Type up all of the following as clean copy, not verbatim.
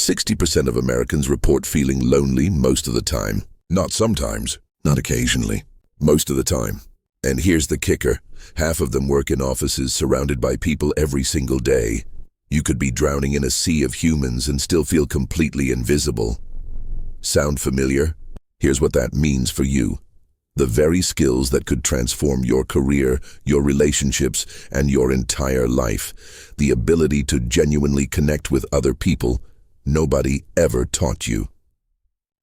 60% of Americans report feeling lonely most of the time. Not sometimes, not occasionally, most of the time. And here's the kicker. Half of them work in offices surrounded by people every single day. You could be drowning in a sea of humans and still feel completely invisible. Sound familiar? Here's what that means for you. The very skills that could transform your career, your relationships, and your entire life. The ability to genuinely connect with other people. Nobody ever taught you.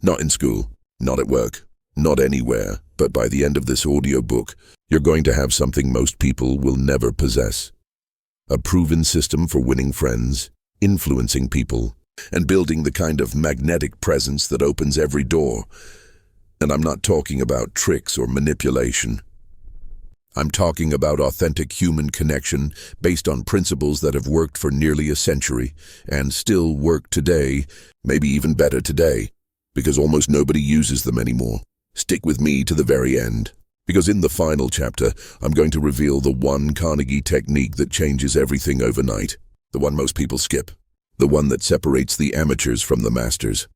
Not in school, not at work, not anywhere, but by the end of this audiobook, you're going to have something most people will never possess. A proven system for winning friends, influencing people, and building the kind of magnetic presence that opens every door. And I'm not talking about tricks or manipulation. I'm talking about authentic human connection based on principles that have worked for nearly a century and still work today, maybe even better today, because almost nobody uses them anymore. Stick with me to the very end, because in the final chapter, I'm going to reveal the one Carnegie technique that changes everything overnight, the one most people skip, the one that separates the amateurs from the masters.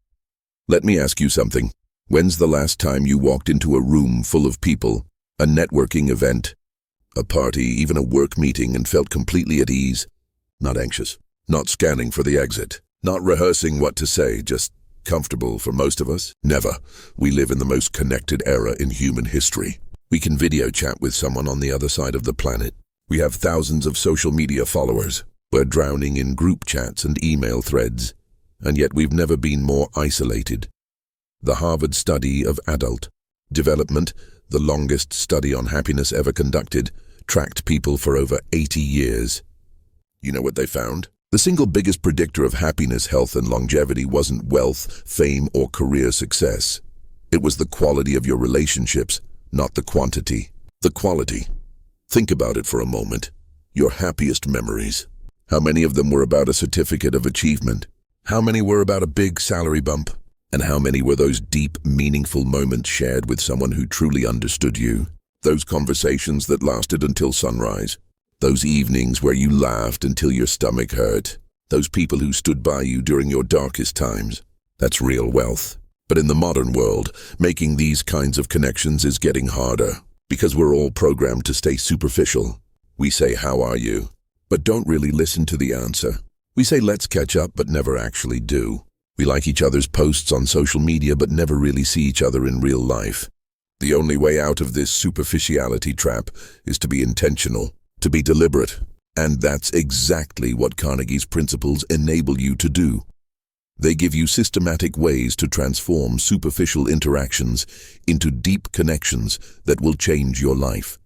Let me ask you something. When's the last time you walked into a room full of people, a networking event, a party, even a work meeting, and felt completely at ease? Not anxious, not scanning for the exit, not rehearsing what to say, just comfortable for most of us? Never. We live in the most connected era in human history. We can video chat with someone on the other side of the planet. We have thousands of social media followers. We're drowning in group chats and email threads, and yet we've never been more isolated. The Harvard study of adult development, the longest study on happiness ever conducted, tracked people for over 80 years. You know what they found? The single biggest predictor of happiness, health, and longevity wasn't wealth, fame, or career success. It was the quality of your relationships, not the quantity. The quality. Think about it for a moment. Your happiest memories. How many of them were about a certificate of achievement? How many were about a big salary bump? And how many were those deep, meaningful moments shared with someone who truly understood you? Those conversations that lasted until sunrise. Those evenings where you laughed until your stomach hurt. Those people who stood by you during your darkest times. That's real wealth. But in the modern world, making these kinds of connections is getting harder. Because we're all programmed to stay superficial. We say, "How are you?" but don't really listen to the answer. We say, "Let's catch up," but never actually do. We like each other's posts on social media but never really see each other in real life. The only way out of this superficiality trap is to be intentional, to be deliberate. And that's exactly what Carnegie's principles enable you to do. They give you systematic ways to transform superficial interactions into deep connections that will change your life.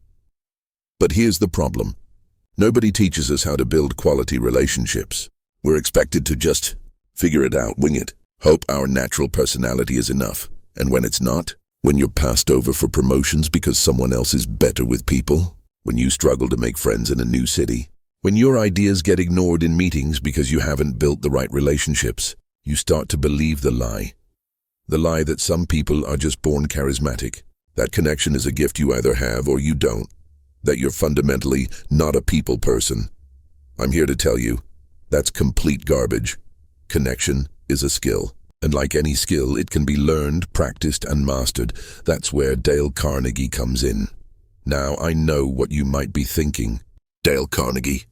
But here's the problem. Nobody teaches us how to build quality relationships. We're expected to just figure it out, wing it, hope our natural personality is enough. And when it's not, when you're passed over for promotions because someone else is better with people, when you struggle to make friends in a new city, when your ideas get ignored in meetings because you haven't built the right relationships, you start to believe the lie. The lie that some people are just born charismatic, that connection is a gift you either have or you don't, that you're fundamentally not a people person. I'm here to tell you, that's complete garbage. Connection is a skill, and like any skill, it can be learned, practiced, and mastered. That's where Dale Carnegie comes in. Now, I know what you might be thinking. Dale Carnegie?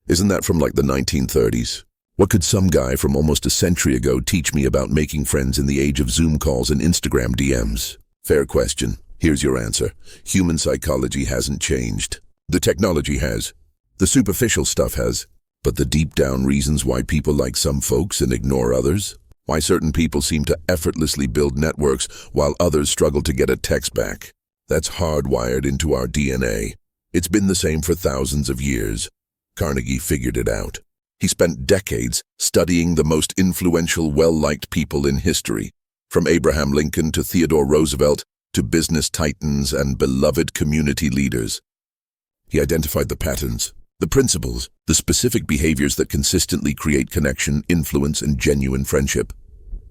Isn't that from like the 1930s? What could some guy from almost a century ago teach me about making friends in the age of Zoom calls and Instagram DMs? Fair question. Here's your answer. Human psychology hasn't changed. The technology has. The superficial stuff has. But the deep-down reasons why people like some folks and ignore others, why certain people seem to effortlessly build networks while others struggle to get a text back, that's hardwired into our DNA. It's been the same for thousands of years. Carnegie figured it out. He spent decades studying the most influential, well-liked people in history, from Abraham Lincoln to Theodore Roosevelt to business titans and beloved community leaders. He identified the patterns, the principles, the specific behaviors that consistently create connection, influence, and genuine friendship.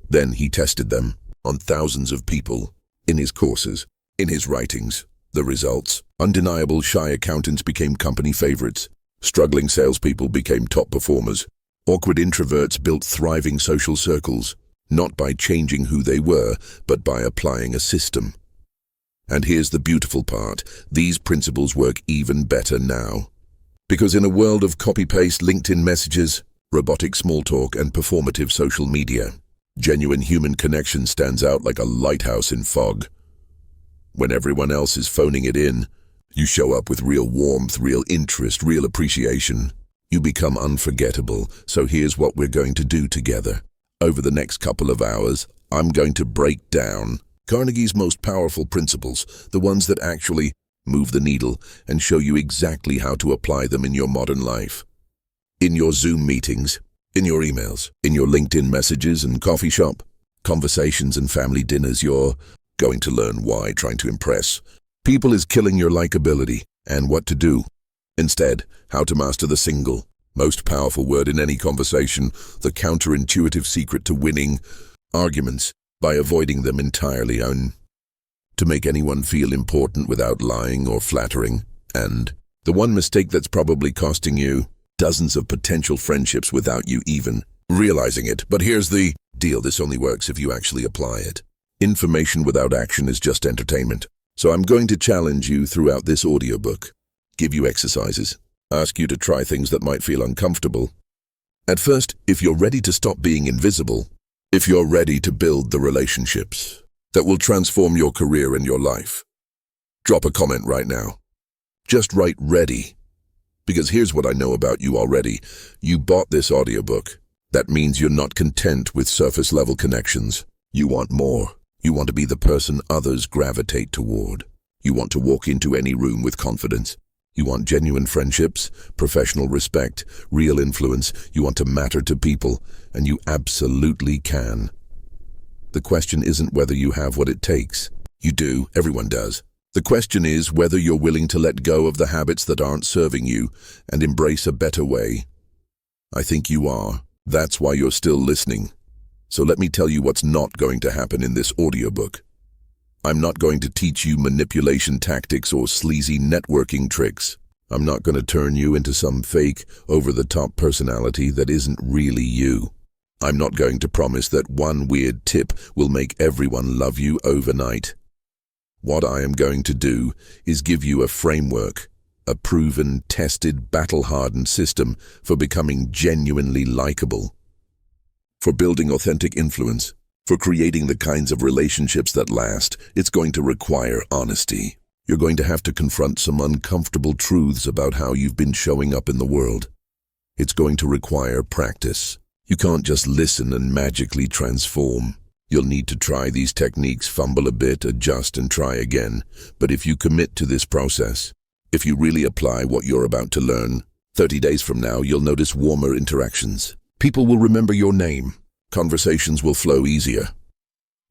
Then he tested them on thousands of people, in his courses, in his writings. The results: undeniable shy accountants became company favorites. Struggling salespeople became top performers. Awkward introverts built thriving social circles, not by changing who they were, but by applying a system. And here's the beautiful part, these principles work even better now. Because in a world of copy-paste LinkedIn messages, robotic small talk, and performative social media, genuine human connection stands out like a lighthouse in fog. When everyone else is phoning it in, you show up with real warmth, real interest, real appreciation. You become unforgettable, so here's what we're going to do together. Over the next couple of hours, I'm going to break down Carnegie's most powerful principles, the ones that actually move the needle, and show you exactly how to apply them in your modern life. In your Zoom meetings, in your emails, in your LinkedIn messages and coffee shop, conversations and family dinners, you're going to learn why trying to impress people is killing your likability and what to do. Instead, how to master the single, most powerful word in any conversation, the counterintuitive secret to winning arguments by avoiding them entirely, and to make anyone feel important without lying or flattering, and the one mistake that's probably costing you dozens of potential friendships without you even realizing it. But here's the deal, this only works if you actually apply it. Information without action is just entertainment. So I'm going to challenge you throughout this audiobook, give you exercises, ask you to try things that might feel uncomfortable. At first, if you're ready to stop being invisible, if you're ready to build the relationships that will transform your career and your life, drop a comment right now. Just write ready. Because here's what I know about you already. You bought this audiobook. That means you're not content with surface-level connections. You want more. You want to be the person others gravitate toward. You want to walk into any room with confidence. You want genuine friendships, professional respect, real influence. You want to matter to people, and you absolutely can. The question isn't whether you have what it takes. You do, everyone does. The question is whether you're willing to let go of the habits that aren't serving you and embrace a better way. I think you are. That's why you're still listening. So let me tell you what's not going to happen in this audiobook. I'm not going to teach you manipulation tactics or sleazy networking tricks. I'm not going to turn you into some fake, over-the-top personality that isn't really you. I'm not going to promise that one weird tip will make everyone love you overnight. What I am going to do is give you a framework, a proven, tested, battle-hardened system for becoming genuinely likable, for building authentic influence, for creating the kinds of relationships that last. It's going to require honesty. You're going to have to confront some uncomfortable truths about how you've been showing up in the world. It's going to require practice. You can't just listen and magically transform. You'll need to try these techniques, fumble a bit, adjust, and try again. But if you commit to this process, if you really apply what you're about to learn, 30 days from now, you'll notice warmer interactions. People will remember your name. Conversations will flow easier.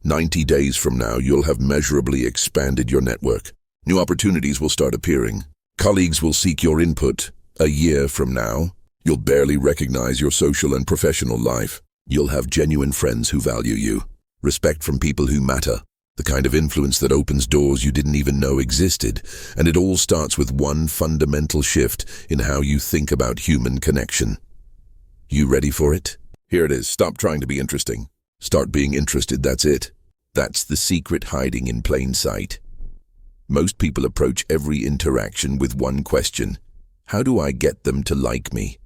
90 days from now, you'll have measurably expanded your network. New opportunities will start appearing. Colleagues will seek your input. A year from now, you'll barely recognize your social and professional life. You'll have genuine friends who value you. Respect from people who matter. The kind of influence that opens doors you didn't even know existed. And it all starts with one fundamental shift in how you think about human connection. You ready for it? Here it is. Stop trying to be interesting. Start being interested, that's it. That's the secret hiding in plain sight. Most people approach every interaction with one question. How do I get them to like me?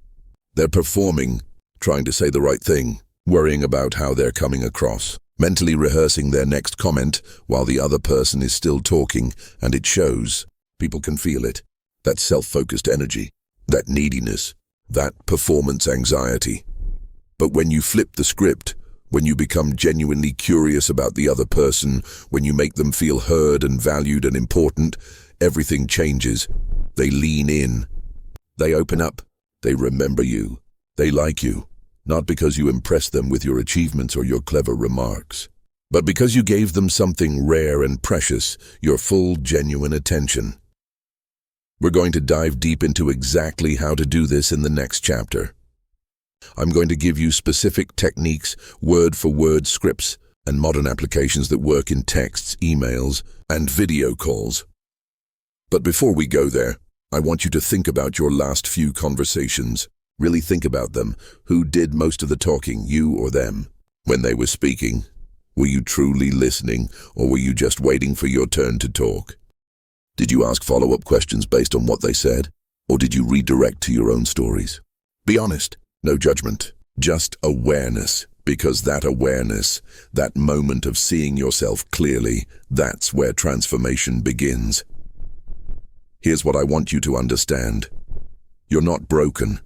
They're performing, trying to say the right thing, worrying about how they're coming across, mentally rehearsing their next comment while the other person is still talking, and it shows. People can feel it. That self-focused energy, that neediness, that performance anxiety. But when you flip the script, when you become genuinely curious about the other person, when you make them feel heard and valued and important, everything changes. They lean in. They open up. They remember you. They like you. Not because you impressed them with your achievements or your clever remarks, but because you gave them something rare and precious, your full, genuine attention. We're going to dive deep into exactly how to do this in the next chapter. I'm going to give you specific techniques, word-for-word scripts, and modern applications that work in texts, emails, and video calls. But before we go there, I want you to think about your last few conversations. Really think about them. Who did most of the talking, you or them? When they were speaking, were you truly listening, or were you just waiting for your turn to talk? Did you ask follow-up questions based on what they said, or did you redirect to your own stories? Be honest, no judgment, just awareness, because that awareness, that moment of seeing yourself clearly, that's where transformation begins. Here's what I want you to understand. You're not broken.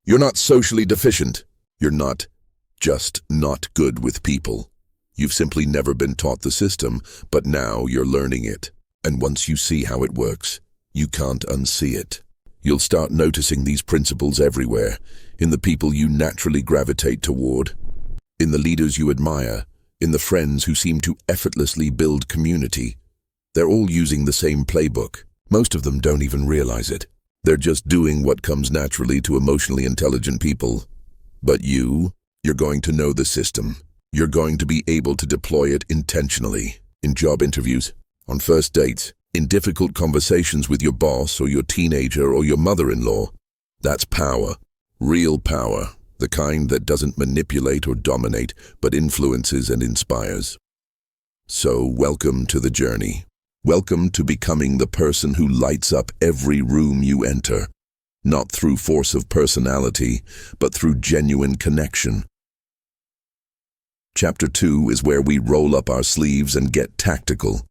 You're not socially deficient. You're not just not good with people. You've simply never been taught the system, but now you're learning it. And once you see how it works, you can't unsee it. You'll start noticing these principles everywhere, in the people you naturally gravitate toward, in the leaders you admire, in the friends who seem to effortlessly build community. They're all using the same playbook. Most of them don't even realize it. They're just doing what comes naturally to emotionally intelligent people. But you're going to know the system. You're going to be able to deploy it intentionally, in job interviews, on first dates, in difficult conversations with your boss or your teenager or your mother-in-law. That's power, real power, the kind that doesn't manipulate or dominate, but influences and inspires. So, welcome to the journey. Welcome to becoming the person who lights up every room you enter, not through force of personality, but through genuine connection. Chapter 2 is where we roll up our sleeves and get tactical.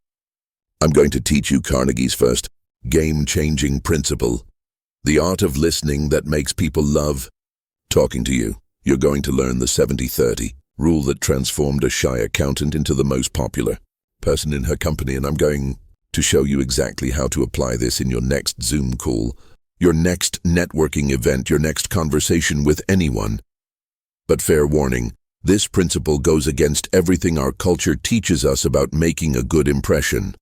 I'm going to teach you Carnegie's first game-changing principle, the art of listening that makes people love talking to you. You're going to learn the 70-30 rule that transformed a shy accountant into the most popular person in her company, and I'm going to show you exactly how to apply this in your next Zoom call, your next networking event, your next conversation with anyone. But fair warning, this principle goes against everything our culture teaches us about making a good impression.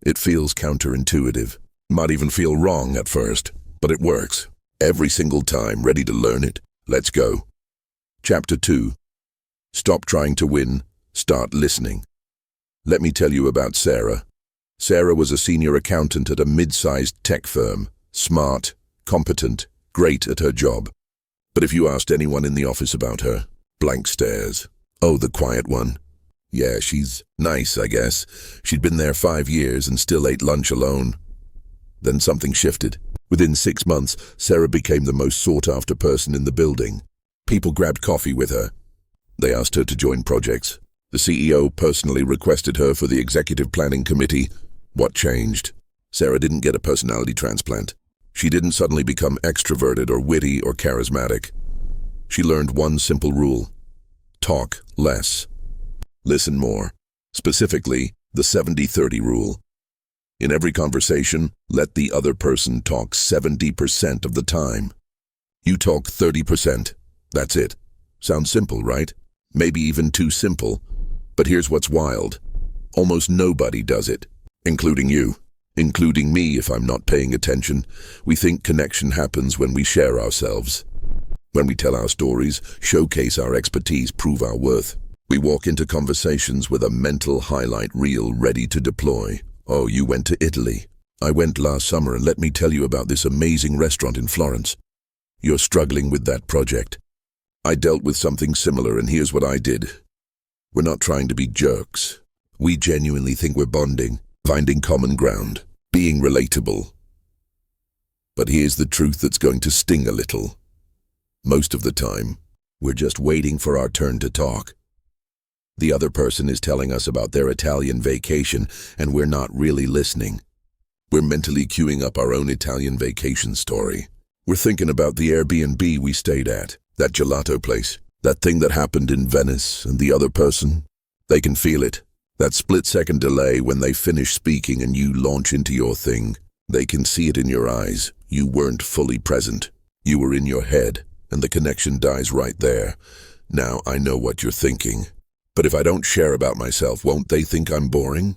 It feels counterintuitive, might even feel wrong at first, but it works. Every single time. Ready to learn it? Let's go. Chapter 2. Stop trying to win, start listening. Let me tell you about Sarah. Sarah was a senior accountant at a mid-sized tech firm, smart, competent, great at her job. But if you asked anyone in the office about her, blank stares. Oh, the quiet one. Yeah, she's nice, I guess. She'd been there 5 years and still ate lunch alone. Then something shifted. Within 6 months, Sarah became the most sought-after person in the building. People grabbed coffee with her. They asked her to join projects. The CEO personally requested her for the executive planning committee. What changed? Sarah didn't get a personality transplant. She didn't suddenly become extroverted or witty or charismatic. She learned one simple rule: talk less, listen more. Specifically, the 70-30 rule. In every conversation, let the other person talk 70% of the time. You talk 30%. That's it. Sounds simple, right? Maybe even too simple. But here's what's wild. Almost nobody does it, including you, including me if I'm not paying attention. We think connection happens when we share ourselves. When we tell our stories, showcase our expertise, prove our worth. We walk into conversations with a mental highlight reel ready to deploy. Oh, you went to Italy. I went last summer, and let me tell you about this amazing restaurant in Florence. You're struggling with that project. I dealt with something similar, and here's what I did. We're not trying to be jerks. We genuinely think we're bonding, finding common ground, being relatable. But here's the truth that's going to sting a little. Most of the time, we're just waiting for our turn to talk. The other person is telling us about their Italian vacation, and we're not really listening. We're mentally queuing up our own Italian vacation story. We're thinking about the Airbnb we stayed at, that gelato place, that thing that happened in Venice, and the other person. They can feel it. That split-second delay when they finish speaking and you launch into your thing. They can see it in your eyes. You weren't fully present. You were in your head, and the connection dies right there. Now I know what you're thinking. But if I don't share about myself, won't they think I'm boring?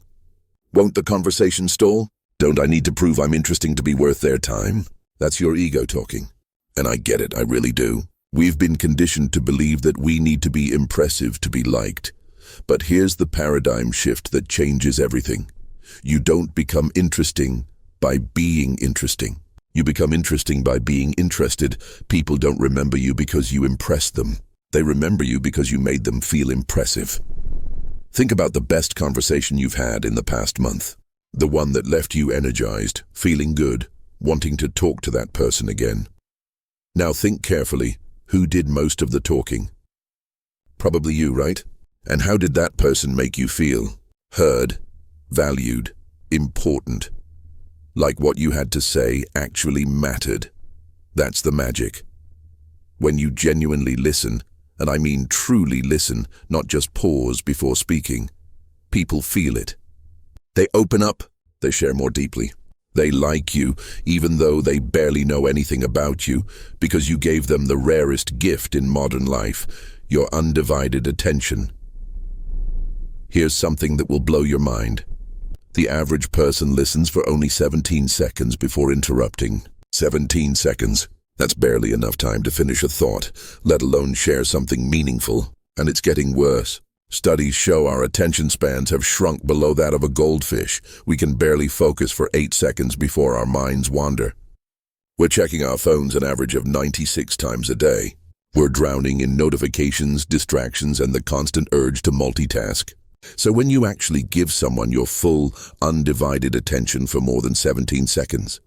Won't the conversation stall? Don't I need to prove I'm interesting to be worth their time? That's your ego talking. And I get it, I really do. We've been conditioned to believe that we need to be impressive to be liked. But here's the paradigm shift that changes everything. You don't become interesting by being interesting. You become interesting by being interested. People don't remember you because you impressed them. They remember you because you made them feel impressive. Think about the best conversation you've had in the past month. The one that left you energized, feeling good, wanting to talk to that person again. Now think carefully, who did most of the talking? Probably you, right? And how did that person make you feel? Heard, valued, important. Like what you had to say actually mattered. That's the magic. When you genuinely listen, and I mean truly listen, not just pause before speaking, people feel it. They open up, they share more deeply. They like you, even though they barely know anything about you, because you gave them the rarest gift in modern life, your undivided attention. Here's something that will blow your mind. The average person listens for only 17 seconds before interrupting. 17 seconds. That's barely enough time to finish a thought, let alone share something meaningful. And it's getting worse. Studies show our attention spans have shrunk below that of a goldfish. We can barely focus for 8 seconds before our minds wander. We're checking our phones an average of 96 times a day. We're drowning in notifications, distractions, and the constant urge to multitask. So when you actually give someone your full, undivided attention for more than 17 seconds,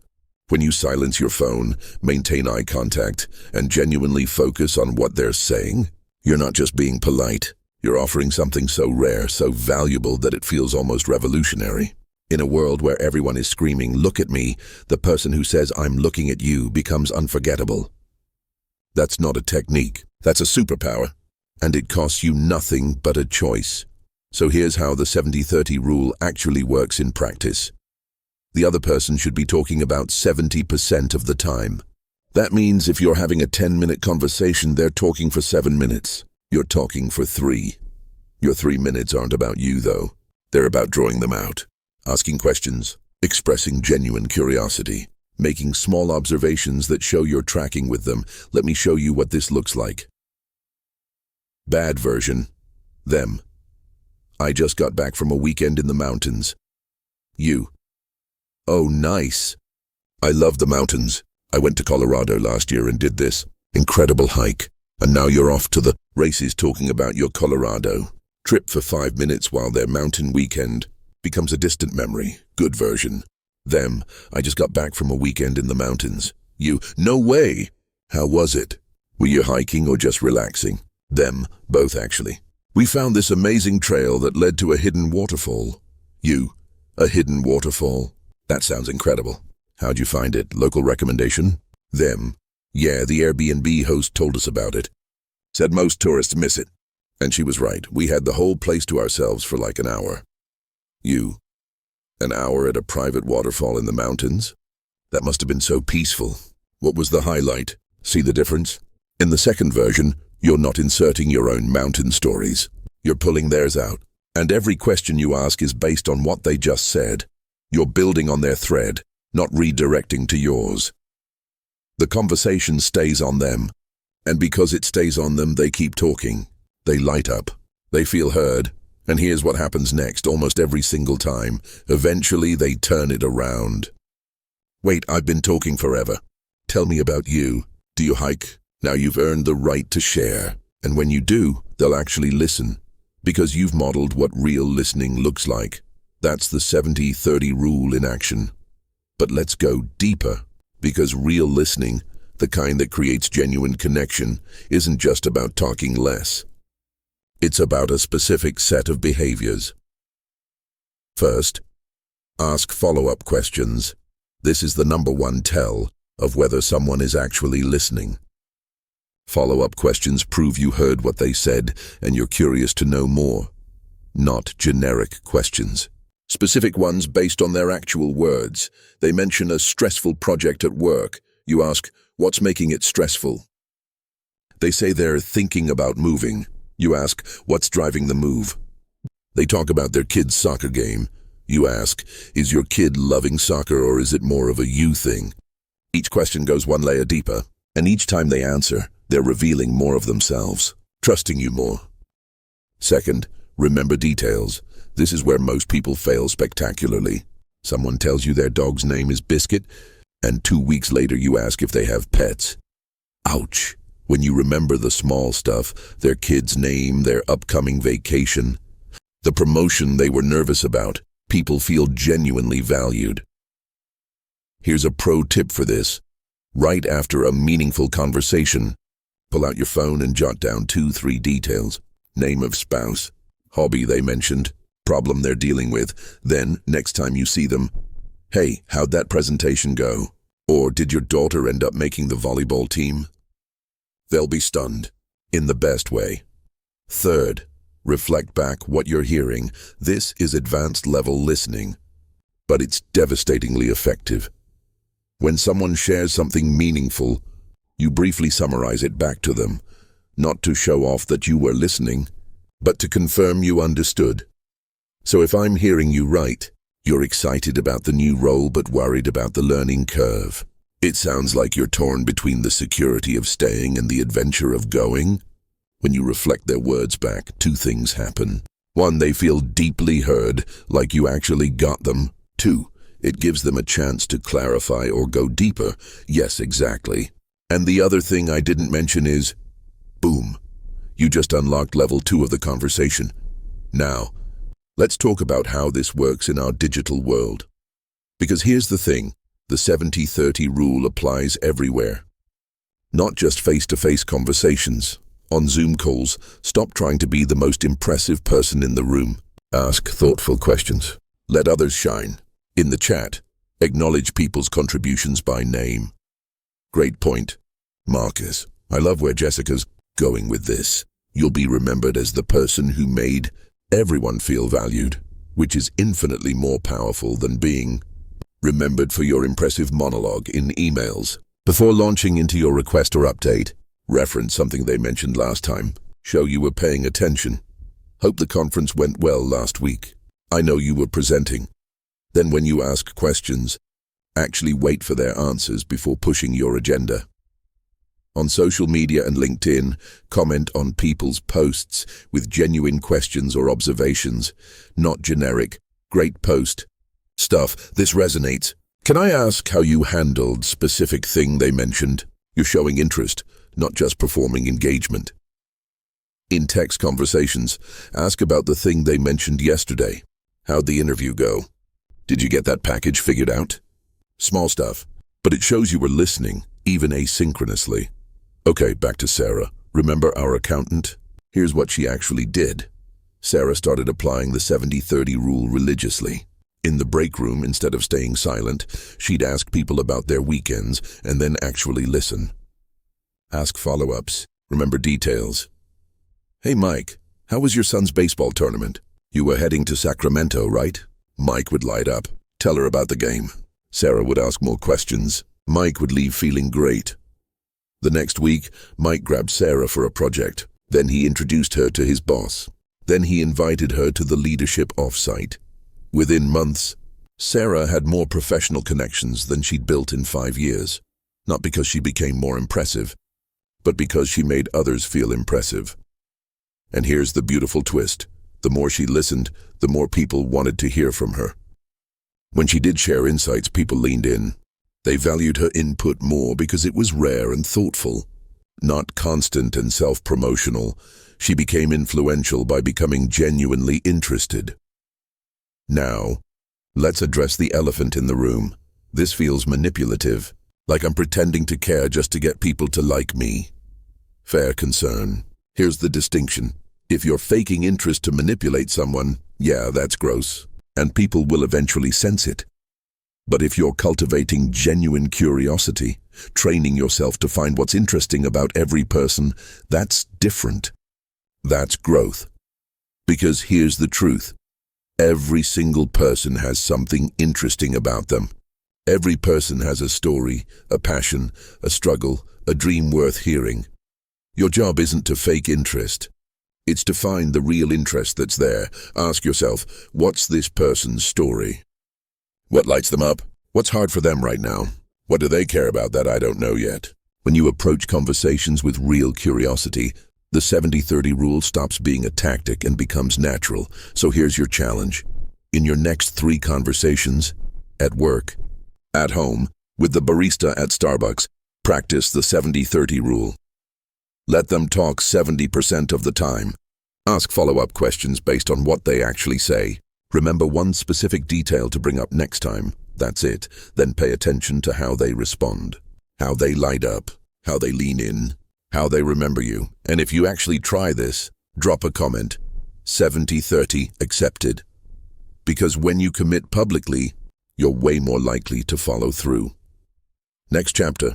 when you silence your phone, maintain eye contact, and genuinely focus on what they're saying, you're not just being polite. You're offering something so rare, so valuable that it feels almost revolutionary. In a world where everyone is screaming, "Look at me," the person who says, "I'm looking at you," becomes unforgettable. That's not a technique. That's a superpower. And it costs you nothing but a choice. So here's how the 70-30 rule actually works in practice. The other person should be talking about 70% of the time. That means if you're having a 10-minute conversation, they're talking for 7 minutes. You're talking for 3. Your 3 minutes aren't about you, though. They're about drawing them out, asking questions, expressing genuine curiosity, making small observations that show you're tracking with them. Let me show you what this looks like. Bad version. Them. I just got back from a weekend in the mountains. You. Oh, nice. I love the mountains. I went to Colorado last year and did this incredible hike. And now you're off to the races talking about your Colorado trip for 5 minutes while their mountain weekend becomes a distant memory. Good version. Them. I just got back from a weekend in the mountains. You. No way. How was it? Were you hiking or just relaxing? Them. Both, actually. We found this amazing trail that led to a hidden waterfall. You. A hidden waterfall? That sounds incredible. How'd you find it? Local recommendation? Them. Yeah, the Airbnb host told us about it. Said most tourists miss it. And she was right. We had the whole place to ourselves for like an hour. You. An hour at a private waterfall in the mountains? That must have been so peaceful. What was the highlight? See the difference? In the second version, you're not inserting your own mountain stories. You're pulling theirs out. And every question you ask is based on what they just said. You're building on their thread, not redirecting to yours. The conversation stays on them. And because it stays on them, they keep talking. They light up. They feel heard. And here's what happens next, almost every single time. Eventually, they turn it around. Wait, I've been talking forever. Tell me about you. Do you hike? Now you've earned the right to share. And when you do, they'll actually listen. Because you've modeled what real listening looks like. That's the 70-30 rule in action. But let's go deeper. Because real listening, the kind that creates genuine connection, isn't just about talking less. It's about a specific set of behaviors. First, ask follow-up questions. This is the #1 tell of whether someone is actually listening. Follow-up questions prove you heard what they said and you're curious to know more. Not generic questions. Specific ones based on their actual words. They mention a stressful project at work. You ask, what's making it stressful? They say they're thinking about moving. You ask, what's driving the move? They talk about their kid's soccer game. You ask, is your kid loving soccer or is it more of a you thing? Each question goes one layer deeper, and each time they answer, they're revealing more of themselves, trusting you more. Second, remember details. This is where most people fail spectacularly. Someone tells you their dog's name is Biscuit. And 2 weeks later you ask if they have pets. Ouch. When you remember the small stuff, their kid's name, their upcoming vacation, the promotion they were nervous about, people feel genuinely valued. Here's a pro tip for this. Right after a meaningful conversation, pull out your phone and jot down 2-3 details. Name of spouse, hobby they mentioned, problem they're dealing with. Then, next time you see them, hey, how'd that presentation go? Or did your daughter end up making the volleyball team? They'll be stunned, in the best way. Third, reflect back what you're hearing. This is advanced level listening, but it's devastatingly effective. When someone shares something meaningful, you briefly summarize it back to them, not to show off that you were listening, but to confirm you understood. So if I'm hearing you right, you're excited about the new role but worried about the learning curve. It sounds like you're torn between the security of staying and the adventure of going. When you reflect their words back, 2 things happen. 1, they feel deeply heard, like you actually got them. 2, it gives them a chance to clarify or go deeper. Yes, exactly. And the other thing I didn't mention is, boom, you just unlocked level 2 of the conversation. Now, let's talk about how this works in our digital world. Because here's the thing, the 70-30 rule applies everywhere. Not just face-to-face conversations. On Zoom calls, stop trying to be the most impressive person in the room. Ask thoughtful questions. Let others shine. In the chat, acknowledge people's contributions by name. Great point, Marcus. I love where Jessica's going with this. You'll be remembered as the person who made everyone feel valued, which is infinitely more powerful than being remembered for your impressive monologue in emails. Before launching into your request or update, reference something they mentioned last time. Show you were paying attention. Hope the conference went well last week. I know you were presenting. Then when you ask questions, actually wait for their answers before pushing your agenda. On social media and LinkedIn, comment on people's posts with genuine questions or observations, not generic, great post stuff, this resonates. Can I ask how you handled specific thing they mentioned? You're showing interest, not just performing engagement. In text conversations, ask about the thing they mentioned yesterday. How'd the interview go? Did you get that package figured out? Small stuff, but it shows you were listening, even asynchronously. Okay, back to Sarah. Remember our accountant? Here's what she actually did. Sarah started applying the 70-30 rule religiously. In the break room, instead of staying silent, she'd ask people about their weekends and then actually listen. Ask follow-ups. Remember details. Hey Mike, how was your son's baseball tournament? You were heading to Sacramento, right? Mike would light up. Tell her about the game. Sarah would ask more questions. Mike would leave feeling great. The next week, Mike grabbed Sarah for a project. Then he introduced her to his boss. Then he invited her to the leadership offsite. Within months, Sarah had more professional connections than she'd built in 5 years. Not because she became more impressive, but because she made others feel impressive. And here's the beautiful twist. The more she listened, the more people wanted to hear from her. When she did share insights, people leaned in. They valued her input more because it was rare and thoughtful, not constant and self-promotional. She became influential by becoming genuinely interested. Now, let's address the elephant in the room. This feels manipulative, like I'm pretending to care just to get people to like me. Fair concern. Here's the distinction. If you're faking interest to manipulate someone, yeah, that's gross, and people will eventually sense it. But if you're cultivating genuine curiosity, training yourself to find what's interesting about every person, that's different. That's growth. Because here's the truth. Every single person has something interesting about them. Every person has a story, a passion, a struggle, a dream worth hearing. Your job isn't to fake interest. It's to find the real interest that's there. Ask yourself, what's this person's story? What lights them up? What's hard for them right now? What do they care about that I don't know yet? When you approach conversations with real curiosity, the 70-30 rule stops being a tactic and becomes natural. So here's your challenge. In your next 3 conversations, at work, at home, With the barista at Starbucks, practice the 70-30 rule. Let them talk 70% of the time. Ask follow-up questions based on what they actually say. Remember one specific detail to bring up next time. That's it. Then pay attention to how they respond, how they light up, how they lean in, how they remember you. And if you actually try this, drop a comment. 70-30 accepted. Because when you commit publicly, you're way more likely to follow through. Next chapter,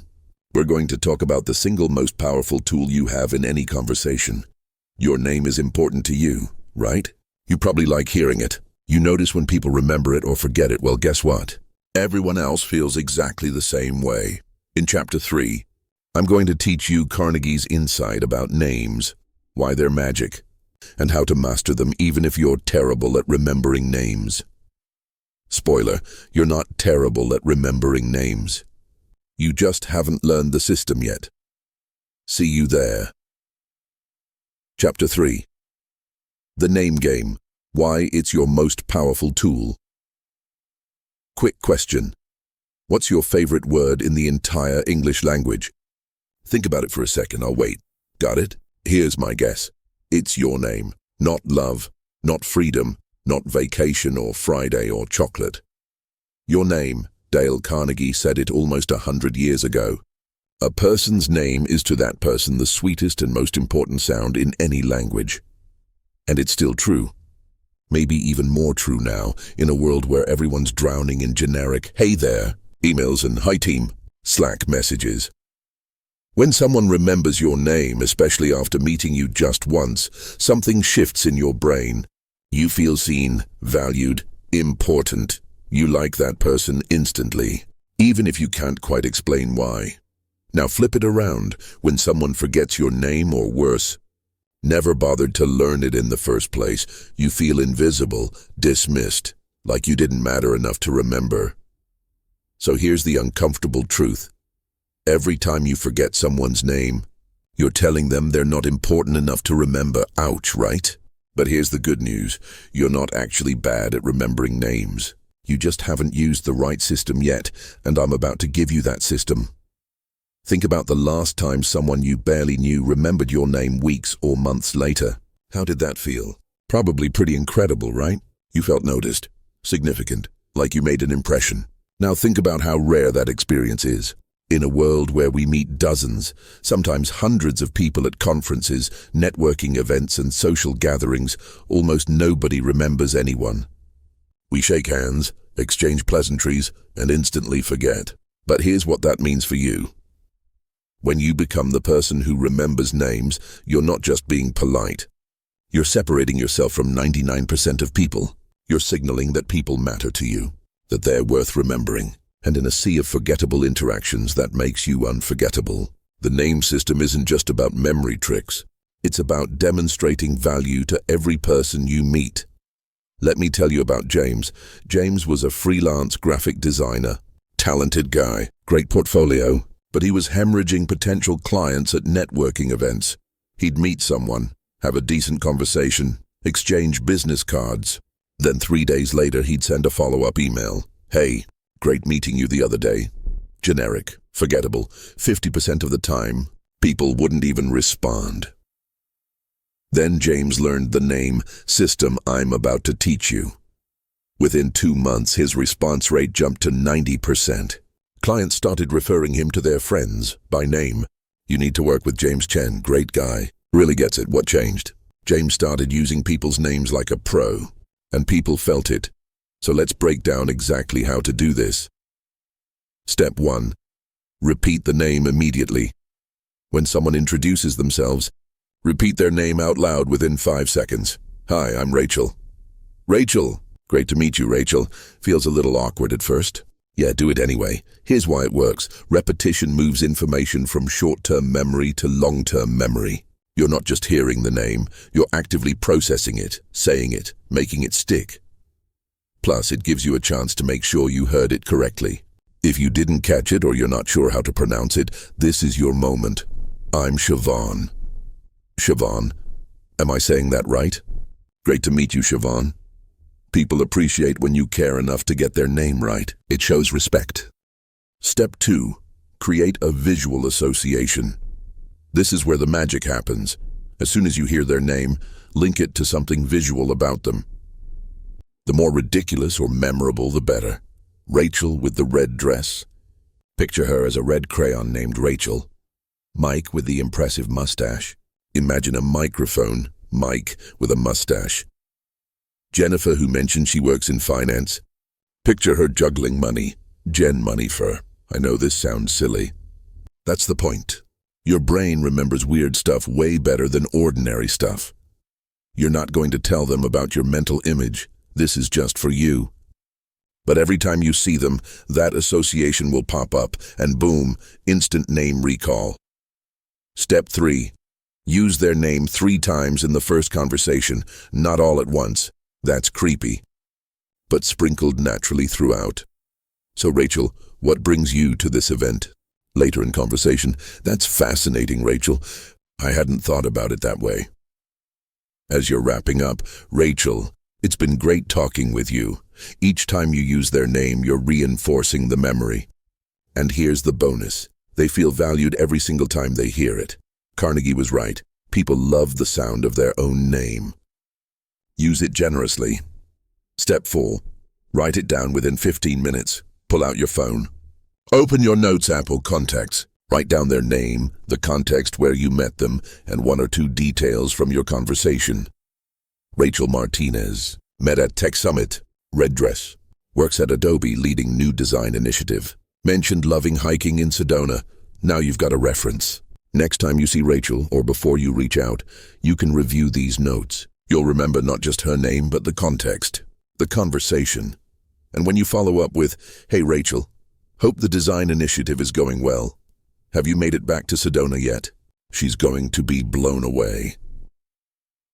we're going to talk about the single most powerful tool you have in any conversation. Your name is important to you, right? You probably like hearing it. You notice when people remember it or forget it. Well, guess what? Everyone else feels exactly the same way. In Chapter 3, I'm going to teach you Carnegie's insight about names, why they're magic, and how to master them even if you're terrible at remembering names. Spoiler, you're not terrible at remembering names. You just haven't learned the system yet. See you there. Chapter 3. The Name Game. Why it's your most powerful tool. Quick question. What's your favorite word in the entire English language? Think about it for a second, I'll wait. Got it? Here's my guess. It's your name. Not love, not freedom, not vacation or Friday or chocolate. Your name. Dale Carnegie said it almost 100 years ago. A person's name is to that person the sweetest and most important sound in any language. And it's still true. Maybe even more true now, in a world where everyone's drowning in generic, hey there, emails and hi team, Slack messages. When someone remembers your name, especially after meeting you just once, something shifts in your brain. You feel seen, valued, important. You like that person instantly, even if you can't quite explain why. Now flip it around. When someone forgets your name or worse, never bothered to learn it in the first place, you feel invisible, dismissed, like you didn't matter enough to remember. So here's the uncomfortable truth. Every time you forget someone's name, you're telling them they're not important enough to remember. Ouch, right? But here's the good news. You're not actually bad at remembering names. You just haven't used the right system yet, and I'm about to give you that system. Think about the last time someone you barely knew remembered your name weeks or months later. How did that feel? Probably pretty incredible, right? You felt noticed, significant, like you made an impression. Now think about how rare that experience is. In a world where we meet dozens, sometimes hundreds of people at conferences, networking events and social gatherings, almost nobody remembers anyone. We shake hands, exchange pleasantries, and instantly forget. But here's what that means for you. When you become the person who remembers names, you're not just being polite. You're separating yourself from 99% of people. You're signaling that people matter to you, that they're worth remembering. And in a sea of forgettable interactions, that makes you unforgettable. The name system isn't just about memory tricks. It's about demonstrating value to every person you meet. Let me tell you about James. James was a freelance graphic designer. Talented guy, great portfolio, but he was hemorrhaging potential clients at networking events. He'd meet someone, have a decent conversation, exchange business cards. Then 3 days later, he'd send a follow-up email. Hey, great meeting you the other day. Generic, forgettable. 50% of the time, people wouldn't even respond. Then James learned the name system I'm about to teach you. Within 2 months, his response rate jumped to 90%. Clients started referring him to their friends by name. You need to work with James Chen, great guy. Really gets it. What changed? James started using people's names like a pro, and people felt it. So let's break down exactly how to do this. Step 1. Repeat the name immediately. When someone introduces themselves, repeat their name out loud within 5 seconds. Hi, I'm Rachel. Rachel. Great to meet you, Rachel. Feels a little awkward at first. Yeah, do it anyway. Here's why it works. Repetition moves information from short-term memory to long-term memory. You're not just hearing the name, you're actively processing it, saying it, making it stick. Plus, it gives you a chance to make sure you heard it correctly. If you didn't catch it or you're not sure how to pronounce it, this is your moment. I'm Siobhan. Siobhan, am I saying that right? Great to meet you, Siobhan. People appreciate when you care enough to get their name right. It shows respect. Step 2. Create a visual association. This is where the magic happens. As soon as you hear their name, link it to something visual about them. The more ridiculous or memorable, the better. Rachel with the red dress. Picture her as a red crayon named Rachel. Mike with the impressive mustache. Imagine a microphone, Mike with a mustache. Jennifer, who mentioned she works in finance. Picture her juggling money, Jen money for. I know this sounds silly. That's the point. Your brain remembers weird stuff way better than ordinary stuff. You're not going to tell them about your mental image. This is just for you. But every time you see them, that association will pop up, and boom, instant name recall. Step 3. Use their name 3 times in the first conversation, not all at once. That's creepy. But sprinkled naturally throughout. So Rachel, what brings you to this event? Later in conversation, that's fascinating, Rachel. I hadn't thought about it that way. As you're wrapping up, Rachel, it's been great talking with you. Each time you use their name, you're reinforcing the memory. And here's the bonus. They feel valued every single time they hear it. Carnegie was right. People love the sound of their own name. Use it generously. Step 4. Write it down within 15 minutes. Pull out your phone. Open your Notes app or Contacts. Write down their name, the context where you met them, and 1 or 2 details from your conversation. Rachel Martinez, met at Tech Summit, red dress. Works at Adobe leading new design initiative. Mentioned loving hiking in Sedona. Now you've got a reference. Next time you see Rachel, or before you reach out, you can review these notes. You'll remember not just her name, but the context, the conversation. And when you follow up with, "Hey Rachel, hope the design initiative is going well. Have you made it back to Sedona yet?" She's going to be blown away.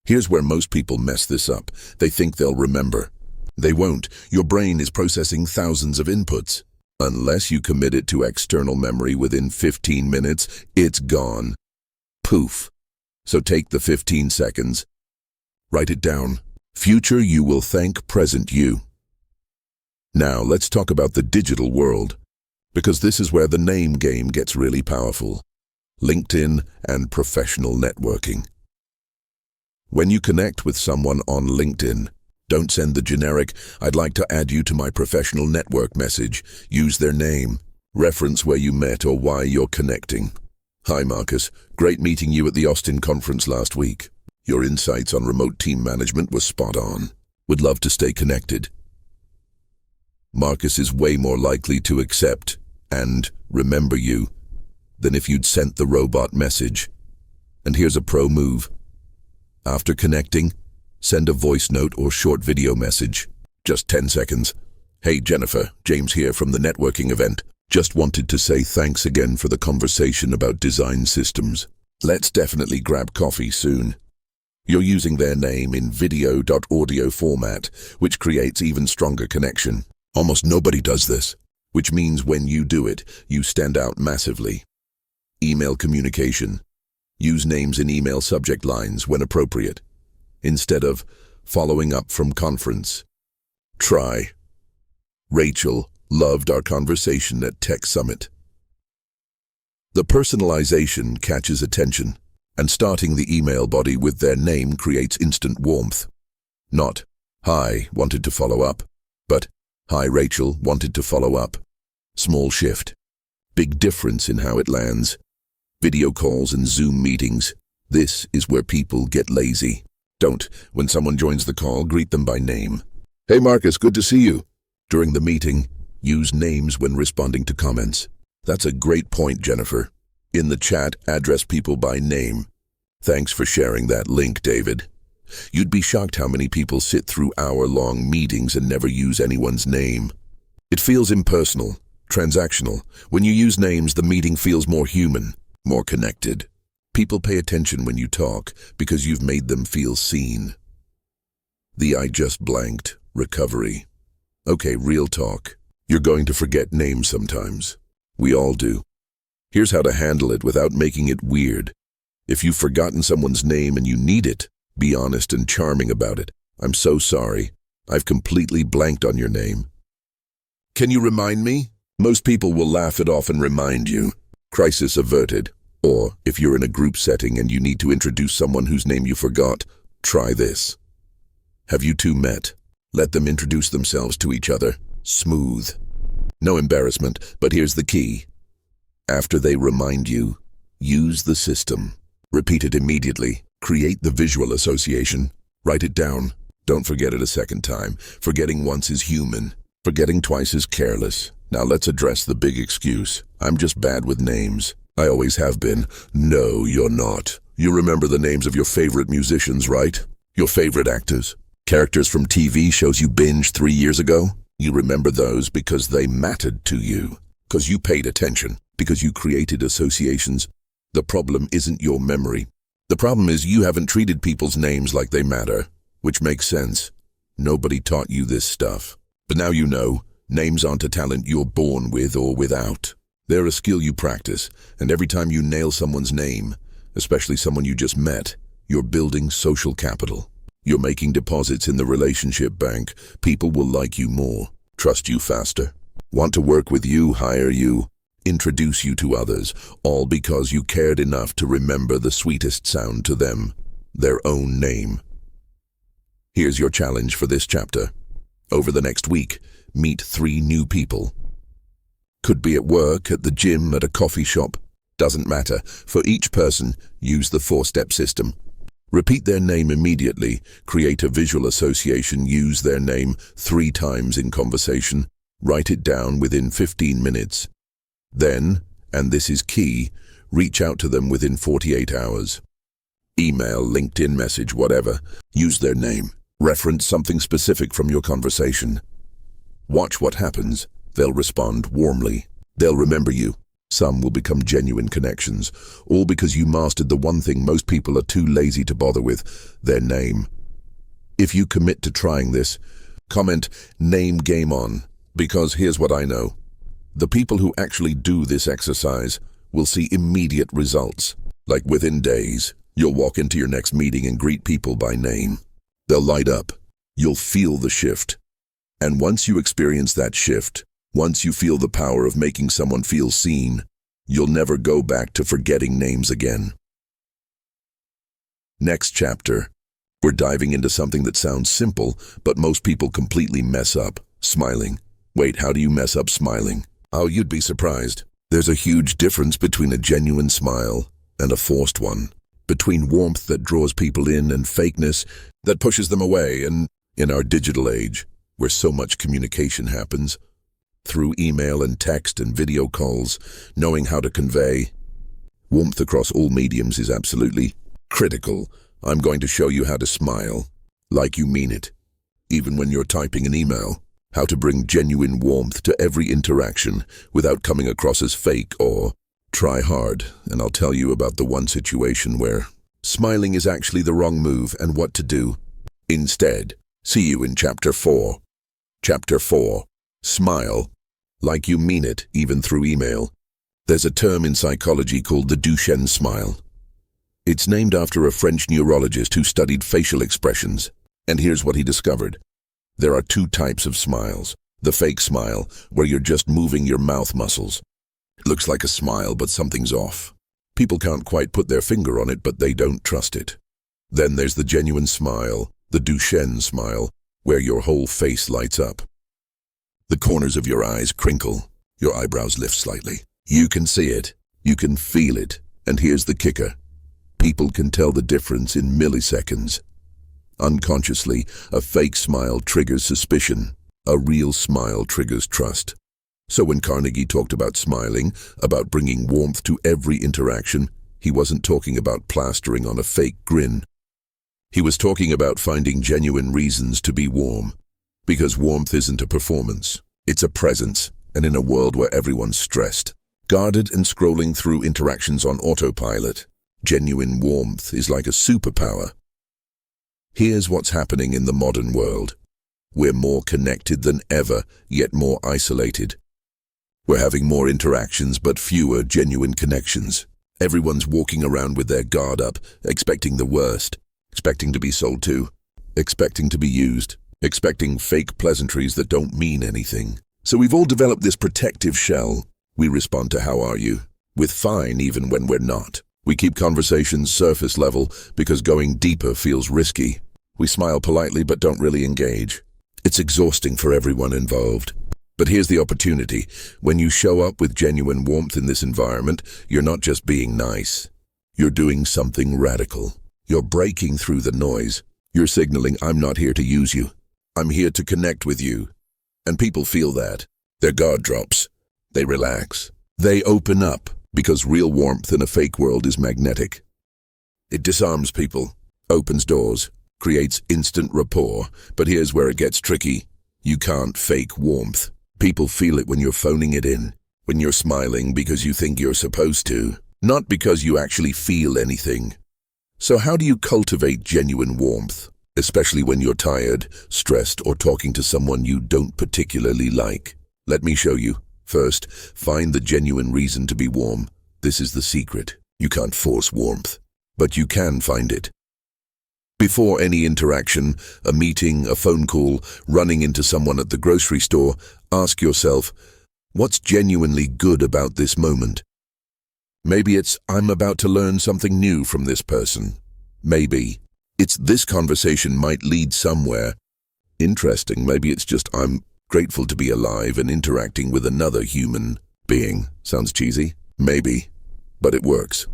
Here's where most people mess this up. They think they'll remember. They won't. Your brain is processing thousands of inputs. Unless you commit it to external memory within 15 minutes, it's gone. Poof. So take the 15 seconds. Write it down. Future you will thank present you. Now let's talk about the digital world, because this is where the name game gets really powerful. LinkedIn and professional networking. When you connect with someone on LinkedIn, don't send the generic, "I'd like to add you to my professional network" message. Use their name. Reference where you met or why you're connecting. "Hi Marcus, great meeting you at the Austin conference last week. Your insights on remote team management were spot on. Would love to stay connected." Marcus is way more likely to accept and remember you than if you'd sent the robot message. And here's a pro move. After connecting, send a voice note or short video message. Just 10 seconds. "Hey Jennifer, James here from the networking event. Just wanted to say thanks again for the conversation about design systems. Let's definitely grab coffee soon." You're using their name in video.audio format, which creates even stronger connection. Almost nobody does this, which means when you do it, you stand out massively. Email communication. Use names in email subject lines when appropriate, instead of "following up from conference." Try, "Rachel loved our conversation at Tech Summit." The personalization catches attention, and starting the email body with their name creates instant warmth. Not, "Hi, wanted to follow up," but "Hi Rachel, wanted to follow up." Small shift. Big difference in how it lands. Video calls and Zoom meetings. This is where people get lazy. Don't, when someone joins the call, greet them by name. "Hey Marcus, good to see you." During the meeting, use names when responding to comments. That's a great point, Jennifer. In the chat, address people by name. "Thanks for sharing that link, David." You'd be shocked how many people sit through hour-long meetings and never use anyone's name. It feels impersonal, transactional. When you use names, the meeting feels more human, more connected. People pay attention when you talk because you've made them feel seen. The "I just blanked" recovery. Okay, real talk. You're going to forget names sometimes. We all do. Here's how to handle it without making it weird. If you've forgotten someone's name and you need it, be honest and charming about it. "I'm so sorry. I've completely blanked on your name. Can you remind me?" Most people will laugh it off and remind you. Crisis averted. Or, if you're in a group setting and you need to introduce someone whose name you forgot, try this. Have you two met? Let them introduce themselves to each other. Smooth. No embarrassment, but here's the key. After they remind you, use the system. Repeat it immediately. Create the visual association. Write it down. Don't forget it a second time. Forgetting once is human. Forgetting twice is careless. Now let's address the big excuse. I'm just bad with names. I always have been. No, you're not. You remember the names of your favorite musicians, right? Your favorite actors? Characters from TV shows you binged 3 years ago? You remember those because they mattered to you. Because you paid attention. Because you created associations. The problem isn't your memory. The problem is you haven't treated people's names like they matter. Which makes sense. Nobody taught you this stuff. But now you know, names aren't a talent you're born with or without. They're a skill you practice, and every time you nail someone's name, especially someone you just met, you're building social capital. You're making deposits in the relationship bank. People will like you more, trust you faster, want to work with you, hire you, introduce you to others, all because you cared enough to remember the sweetest sound to them, their own name. Here's your challenge for this chapter. Over the next week, meet 3 new people. Could be at work, at the gym, at a coffee shop. Doesn't matter. For each person, use the 4-step system. Repeat their name immediately. Create a visual association. Use their name 3 times in conversation. Write it down within 15 minutes. Then, and this is key, reach out to them within 48 hours. Email, LinkedIn message, whatever. Use their name. Reference something specific from your conversation. Watch what happens. They'll respond warmly. They'll remember you. Some will become genuine connections, all because you mastered the one thing most people are too lazy to bother with, their name. If you commit to trying this, comment "Name Game On," because here's what I know. The people who actually do this exercise will see immediate results. Like within days, you'll walk into your next meeting and greet people by name. They'll light up. You'll feel the shift. And once you experience that shift, once you feel the power of making someone feel seen, you'll never go back to forgetting names again. Next chapter, we're diving into something that sounds simple, but most people completely mess up: smiling. Wait, how do you mess up smiling? Oh, you'd be surprised. There's a huge difference between a genuine smile and a forced one. Between warmth that draws people in and fakeness that pushes them away. And in our digital age, where so much communication happens, through email and text and video calls, knowing how to convey warmth across all mediums is absolutely critical. I'm going to show you how to smile like you mean it, even when you're typing an email. How to bring genuine warmth to every interaction without coming across as fake or try hard. And I'll tell you about the one situation where smiling is actually the wrong move and what to do instead. See you in Chapter 4. Chapter 4. Smile like you mean it, even through email. There's a term in psychology called the Duchenne smile. It's named after a French neurologist who studied facial expressions. And here's what he discovered. There are 2 types of smiles. The fake smile, where you're just moving your mouth muscles. It looks like a smile, but something's off. People can't quite put their finger on it, but they don't trust it. Then there's the genuine smile, the Duchenne smile, where your whole face lights up. The corners of your eyes crinkle, your eyebrows lift slightly. You can see it, you can feel it, and here's the kicker. People can tell the difference in milliseconds. Unconsciously, a fake smile triggers suspicion. A real smile triggers trust. So when Carnegie talked about smiling, about bringing warmth to every interaction, he wasn't talking about plastering on a fake grin. He was talking about finding genuine reasons to be warm. Because warmth isn't a performance, it's a presence, and in a world where everyone's stressed, guarded and scrolling through interactions on autopilot, genuine warmth is like a superpower. Here's what's happening in the modern world. We're more connected than ever, yet more isolated. We're having more interactions but fewer genuine connections. Everyone's walking around with their guard up, expecting the worst, expecting to be sold to, expecting to be used, expecting fake pleasantries that don't mean anything. So we've all developed this protective shell. We respond to "how are you?" with "fine" even when we're not. We keep conversations surface level because going deeper feels risky. We smile politely but don't really engage. It's exhausting for everyone involved. But here's the opportunity. When you show up with genuine warmth in this environment, you're not just being nice. You're doing something radical. You're breaking through the noise. You're signaling, "I'm not here to use you. I'm here to connect with you." And people feel that. Their guard drops. They relax. They open up, because real warmth in a fake world is magnetic. It disarms people, opens doors, creates instant rapport. But here's where it gets tricky. You can't fake warmth. People feel it when you're phoning it in, when you're smiling because you think you're supposed to, not because you actually feel anything. So how do you cultivate genuine warmth, especially when you're tired, stressed, or talking to someone you don't particularly like? Let me show you. First, find the genuine reason to be warm. This is the secret. You can't force warmth, but you can find it. Before any interaction, a meeting, a phone call, running into someone at the grocery store, ask yourself, what's genuinely good about this moment? Maybe it's, "I'm about to learn something new from this person." Maybe it's, "This conversation might lead somewhere interesting." Maybe it's just, "I'm grateful to be alive and interacting with another human being." Sounds cheesy? Maybe, but it works.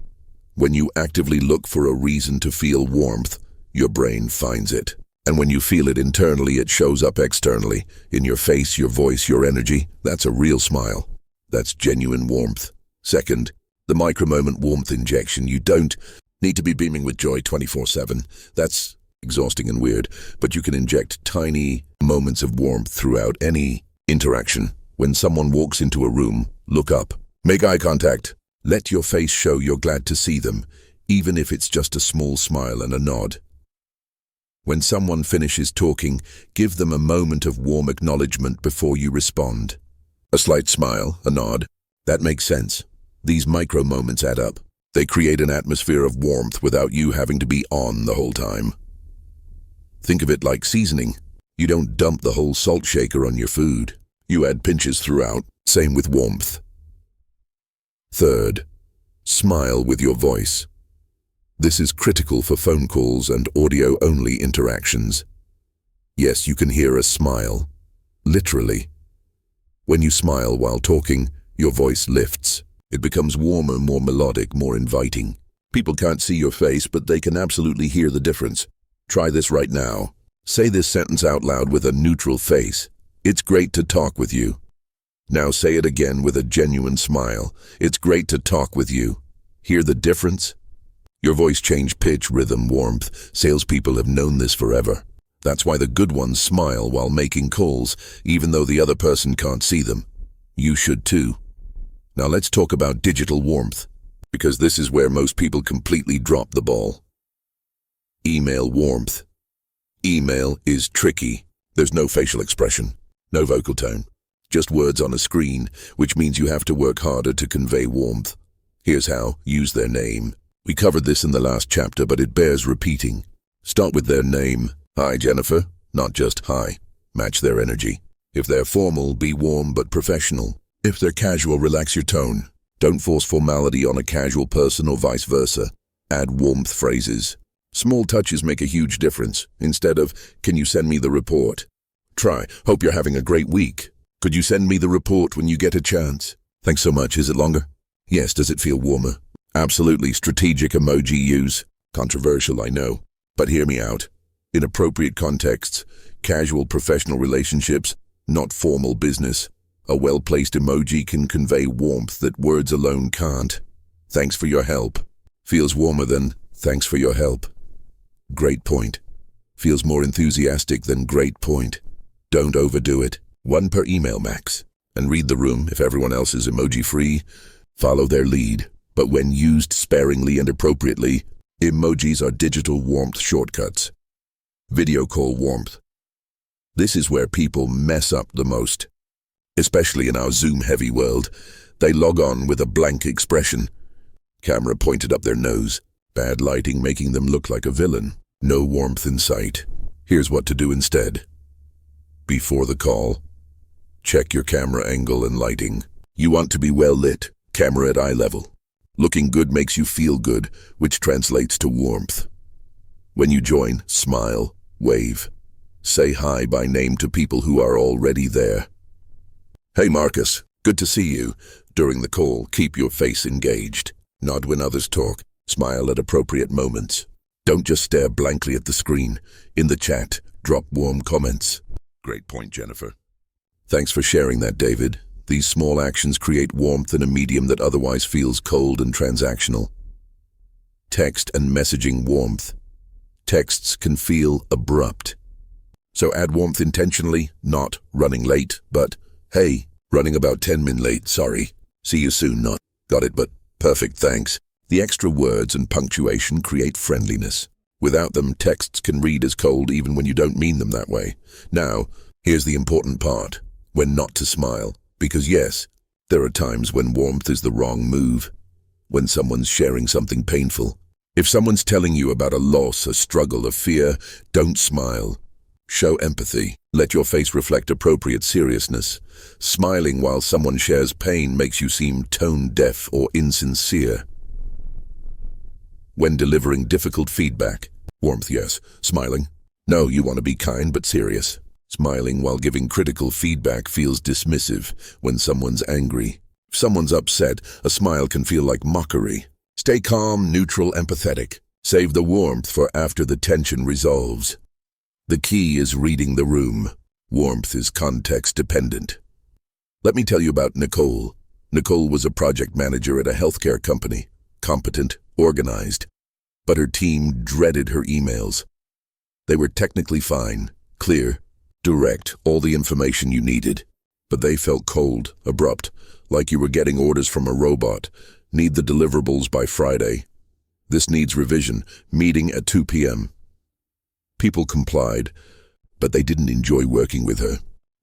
When you actively look for a reason to feel warmth, your brain finds it. And when you feel it internally, it shows up externally, in your face, your voice, your energy. That's a real smile. That's genuine warmth. Second, the micro-moment warmth injection. You don't need to be beaming with joy 24/7. That's exhausting and weird, but you can inject tiny moments of warmth throughout any interaction. When someone walks into a room, look up. Make eye contact. Let your face show you're glad to see them, even if it's just a small smile and a nod. When someone finishes talking, give them a moment of warm acknowledgement before you respond. A slight smile, a nod. That makes sense. These micro moments add up. They create an atmosphere of warmth without you having to be on the whole time. Think of it like seasoning. You don't dump the whole salt shaker on your food. You add pinches throughout. Same with warmth. Third, smile with your voice. This is critical for phone calls and audio-only interactions. Yes, you can hear a smile. Literally. When you smile while talking, your voice lifts. It becomes warmer, more melodic, more inviting. People can't see your face, but they can absolutely hear the difference. Try this right now. Say this sentence out loud with a neutral face. "It's great to talk with you." Now say it again with a genuine smile. "It's great to talk with you." Hear the difference? Your voice changes pitch, rhythm, warmth. Salespeople have known this forever. That's why the good ones smile while making calls, even though the other person can't see them. You should too. Now let's talk about digital warmth, because this is where most people completely drop the ball. Email warmth. Email is tricky. There's no facial expression, no vocal tone, just words on a screen, which means you have to work harder to convey warmth. Here's how. Use their name. We covered this in the last chapter, but it bears repeating. Start with their name. "Hi, Jennifer." Not just "hi." Match their energy. If they're formal, be warm but professional. If they're casual, relax your tone. Don't force formality on a casual person or vice versa. Add warmth phrases. Small touches make a huge difference. Instead of, "Can you send me the report?" Try, "Hope you're having a great week. Could you send me the report when you get a chance?" "Thanks so much." Is it longer? Yes. Does it feel warmer? Absolutely. Strategic emoji use. Controversial, I know. But hear me out. In appropriate contexts, casual professional relationships, not formal business, a well-placed emoji can convey warmth that words alone can't. "Thanks for your help" feels warmer than "Thanks for your help." "Great point" feels more enthusiastic than "Great point." Don't overdo it. One per email max. And read the room. If everyone else is emoji-free, follow their lead. But when used sparingly and appropriately, emojis are digital warmth shortcuts. Video call warmth. This is where people mess up the most. Especially in our Zoom-heavy world, they log on with a blank expression. Camera pointed up their nose. Bad lighting making them look like a villain. No warmth in sight. Here's what to do instead. Before the call, Check your camera angle and lighting. You want to be well lit, camera at eye level. Looking good makes you feel good, which translates to warmth. When you join, smile, wave. Say hi by name to people who are already there. Hey Marcus, good to see you. During the call, keep your face engaged. Nod when others talk. Smile at appropriate moments. Don't just stare blankly at the screen. In the chat, drop warm comments. Great point, Jennifer. Thanks for sharing that, David. These small actions create warmth in a medium that otherwise feels cold and transactional. Text and messaging warmth. Texts can feel abrupt. So add warmth intentionally, not running late, but, hey, running about 10 min late, sorry. See you soon, not got it, but perfect, thanks. The extra words and punctuation create friendliness. Without them, texts can read as cold even when you don't mean them that way. Now, here's the important part. When not to smile. Because yes, there are times when warmth is the wrong move. When someone's sharing something painful. If someone's telling you about a loss, a struggle, a fear, don't smile. Show empathy. Let your face reflect appropriate seriousness. Smiling while someone shares pain makes you seem tone-deaf or insincere. When delivering difficult feedback. Warmth, yes. Smiling. No, you want to be kind but serious. Smiling while giving critical feedback feels dismissive when someone's angry. If someone's upset, a smile can feel like mockery. Stay calm, neutral, empathetic. Save the warmth for after the tension resolves. The key is reading the room. Warmth is context-dependent. Let me tell you about Nicole. Nicole was a project manager at a healthcare company. Competent, organized. But her team dreaded her emails. They were technically fine, clear, direct, all the information you needed. But they felt cold, abrupt, like you were getting orders from a robot. Need the deliverables by Friday. This needs revision. Meeting at 2 p.m. People complied, but they didn't enjoy working with her.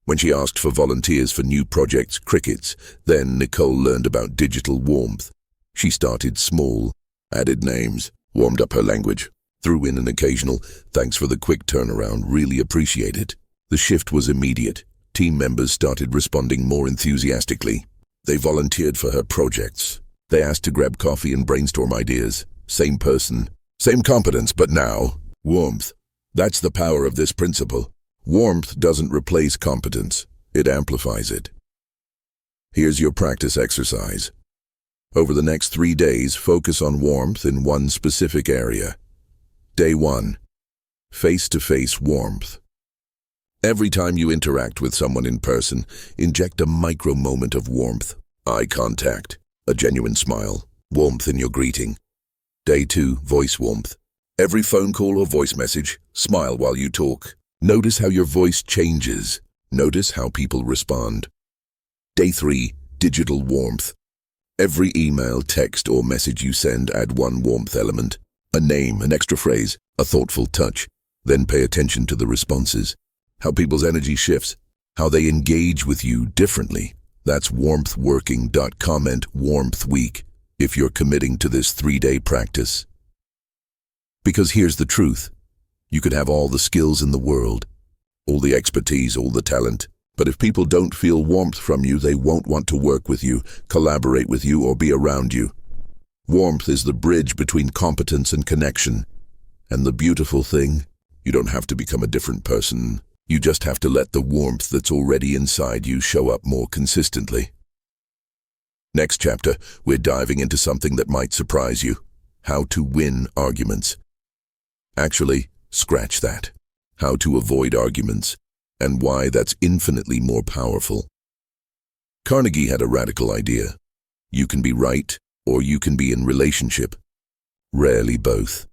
When she asked for volunteers for new projects, crickets, then Nicole learned about digital warmth. She started small, added names, warmed up her language, threw in an occasional, thanks for the quick turnaround, really appreciate it. The shift was immediate. Team members started responding more enthusiastically. They volunteered for her projects. They asked to grab coffee and brainstorm ideas. Same person, same competence, but now, warmth. That's the power of this principle. Warmth doesn't replace competence. It amplifies it. Here's your practice exercise. Over the next 3 days, focus on warmth in one specific area. Day 1. Face-to-face warmth. Every time you interact with someone in person, inject a micro moment of warmth. Eye contact, a genuine smile, warmth in your greeting. Day 2. Voice warmth. Every phone call or voice message, smile while you talk. Notice how your voice changes. Notice how people respond. Day 3. Digital warmth. Every email, text, or message you send, add one warmth element. A name, an extra phrase, a thoughtful touch. Then pay attention to the responses. How people's energy shifts. How they engage with you differently. That's warmth working. Comment warmth week if you're committing to this 3-day practice. Because here's the truth. You could have all the skills in the world, all the expertise, all the talent. But if people don't feel warmth from you, they won't want to work with you, collaborate with you, or be around you. Warmth is the bridge between competence and connection. And the beautiful thing, you don't have to become a different person. You just have to let the warmth that's already inside you show up more consistently. Next chapter, we're diving into something that might surprise you. How to win arguments. Actually, scratch that. How to avoid arguments, and why that's infinitely more powerful. Carnegie had a radical idea. You can be right, or you can be in relationship. Rarely both.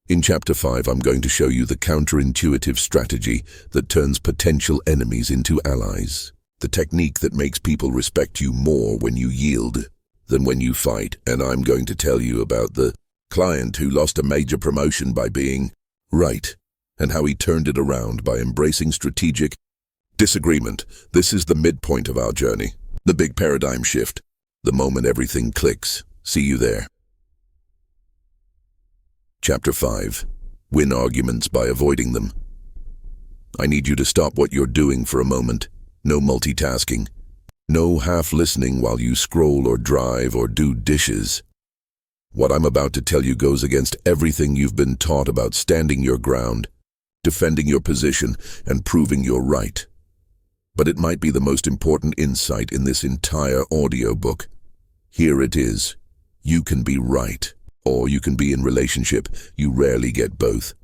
In Chapter 5, I'm going to show you the counterintuitive strategy that turns potential enemies into allies. The technique that makes people respect you more when you yield than when you fight. And I'm going to tell you about the client who lost a major promotion by being right, and how he turned it around by embracing strategic disagreement. This is the midpoint of our journey, the big paradigm shift, the moment everything clicks. See you there. Chapter 5. Win arguments by avoiding them. I need you to stop what you're doing for a moment. no multitasking, no half-listening while you scroll or drive or do dishes. What I'm about to tell you goes against everything you've been taught about standing your ground, defending your position, and proving you're right. But it might be the most important insight in this entire audiobook. Here it is. You can be right, or you can be in relationship. You rarely get both.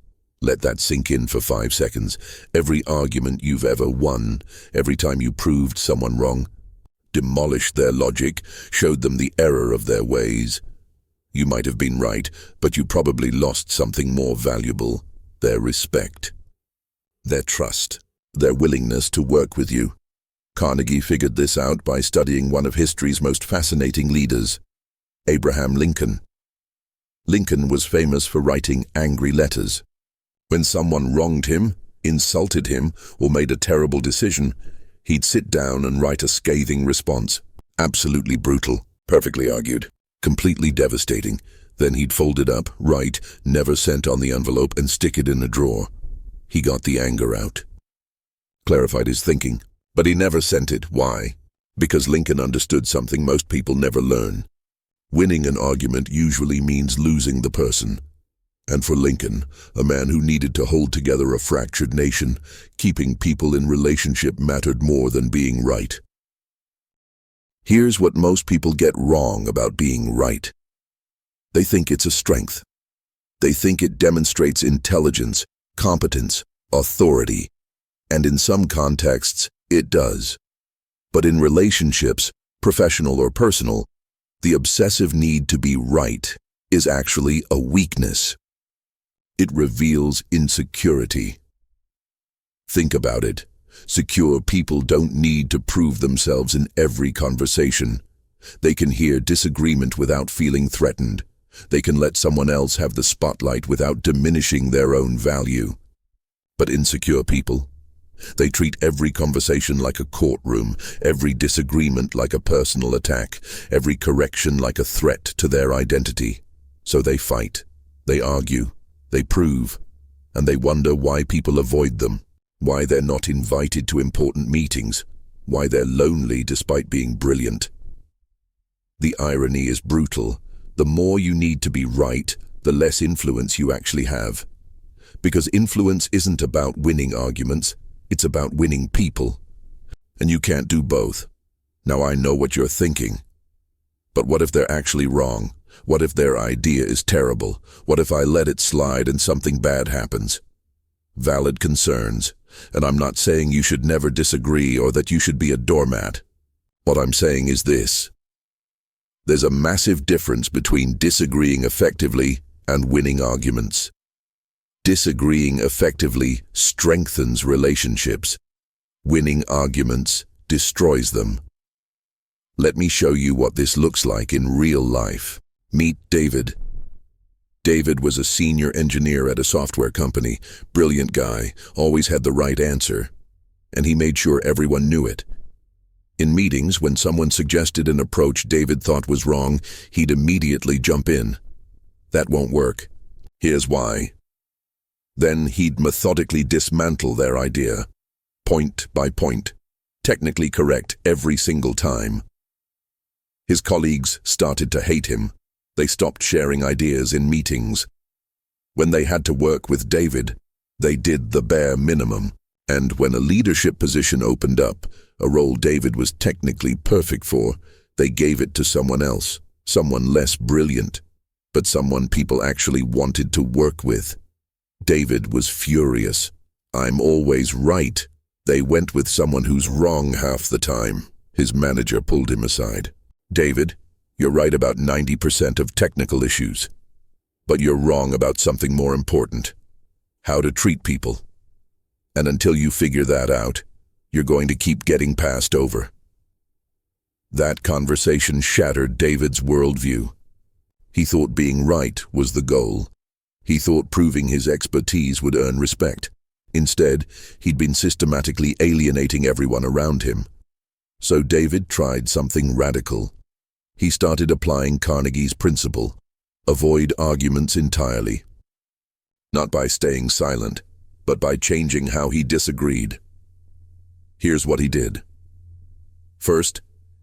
Let that sink in for 5 seconds. Every argument you've ever won, every time you proved someone wrong, demolished their logic, showed them the error of their ways. You might have been right, but you probably lost something more valuable: their respect, their trust, their willingness to work with you. Carnegie figured this out by studying one of history's most fascinating leaders, Abraham Lincoln. Lincoln was famous for writing angry letters. When someone wronged him, insulted him, or made a terrible decision, he'd sit down and write a scathing response. Absolutely brutal, perfectly argued, completely devastating. Then he'd fold it up, write, "Never sent" on the envelope, and stick it in a drawer. He got the anger out, clarified his thinking, but he never sent it. Why? Because Lincoln understood something most people never learn. Winning an argument usually means losing the person. And for Lincoln, a man who needed to hold together a fractured nation, keeping people in relationship mattered more than being right. Here's what most people get wrong about being right. They think it's a strength. They think it demonstrates intelligence, competence, authority, and in some contexts, it does. But in relationships, professional or personal, the obsessive need to be right is actually a weakness. It reveals insecurity. Think about it. Secure people don't need to prove themselves in every conversation. They can hear disagreement without feeling threatened. They can let someone else have the spotlight without diminishing their own value. But insecure people, they treat every conversation like a courtroom, every disagreement like a personal attack, every correction like a threat to their identity. So they fight, they argue, they prove, and they wonder why people avoid them, why they're not invited to important meetings, why they're lonely despite being brilliant. The irony is brutal. The more you need to be right, the less influence you actually have. Because influence isn't about winning arguments, it's about winning people. And you can't do both. Now I know what you're thinking. But what if they're actually wrong? What if their idea is terrible? What if I let it slide and something bad happens? Valid concerns. And I'm not saying you should never disagree or that you should be a doormat. What I'm saying is this. There's a massive difference between disagreeing effectively and winning arguments. Disagreeing effectively strengthens relationships. Winning arguments destroys them. Let me show you what this looks like in real life. Meet David. David was a senior engineer at a software company. Brilliant guy, always had the right answer. And he made sure everyone knew it. In meetings, when someone suggested an approach David thought was wrong, he'd immediately jump in. That won't work. Here's why. Then he'd methodically dismantle their idea, point by point, technically correct every single time. His colleagues started to hate him. They stopped sharing ideas in meetings. When they had to work with David, they did the bare minimum. And when a leadership position opened up, a role David was technically perfect for, they gave it to someone else, someone less brilliant, but someone people actually wanted to work with. David was furious. I'm always right. They went with someone who's wrong half the time. His manager pulled him aside. David, you're right about 90% of technical issues, but you're wrong about something more important: how to treat people. And until you figure that out, you're going to keep getting passed over. That conversation shattered David's worldview. He thought being right was the goal. He thought proving his expertise would earn respect. Instead, he'd been systematically alienating everyone around him. So David tried something radical. He started applying Carnegie's principle: avoid arguments entirely. Not by staying silent, but by changing how he disagreed. Here's what he did. First,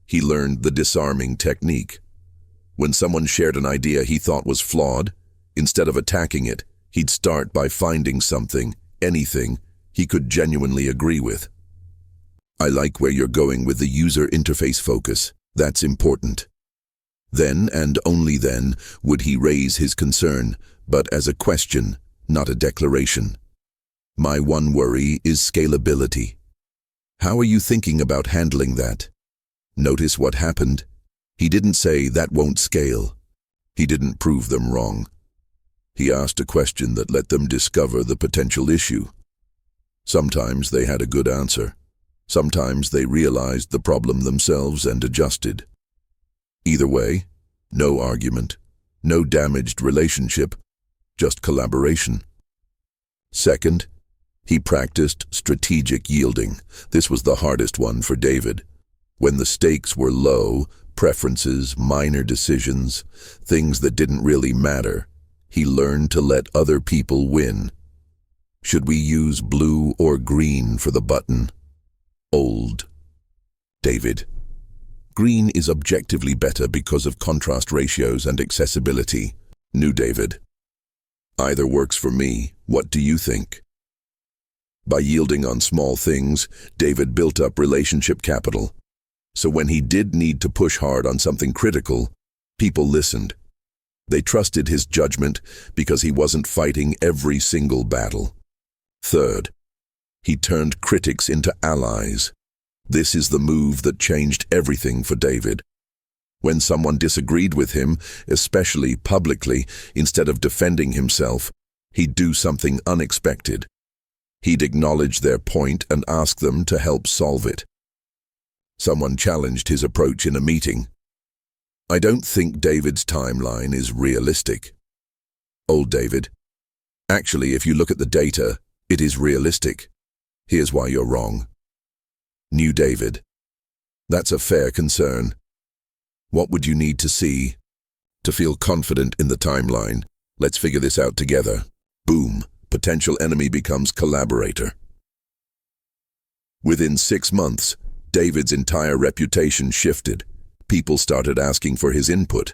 he learned the disarming technique. When someone shared an idea he thought was flawed, instead of attacking it, he'd start by finding something, anything, he could genuinely agree with. I like where you're going with the user interface focus. That's important. Then, and only then, would he raise his concern, but as a question, not a declaration. My one worry is scalability. How are you thinking about handling that? Notice what happened. He didn't say that won't scale. He didn't prove them wrong. He asked a question that let them discover the potential issue. Sometimes they had a good answer. Sometimes they realized the problem themselves and adjusted. Either way, no argument, no damaged relationship, just collaboration. Second, he practiced strategic yielding. This was the hardest one for David. When the stakes were low, preferences, minor decisions, things that didn't really matter, he learned to let other people win. Should we use blue or green for the button? Old. David. Green is objectively better because of contrast ratios and accessibility. New David. Either works for me. What do you think? By yielding on small things, David built up relationship capital. So when he did need to push hard on something critical, people listened. They trusted his judgment because he wasn't fighting every single battle. Third, he turned critics into allies. This is the move that changed everything for David. When someone disagreed with him, especially publicly, instead of defending himself, he'd do something unexpected. He'd acknowledge their point and ask them to help solve it. Someone challenged his approach in a meeting. I don't think David's timeline is realistic. Old David. Actually, if you look at the data, it is realistic. Here's why you're wrong. New David. That's a fair concern. What would you need to see to feel confident in the timeline? Let's figure this out together. Boom. Potential enemy becomes collaborator. Within 6 months, David's entire reputation shifted. People started asking for his input.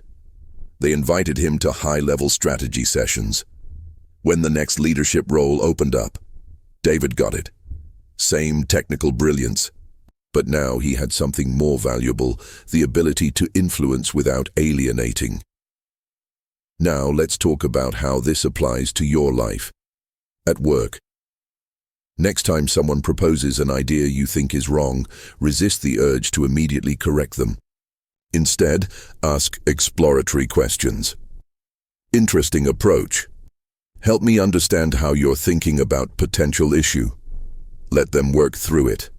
They invited him to high-level strategy sessions. When the next leadership role opened up, David got it. Same technical brilliance. But now he had something more valuable, the ability to influence without alienating. Now let's talk about how this applies to your life. At work. Next time someone proposes an idea you think is wrong, resist the urge to immediately correct them. Instead, ask exploratory questions. Interesting approach. Help me understand how you're thinking about potential issue. Let them work through it.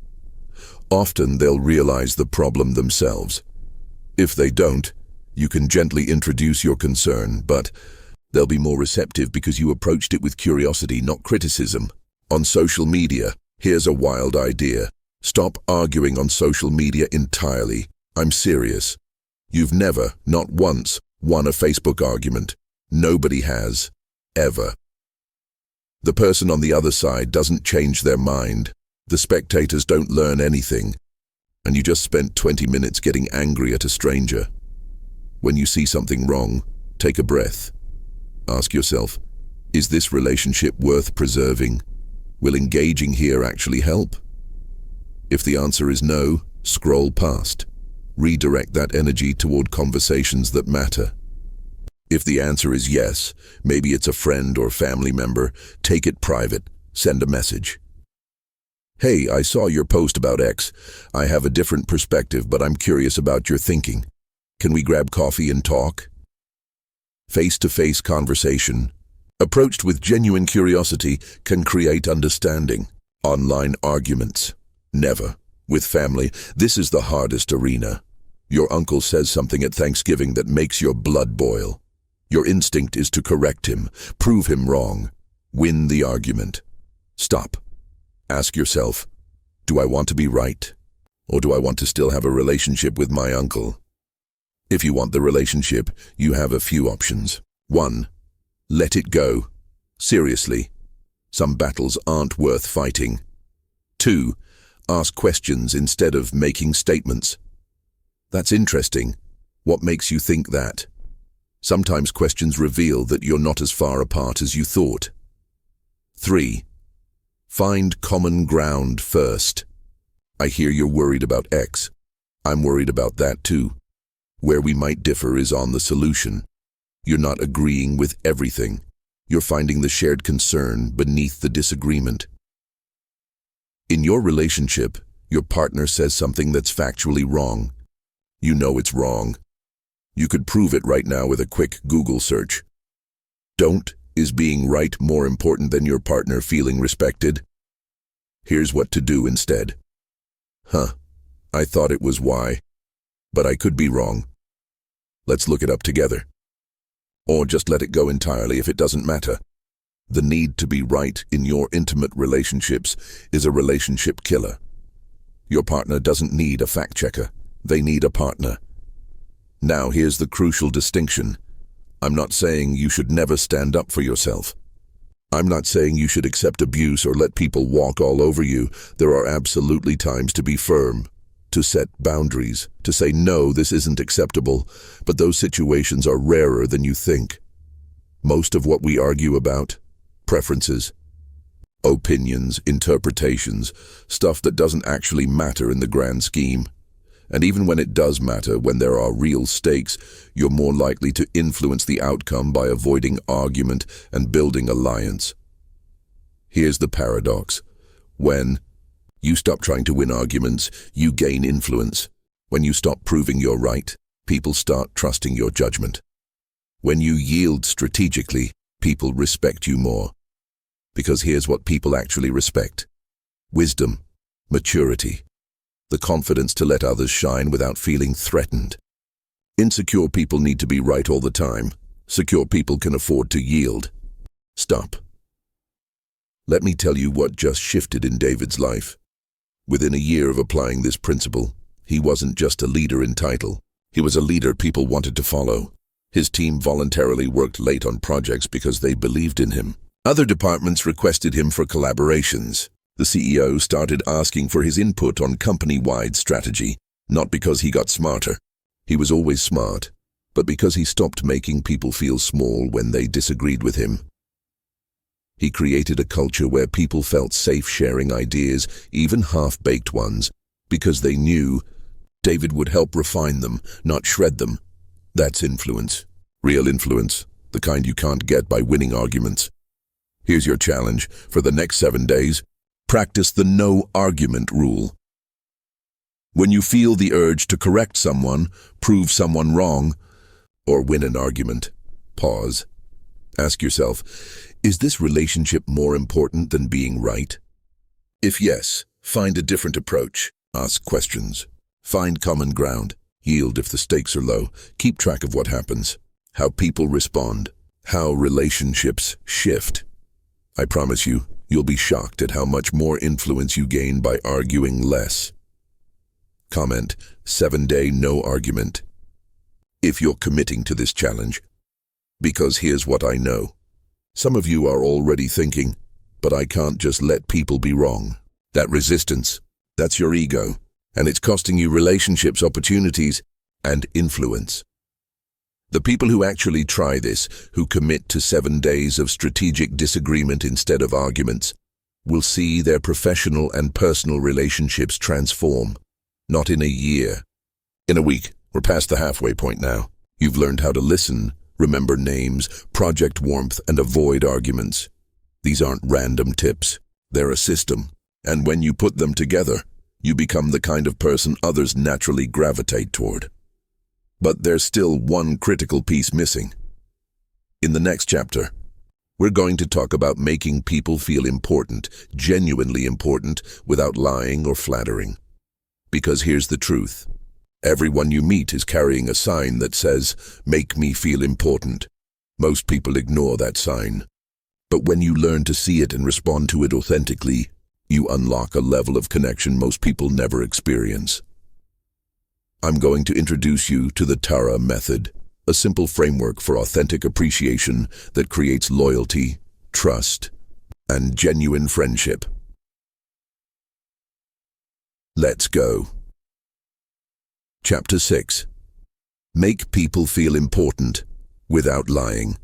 Often they'll realize the problem themselves. If they don't, you can gently introduce your concern, but they'll be more receptive because you approached it with curiosity, not criticism. On social media, here's a wild idea. Stop arguing on social media entirely. I'm serious. You've never, not once, won a Facebook argument. Nobody has. Ever. The person on the other side doesn't change their mind. The spectators don't learn anything. And you just spent 20 minutes getting angry at a stranger. When you see something wrong, take a breath. Ask yourself, is this relationship worth preserving? Will engaging here actually help? If the answer is no, scroll past. Redirect that energy toward conversations that matter. If the answer is yes, maybe it's a friend or family member, take it private, send a message. Hey, I saw your post about X. I have a different perspective, but I'm curious about your thinking. Can we grab coffee and talk? Face-to-face conversation, approached with genuine curiosity, can create understanding. Online arguments, never. With family, this is the hardest arena. Your uncle says something at Thanksgiving that makes your blood boil. Your instinct is to correct him, prove him wrong, win the argument. Stop. Ask yourself, do I want to be right? Or do I want to still have a relationship with my uncle? If you want the relationship, you have a few options. 1. Let it go. Seriously. Some battles aren't worth fighting. 2. Ask questions instead of making statements. That's interesting. What makes you think that? Sometimes questions reveal that you're not as far apart as you thought. 3. Find common ground first. I hear you're worried about X. I'm worried about that too. Where we might differ is on the solution. You're not agreeing with everything. You're finding the shared concern beneath the disagreement. In your relationship, your partner says something that's factually wrong. You know it's wrong. You could prove it right now with a quick Google search. Is being right more important than your partner feeling respected? Here's what to do instead. I thought it was Y, but I could be wrong. Let's look it up together. Or just let it go entirely if it doesn't matter. The need to be right in your intimate relationships is a relationship killer. Your partner doesn't need a fact checker. They need a partner. Now here's the crucial distinction. I'm not saying you should never stand up for yourself. I'm not saying you should accept abuse or let people walk all over you. There are absolutely times to be firm, to set boundaries, to say no, this isn't acceptable, but those situations are rarer than you think. Most of what we argue about, preferences, opinions, interpretations, stuff that doesn't actually matter in the grand scheme. And even when it does matter, when there are real stakes, you're more likely to influence the outcome by avoiding argument and building alliance. Here's the paradox. When you stop trying to win arguments, you gain influence. When you stop proving you're right, people start trusting your judgment. When you yield strategically, people respect you more. Because here's what people actually respect: wisdom, maturity, the confidence to let others shine without feeling threatened. Insecure people need to be right all the time. Secure people can afford to yield. Stop. Let me tell you what just shifted in David's life. Within a year of applying this principle, he wasn't just a leader in title. He was a leader people wanted to follow. His team voluntarily worked late on projects because they believed in him. Other departments requested him for collaborations. The CEO started asking for his input on company-wide strategy, not because he got smarter. He was always smart, but because he stopped making people feel small when they disagreed with him. He created a culture where people felt safe sharing ideas, even half-baked ones, because they knew David would help refine them, not shred them. That's influence. Real influence, the kind you can't get by winning arguments. Here's your challenge. For the next 7 days, practice the no argument rule. When you feel the urge to correct someone, prove someone wrong, or win an argument, pause. Ask yourself, is this relationship more important than being right? If yes, find a different approach. Ask questions. Find common ground. Yield if the stakes are low. Keep track of what happens, how people respond, how relationships shift. I promise you, you'll be shocked at how much more influence you gain by arguing less. Comment, 7-day no argument. If you're committing to this challenge. Because here's what I know. Some of you are already thinking, but I can't just let people be wrong. That resistance, that's your ego, and it's costing you relationships, opportunities, and influence. The people who actually try this, who commit to 7 days of strategic disagreement instead of arguments, will see their professional and personal relationships transform. Not in a year. In a week. We're past the halfway point now. You've learned how to listen, remember names, project warmth, and avoid arguments. These aren't random tips. They're a system. And when you put them together, you become the kind of person others naturally gravitate toward. But there's still one critical piece missing. In the next chapter, we're going to talk about making people feel important, genuinely important, without lying or flattering. Because here's the truth. Everyone you meet is carrying a sign that says, "Make me feel important." Most people ignore that sign. But when you learn to see it and respond to it authentically, you unlock a level of connection most people never experience. I'm going to introduce you to the Tara method, a simple framework for authentic appreciation that creates loyalty, trust, and genuine friendship. Let's go. Chapter 6. Make people feel important without lying.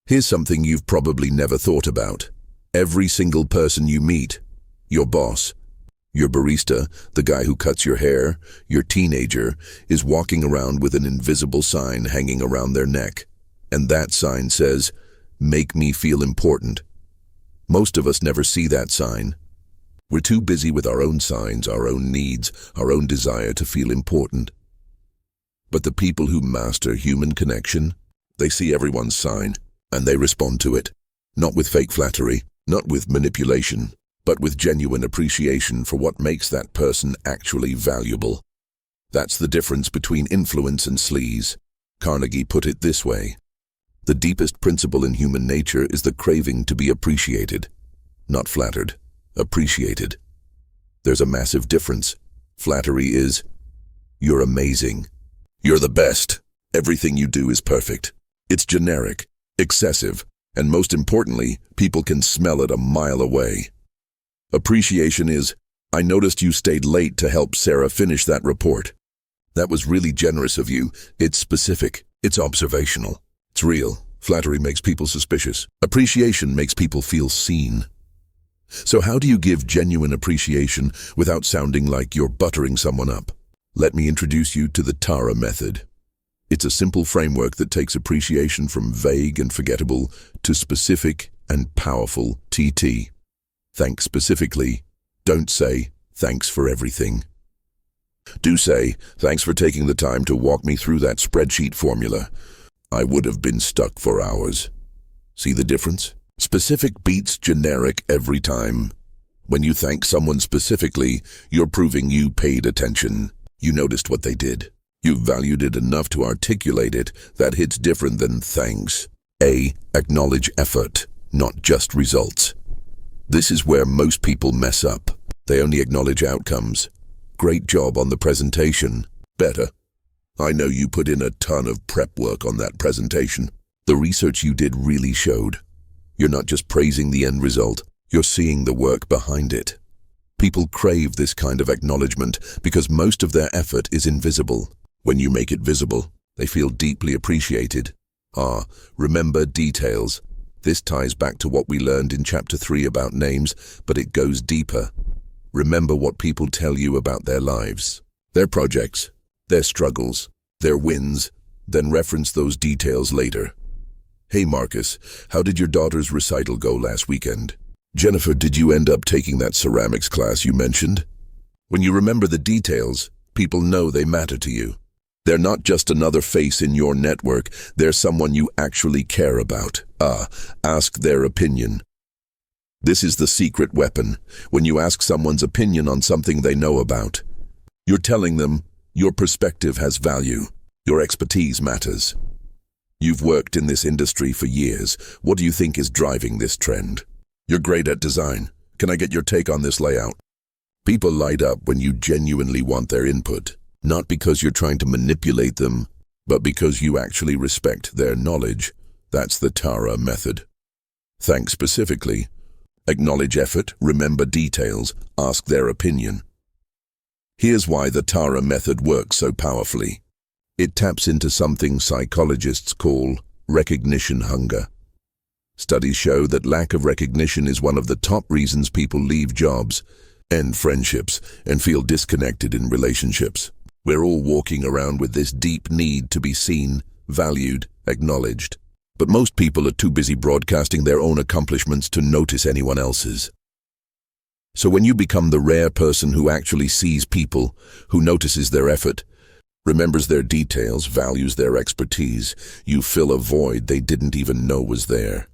Here's something you've probably never thought about. Every single person you meet, your boss, your barista, the guy who cuts your hair, your teenager, is walking around with an invisible sign hanging around their neck. And that sign says, "Make me feel important." Most of us never see that sign. We're too busy with our own signs, our own needs, our own desire to feel important. But the people who master human connection, they see everyone's sign, and they respond to it. Not with fake flattery, not with manipulation, but with genuine appreciation for what makes that person actually valuable. That's the difference between influence and sleaze. Carnegie put it this way: the deepest principle in human nature is the craving to be appreciated. Not flattered, appreciated. There's a massive difference. Flattery is, "You're amazing. You're the best. Everything you do is perfect." It's generic, excessive, and most importantly, people can smell it a mile away. Appreciation is, "I noticed you stayed late to help Sarah finish that report. That was really generous of you." It's specific. It's observational. It's real. Flattery makes people suspicious. Appreciation makes people feel seen. So how do you give genuine appreciation without sounding like you're buttering someone up? Let me introduce you to the TARA method. It's a simple framework that takes appreciation from vague and forgettable to specific and powerful TT. Thank specifically. Don't say, "Thanks for everything." Do say, "Thanks for taking the time to walk me through that spreadsheet formula. I would have been stuck for hours." See the difference? Specific beats generic every time. When you thank someone specifically, you're proving you paid attention. You noticed what they did. You valued it enough to articulate it. That hits different than thanks. Acknowledge effort, not just results. This is where most people mess up. They only acknowledge outcomes. "Great job on the presentation." Better. "I know you put in a ton of prep work on that presentation. The research you did really showed." You're not just praising the end result, you're seeing the work behind it. People crave this kind of acknowledgement because most of their effort is invisible. When you make it visible, they feel deeply appreciated. Remember details. This ties back to what we learned in Chapter 3 about names, but it goes deeper. Remember what people tell you about their lives, their projects, their struggles, their wins, then reference those details later. "Hey Marcus, how did your daughter's recital go last weekend?" "Jennifer, did you end up taking that ceramics class you mentioned?" When you remember the details, people know they matter to you. They're not just another face in your network, they're someone you actually care about. Ask their opinion. This is the secret weapon. When you ask someone's opinion on something they know about, you're telling them your perspective has value, your expertise matters. You've worked in this industry for years. What do you think is driving this trend? "You're great at design. Can I get your take on this layout?" People light up when you genuinely want their input, not because you're trying to manipulate them, but because you actually respect their knowledge. That's the TARA method. Thank specifically. Acknowledge effort, remember details, ask their opinion. Here's why the TARA method works so powerfully. It taps into something psychologists call recognition hunger. Studies show that lack of recognition is one of the top reasons people leave jobs, end friendships, and feel disconnected in relationships. We're all walking around with this deep need to be seen, valued, acknowledged. But most people are too busy broadcasting their own accomplishments to notice anyone else's. So when you become the rare person who actually sees people, who notices their effort, remembers their details, values their expertise, you fill a void they didn't even know was there.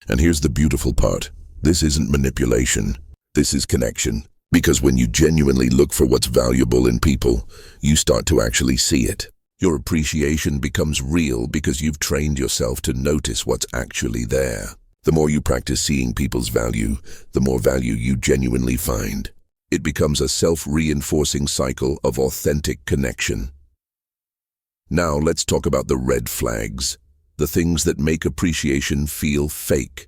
And here's the beautiful part. This isn't manipulation. This is connection. Because when you genuinely look for what's valuable in people, you start to actually see it. Your appreciation becomes real because you've trained yourself to notice what's actually there. The more you practice seeing people's value, the more value you genuinely find. It becomes a self-reinforcing cycle of authentic connection. Now let's talk about the red flags, the things that make appreciation feel fake.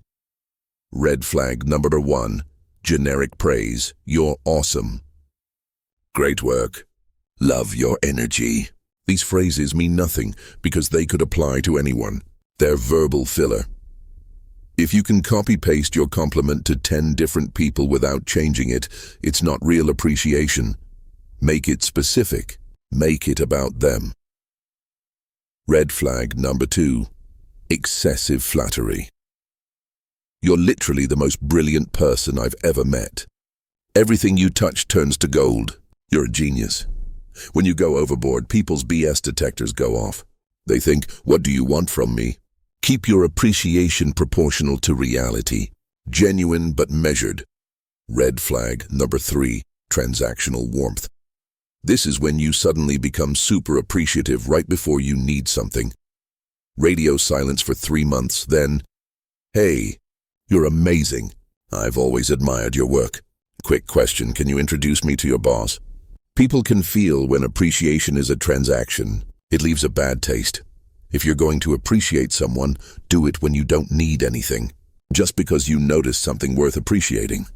Red flag number 1, Generic praise, you're awesome. Great work. Love your energy. These phrases mean nothing because they could apply to anyone. They're verbal filler. If you can copy-paste your compliment to 10 different people without changing it, it's not real appreciation. Make it specific. Make it about them. Red flag number 2. Excessive flattery. You're literally the most brilliant person I've ever met. Everything you touch turns to gold. You're a genius. When you go overboard, people's BS detectors go off. They think, what do you want from me? Keep your appreciation proportional to reality. Genuine but measured. Red flag number 3. Transactional warmth. This is when you suddenly become super appreciative right before you need something. Radio silence for 3 months, then, hey, you're amazing. I've always admired your work. Quick question, can you introduce me to your boss? People can feel when appreciation is a transaction. It leaves a bad taste. If you're going to appreciate someone, do it when you don't need anything, just because you noticed something worth appreciating.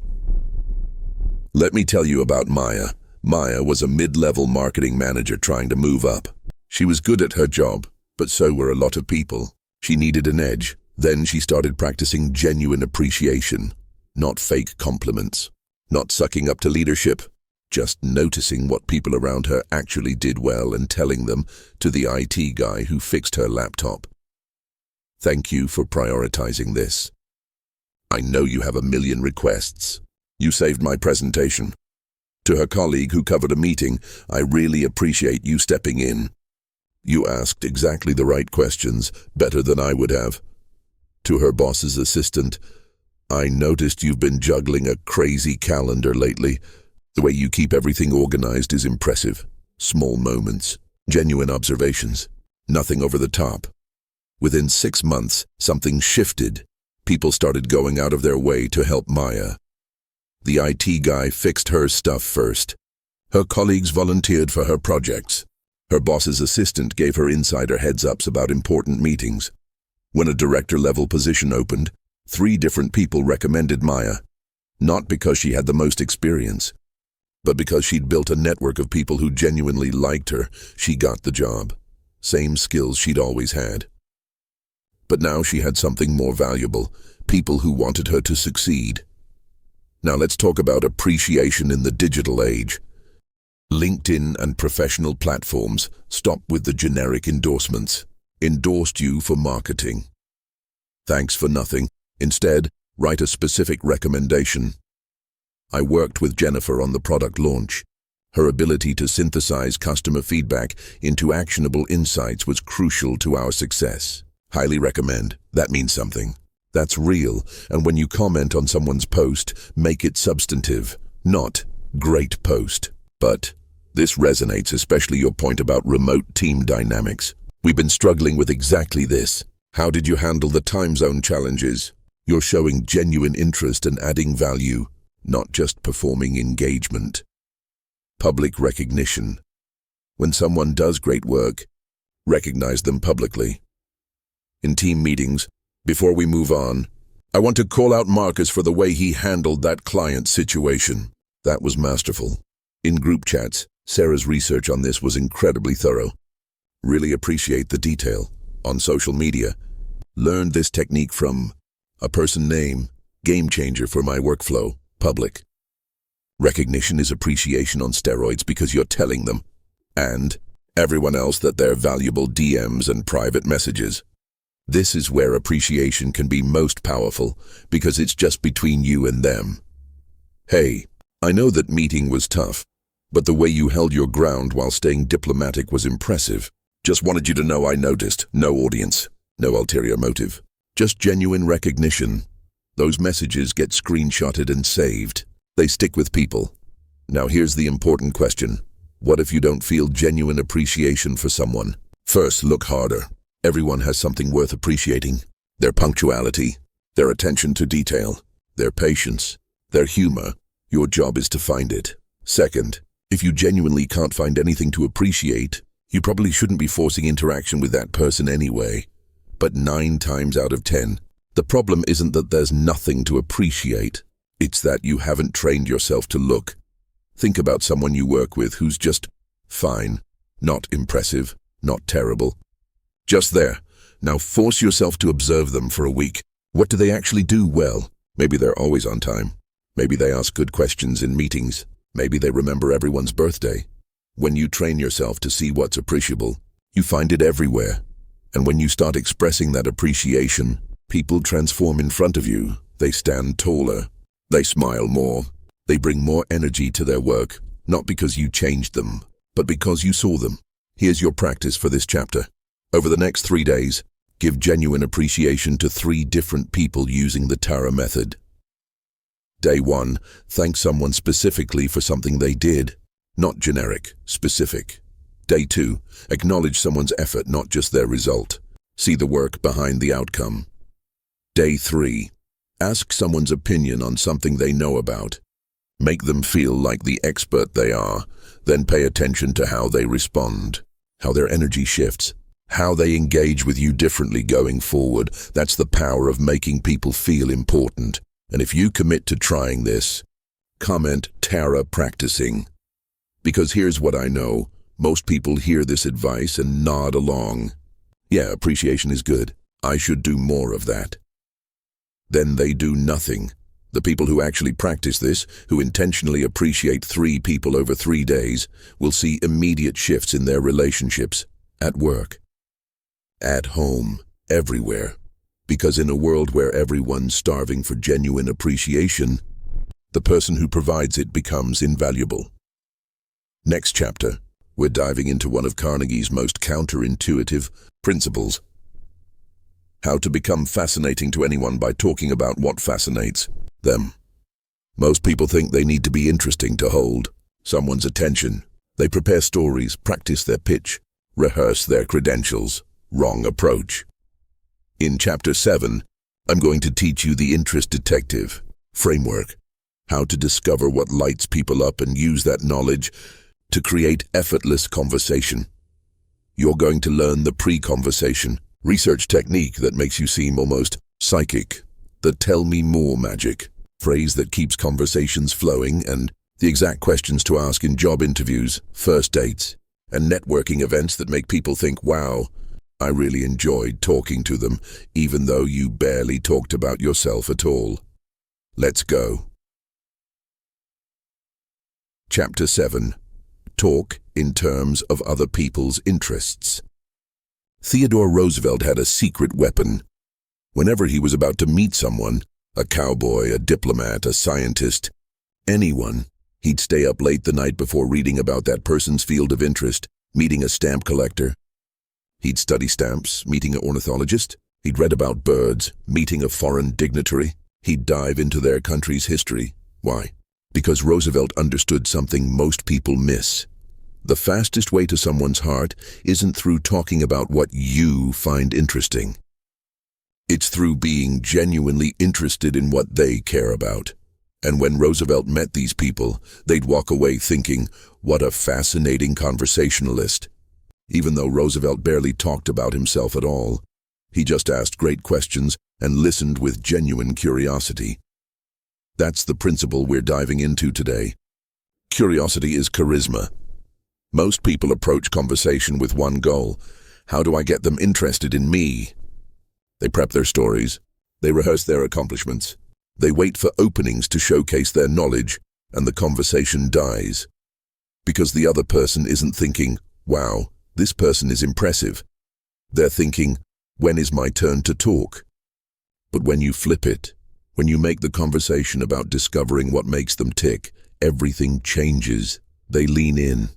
Let me tell you about Maya. Maya was a mid-level marketing manager trying to move up. She was good at her job, but so were a lot of people. She needed an edge. Then she started practicing genuine appreciation, not fake compliments, not sucking up to leadership, just noticing what people around her actually did well and telling them to the IT guy who fixed her laptop. Thank you for prioritizing this. I know you have a million requests. You saved my presentation. To her colleague who covered a meeting, I really appreciate you stepping in. You asked exactly the right questions, better than I would have. To her boss's assistant, I noticed you've been juggling a crazy calendar lately. The way you keep everything organized is impressive. Small moments, genuine observations, nothing over the top. Within 6 months, something shifted. People started going out of their way to help Maya. The IT guy fixed her stuff first. Her colleagues volunteered for her projects. Her boss's assistant gave her insider heads-ups about important meetings. When a director-level position opened, 3 different people recommended Maya, not because she had the most experience, but because she'd built a network of people who genuinely liked her. She got the job. Same skills she'd always had. But now she had something more valuable, people who wanted her to succeed. Now let's talk about appreciation in the digital age. LinkedIn and professional platforms stop with the generic endorsements. Endorsed you for marketing. Thanks for nothing. Instead, write a specific recommendation. I worked with Jennifer on the product launch. Her ability to synthesize customer feedback into actionable insights was crucial to our success. Highly recommend. That means something. That's real, and when you comment on someone's post, make it substantive, not great post. But this resonates, especially your point about remote team dynamics. We've been struggling with exactly this. How did you handle the time zone challenges? You're showing genuine interest and adding value, not just performing engagement. Public recognition. When someone does great work, recognize them publicly. In team meetings, before we move on, I want to call out Marcus for the way he handled that client situation. That was masterful. In group chats, Sarah's research on this was incredibly thorough. Really appreciate the detail. On social media, learned this technique from a person name, game changer for my workflow, public. Recognition is appreciation on steroids because you're telling them, and everyone else, that they're valuable DMs and private messages. This is where appreciation can be most powerful because it's just between you and them. Hey, I know that meeting was tough, but the way you held your ground while staying diplomatic was impressive. Just wanted you to know I noticed. No audience, no ulterior motive. Just genuine recognition. Those messages get screenshotted and saved. They stick with people. Now here's the important question. What if you don't feel genuine appreciation for someone? First, look harder. Everyone has something worth appreciating. Their punctuality, their attention to detail, their patience, their humor. Your job is to find it. Second, if you genuinely can't find anything to appreciate, you probably shouldn't be forcing interaction with that person anyway. But 9 times out of 10, the problem isn't that there's nothing to appreciate. It's that you haven't trained yourself to look. Think about someone you work with who's just fine, not impressive, not terrible. Just there. Now force yourself to observe them for a week. What do they actually do well? Maybe they're always on time. Maybe they ask good questions in meetings. Maybe they remember everyone's birthday. When you train yourself to see what's appreciable, you find it everywhere. And when you start expressing that appreciation, people transform in front of you. They stand taller. They smile more. They bring more energy to their work, not because you changed them, but because you saw them. Here's your practice for this chapter. Over the next 3 days, give genuine appreciation to 3 different people using the Tara method. Day 1, thank someone specifically for something they did, not generic, specific. Day 2, acknowledge someone's effort, not just their result. See the work behind the outcome. Day 3, ask someone's opinion on something they know about. Make them feel like the expert they are, then pay attention to how they respond, how their energy shifts, how they engage with you differently going forward. That's the power of making people feel important. And if you commit to trying this, comment Tara practicing. Because here's what I know, most people hear this advice and nod along. Yeah, appreciation is good. I should do more of that. Then they do nothing. The people who actually practice this, who intentionally appreciate 3 people over 3 days, will see immediate shifts in their relationships, at work, at home, everywhere. Because in a world where everyone's starving for genuine appreciation, the person who provides it becomes invaluable. Next chapter, we're diving into one of Carnegie's most counterintuitive principles. How to become fascinating to anyone by talking about what fascinates them. Most people think they need to be interesting to hold someone's attention. They prepare stories, practice their pitch, rehearse their credentials. Wrong approach. In Chapter 7, I'm going to teach you the interest detective framework, how to discover what lights people up and use that knowledge to create effortless conversation. You're going to learn the pre-conversation research technique that makes you seem almost psychic, the tell me more magic phrase that keeps conversations flowing, and the exact questions to ask in job interviews, first dates, and networking events that make people think, wow, I really enjoyed talking to them, even though you barely talked about yourself at all. Let's go. Chapter 7. Talk in terms of other people's interests. Theodore Roosevelt had a secret weapon. Whenever he was about to meet someone, a cowboy, a diplomat, a scientist, anyone, he'd stay up late the night before reading about that person's field of interest, meeting a stamp collector. He'd study stamps, meeting an ornithologist. He'd read about birds, meeting a foreign dignitary. He'd dive into their country's history. Why? Because Roosevelt understood something most people miss. The fastest way to someone's heart isn't through talking about what you find interesting. It's through being genuinely interested in what they care about. And when Roosevelt met these people, they'd walk away thinking, what a fascinating conversationalist. Even though Roosevelt barely talked about himself at all, he just asked great questions and listened with genuine curiosity. That's the principle we're diving into today. Curiosity is charisma. Most people approach conversation with one goal. How do I get them interested in me? They prep their stories. They rehearse their accomplishments. They wait for openings to showcase their knowledge, and the conversation dies. Because the other person isn't thinking, wow, this person is impressive. They're thinking, when is my turn to talk? But when you flip it, when you make the conversation about discovering what makes them tick, everything changes. They lean in.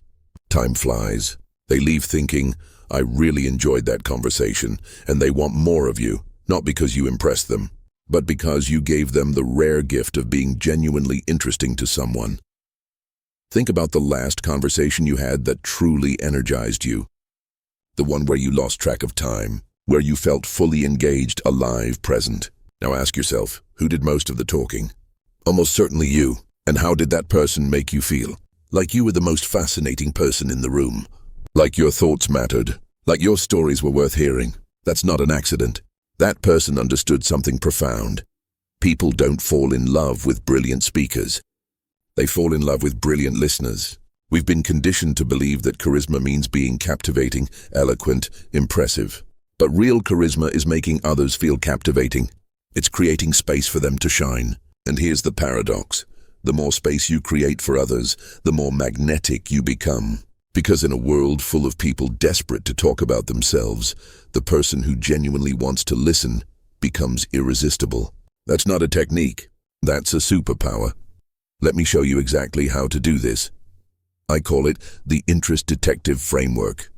Time flies. They leave thinking, I really enjoyed that conversation, and they want more of you, not because you impressed them, but because you gave them the rare gift of being genuinely interesting to someone. Think about the last conversation you had that truly energized you. The one where you lost track of time, where you felt fully engaged, alive, present. Now ask yourself, who did most of the talking? Almost certainly you. And how did that person make you feel? Like you were the most fascinating person in the room. Like your thoughts mattered. Like your stories were worth hearing. That's not an accident. That person understood something profound. People don't fall in love with brilliant speakers. They fall in love with brilliant listeners. We've been conditioned to believe that charisma means being captivating, eloquent, impressive. But real charisma is making others feel captivating. It's creating space for them to shine. And here's the paradox. The more space you create for others, the more magnetic you become. Because in a world full of people desperate to talk about themselves, the person who genuinely wants to listen becomes irresistible. That's not a technique. That's a superpower. Let me show you exactly how to do this. I call it the interest detective framework.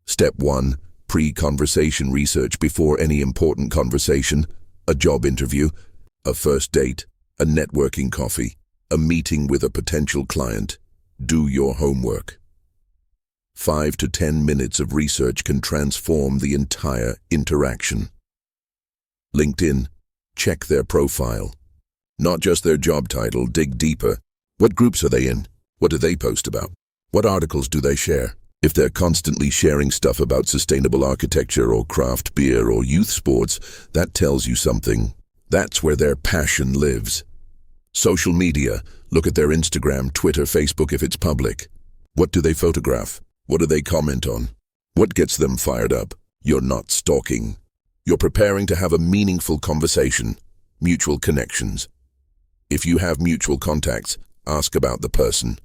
Step 1. Pre-conversation research before any important conversation, a job interview, a first date, a networking coffee, a meeting with a potential client. Do your homework. 5 to 10 minutes of research can transform the entire interaction. LinkedIn, check their profile. Not just their job title, dig deeper. What groups are they in? What do they post about? What articles do they share? If they're constantly sharing stuff about sustainable architecture or craft beer or youth sports, that tells you something. That's where their passion lives. Social media, look at their Instagram, Twitter, Facebook if it's public. What do they photograph? What do they comment on? What gets them fired up? You're not stalking. You're preparing to have a meaningful conversation. Mutual connections. If you have mutual contacts, ask about the person.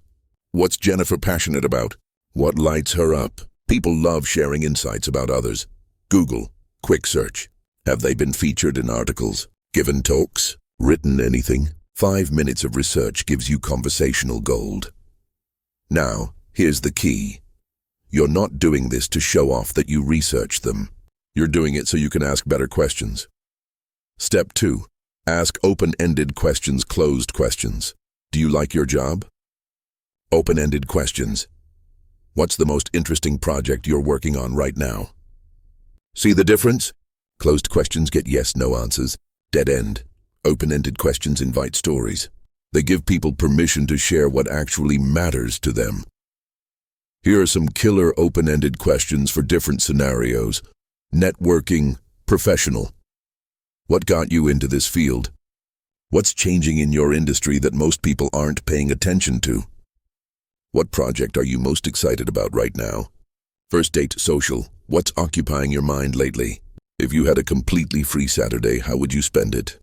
What's Jennifer passionate about? What lights her up? People love sharing insights about others. Google, quick search. Have they been featured in articles? Given talks? Written anything? 5 minutes of research gives you conversational gold. Now, here's the key. You're not doing this to show off that you researched them. You're doing it so you can ask better questions. Step 2. Ask open-ended questions, closed questions. Do you like your job? Open-ended questions. What's the most interesting project you're working on right now? See the difference? Closed questions get yes/no answers. Dead end. Open-ended questions invite stories. They give people permission to share what actually matters to them. Here are some killer open-ended questions for different scenarios. Networking, professional. What got you into this field? What's changing in your industry that most people aren't paying attention to? What project are you most excited about right now? First date, social. What's occupying your mind lately? If you had a completely free Saturday, how would you spend it?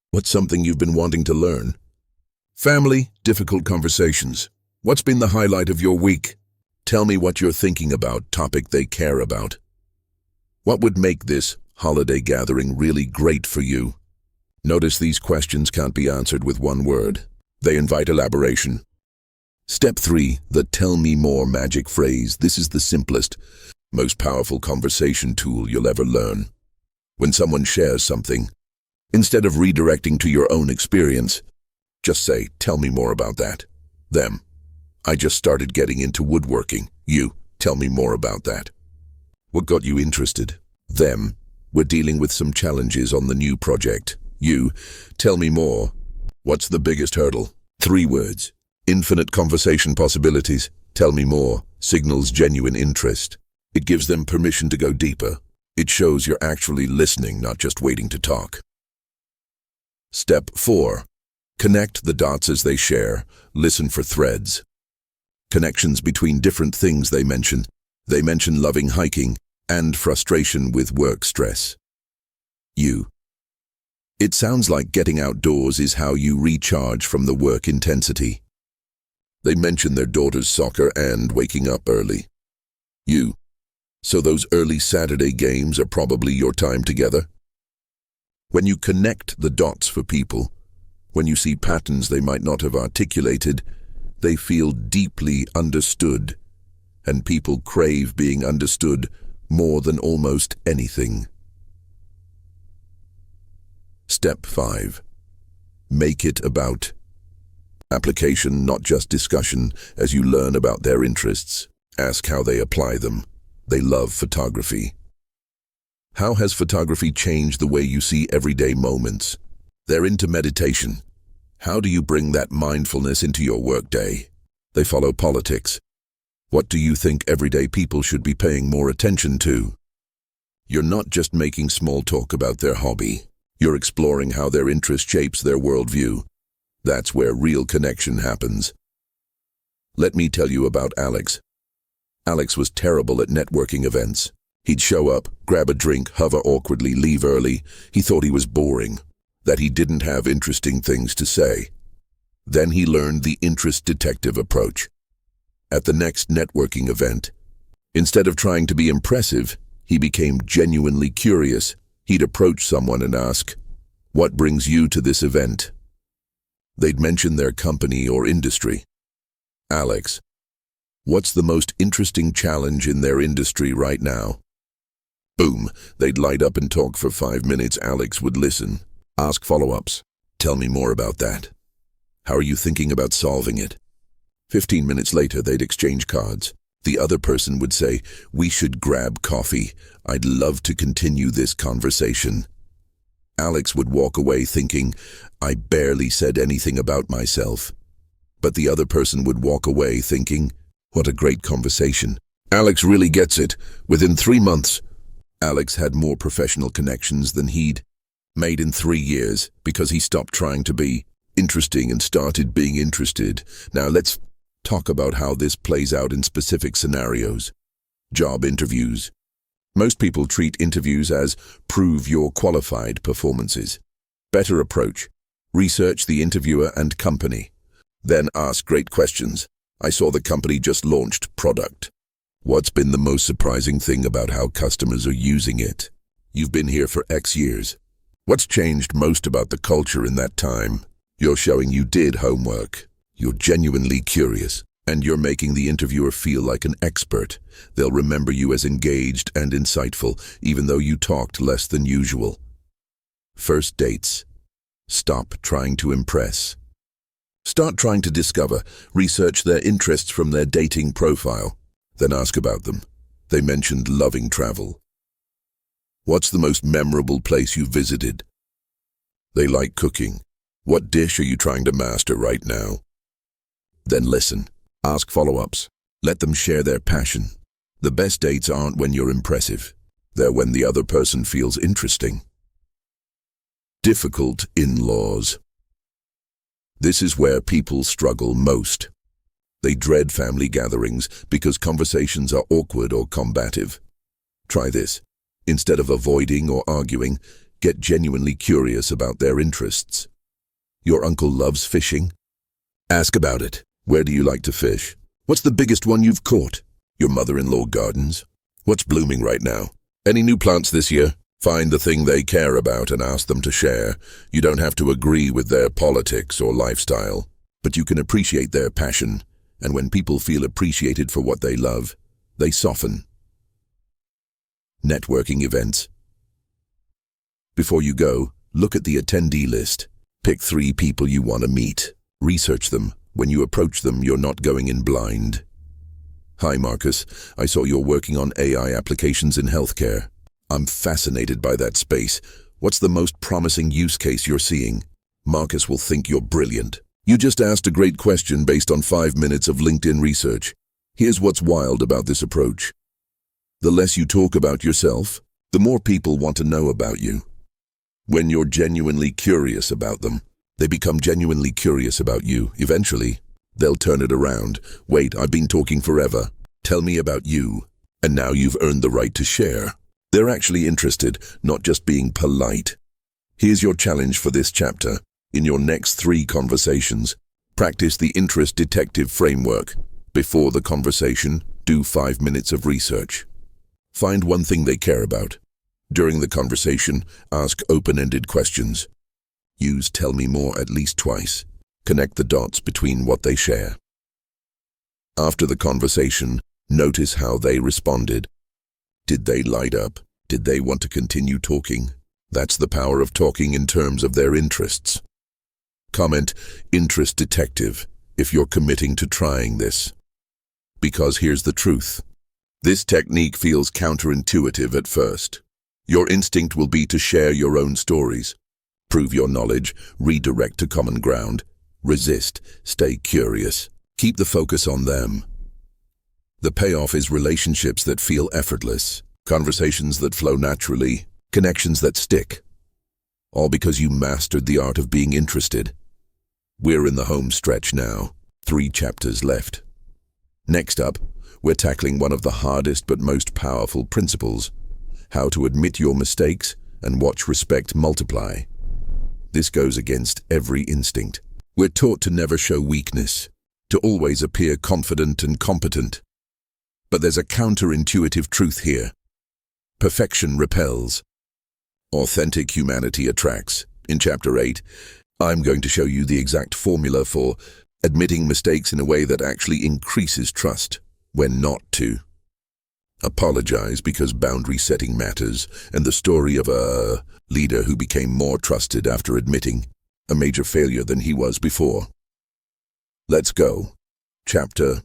What's something you've been wanting to learn? Family, difficult conversations. What's been the highlight of your week? Tell me what you're thinking about, topic they care about. What would make this holiday gathering really great for you? Notice these questions can't be answered with one word. They invite elaboration. Step 3, the tell me more magic phrase. This is the simplest, most powerful conversation tool you'll ever learn. When someone shares something, instead of redirecting to your own experience, just say, tell me more about that. Them. I just started getting into woodworking. You. Tell me more about that. What got you interested? Them. We're dealing with some challenges on the new project. You. Tell me more. What's the biggest hurdle? 3 words. Infinite conversation possibilities. Tell me more. Signals genuine interest. It gives them permission to go deeper. It shows you're actually listening, not just waiting to talk. Step 4. Connect the dots as they share. Listen for threads. Connections between different things they mention. They mention loving hiking and frustration with work stress. You. It sounds like getting outdoors is how you recharge from the work intensity. They mention their daughter's soccer and waking up early. You. So those early Saturday games are probably your time together? When you connect the dots for people, when you see patterns they might not have articulated, they feel deeply understood, and people crave being understood more than almost anything. Step 5. Make it about application, not just discussion. As you learn about their interests, ask how they apply them. They love photography. How has photography changed the way you see everyday moments? They're into meditation. How do you bring that mindfulness into your workday? They follow politics. What do you think everyday people should be paying more attention to? You're not just making small talk about their hobby. You're exploring how their interest shapes their worldview. That's where real connection happens. Let me tell you about Alex. Alex was terrible at networking events. He'd show up, grab a drink, hover awkwardly, leave early. He thought he was boring, that he didn't have interesting things to say. Then he learned the interest detective approach. At the next networking event, instead of trying to be impressive, he became genuinely curious. He'd approach someone and ask, "What brings you to this event?" They'd mention their company or industry. "Alex, what's the most interesting challenge in their industry right now?" Boom, they'd light up and talk for 5 minutes. Alex would listen, ask follow-ups. "Tell me more about that. How are you thinking about solving it?" 15 minutes later, they'd exchange cards. The other person would say, "We should grab coffee. I'd love to continue this conversation." Alex would walk away thinking, "I barely said anything about myself." But the other person would walk away thinking, "What a great conversation. Alex really gets it." Within 3 months, Alex had more professional connections than he'd made in 3 years because he stopped trying to be interesting and started being interested. Now let's talk about how this plays out in specific scenarios. Job interviews. Most people treat interviews as prove you're qualified performances. Better approach. Research the interviewer and company. Then ask great questions. "I saw the company just launched product. What's been the most surprising thing about how customers are using it? You've been here for X years. What's changed most about the culture in that time?" You're showing you did homework. You're genuinely curious, and you're making the interviewer feel like an expert. They'll remember you as engaged and insightful, even though you talked less than usual. First dates. Stop trying to impress. Start trying to discover. Research their interests from their dating profile. Then ask about them. They mentioned loving travel. What's the most memorable place you visited? They like cooking. What dish are you trying to master right now? Then listen. Ask follow-ups. Let them share their passion. The best dates aren't when you're impressive. They're when the other person feels interesting. Difficult in-laws. This is where people struggle most. They dread family gatherings because conversations are awkward or combative. Try this. Instead of avoiding or arguing, get genuinely curious about their interests. Your uncle loves fishing? Ask about it. Where do you like to fish? What's the biggest one you've caught? Your mother-in-law gardens? What's blooming right now? Any new plants this year? Find the thing they care about and ask them to share. You don't have to agree with their politics or lifestyle, but you can appreciate their passion. And when people feel appreciated for what they love, they soften. Networking events. Before you go, look at the attendee list. Pick 3 people you want to meet. Research them. When you approach them, you're not going in blind. "Hi, Marcus. I saw you're working on AI applications in healthcare. I'm fascinated by that space. What's the most promising use case you're seeing?" Marcus will think you're brilliant. You just asked a great question based on 5 minutes of LinkedIn research. Here's what's wild about this approach. The less you talk about yourself, the more people want to know about you. When you're genuinely curious about them, they become genuinely curious about you. Eventually, they'll turn it around. "Wait, I've been talking forever. Tell me about you." And now you've earned the right to share. They're actually interested, not just being polite. Here's your challenge for this chapter. In your next 3 conversations, practice the interest detective framework. Before the conversation, do 5 minutes of research. Find one thing they care about. During the conversation, ask open-ended questions. Use "tell me more" at least twice. Connect the dots between what they share. After the conversation, notice how they responded. Did they light up? Did they want to continue talking? That's the power of talking in terms of their interests. Comment "interest detective" if you're committing to trying this. Because here's the truth. This technique feels counterintuitive at first. Your instinct will be to share your own stories. Prove your knowledge, redirect to common ground. Resist, stay curious. Keep the focus on them. The payoff is relationships that feel effortless, conversations that flow naturally, connections that stick. All because you mastered the art of being interested. We're in the home stretch now. 3 chapters left. Next up, we're tackling one of the hardest but most powerful principles: how to admit your mistakes and watch respect multiply. This goes against every instinct. We're taught to never show weakness, to always appear confident and competent. But there's a counterintuitive truth here. Perfection repels. Authentic humanity attracts. In Chapter 8, I'm going to show you the exact formula for admitting mistakes in a way that actually increases trust when not to. Apologize because boundary setting matters, and the story of a leader who became more trusted after admitting a major failure than he was before. Let's go. Chapter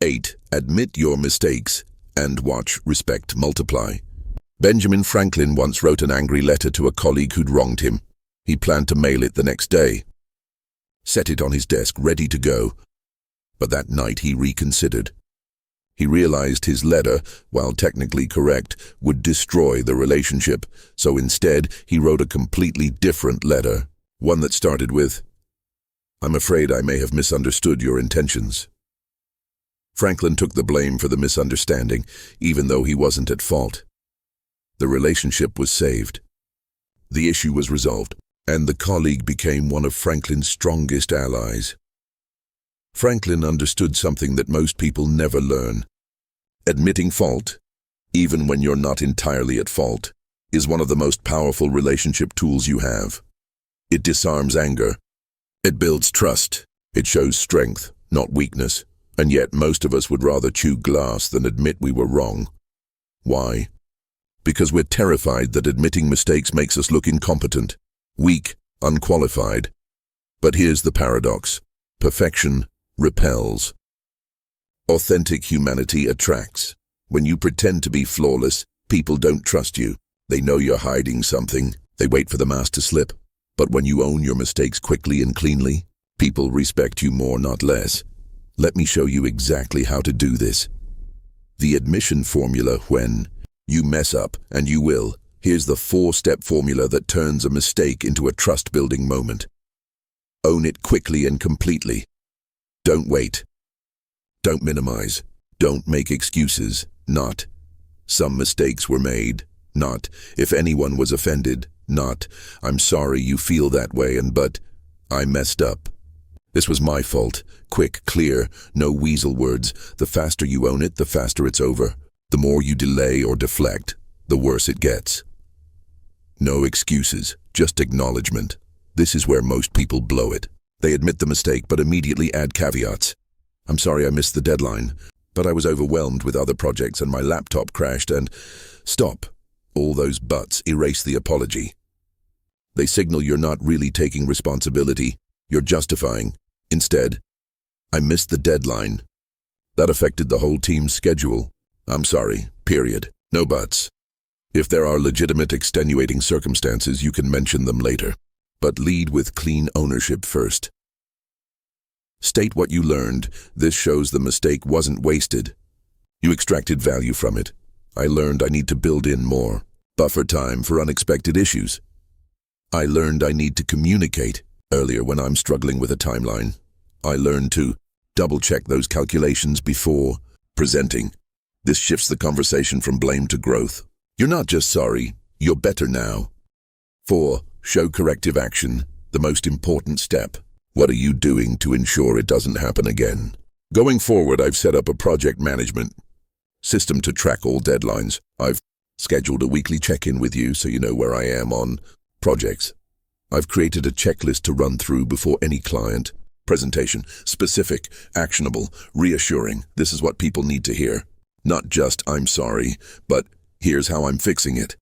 8. Admit your mistakes and watch respect multiply. Benjamin Franklin once wrote an angry letter to a colleague who'd wronged him. He planned to mail it the next day, set it on his desk ready to go. But that night he reconsidered. He realized his letter, while technically correct, would destroy the relationship, so instead he wrote a completely different letter, one that started with, "I'm afraid I may have misunderstood your intentions." Franklin took the blame for the misunderstanding, even though he wasn't at fault. The relationship was saved. The issue was resolved, and the colleague became one of Franklin's strongest allies. Franklin understood something that most people never learn. Admitting fault, even when you're not entirely at fault, is one of the most powerful relationship tools you have. It disarms anger. It builds trust. It shows strength, not weakness. And yet most of us would rather chew glass than admit we were wrong. Why? Because we're terrified that admitting mistakes makes us look incompetent, weak, unqualified. But here's the paradox. Perfection repels. Authentic humanity attracts. When you pretend to be flawless, people don't trust you. They know you're hiding something. They wait for the mask to slip. But when you own your mistakes quickly and cleanly, people respect you more, not less. Let me show you exactly how to do this. The admission formula: when you mess up, and you will. Here's the 4-step formula that turns a mistake into a trust-building moment. Own it quickly and completely. Don't wait. Don't minimize. Don't make excuses. Not, "Some mistakes were made." Not, "If anyone was offended." Not, "I'm sorry you feel that way, but I messed up. This was my fault." Quick, clear, no weasel words. The faster you own it, the faster it's over. The more you delay or deflect, the worse it gets. No excuses, just acknowledgement. This is where most people blow it. They admit the mistake but immediately add caveats. "I'm sorry I missed the deadline, but I was overwhelmed with other projects and my laptop crashed and..." Stop. All those buts erase the apology. They signal you're not really taking responsibility. You're justifying. Instead, "I missed the deadline. That affected the whole team's schedule. I'm sorry, period. No buts. If there are legitimate extenuating circumstances, you can mention them later. But lead with clean ownership first. State what you learned. This shows the mistake wasn't wasted. You extracted value from it. I learned I need to build in more buffer time for unexpected issues. I learned I need to communicate earlier when I'm struggling with a timeline. I learned to double-check those calculations before presenting. This shifts the conversation from blame to growth. You're not just sorry, you're better now. 4. Show corrective action, the most important step. What are you doing to ensure it doesn't happen again? Going forward, I've set up a project management system to track all deadlines. I've scheduled a weekly check-in with you so you know where I am on projects. I've created a checklist to run through before any client presentation. Specific, actionable, reassuring. This is what people need to hear. Not just, "I'm sorry," but "Here's how I'm fixing it."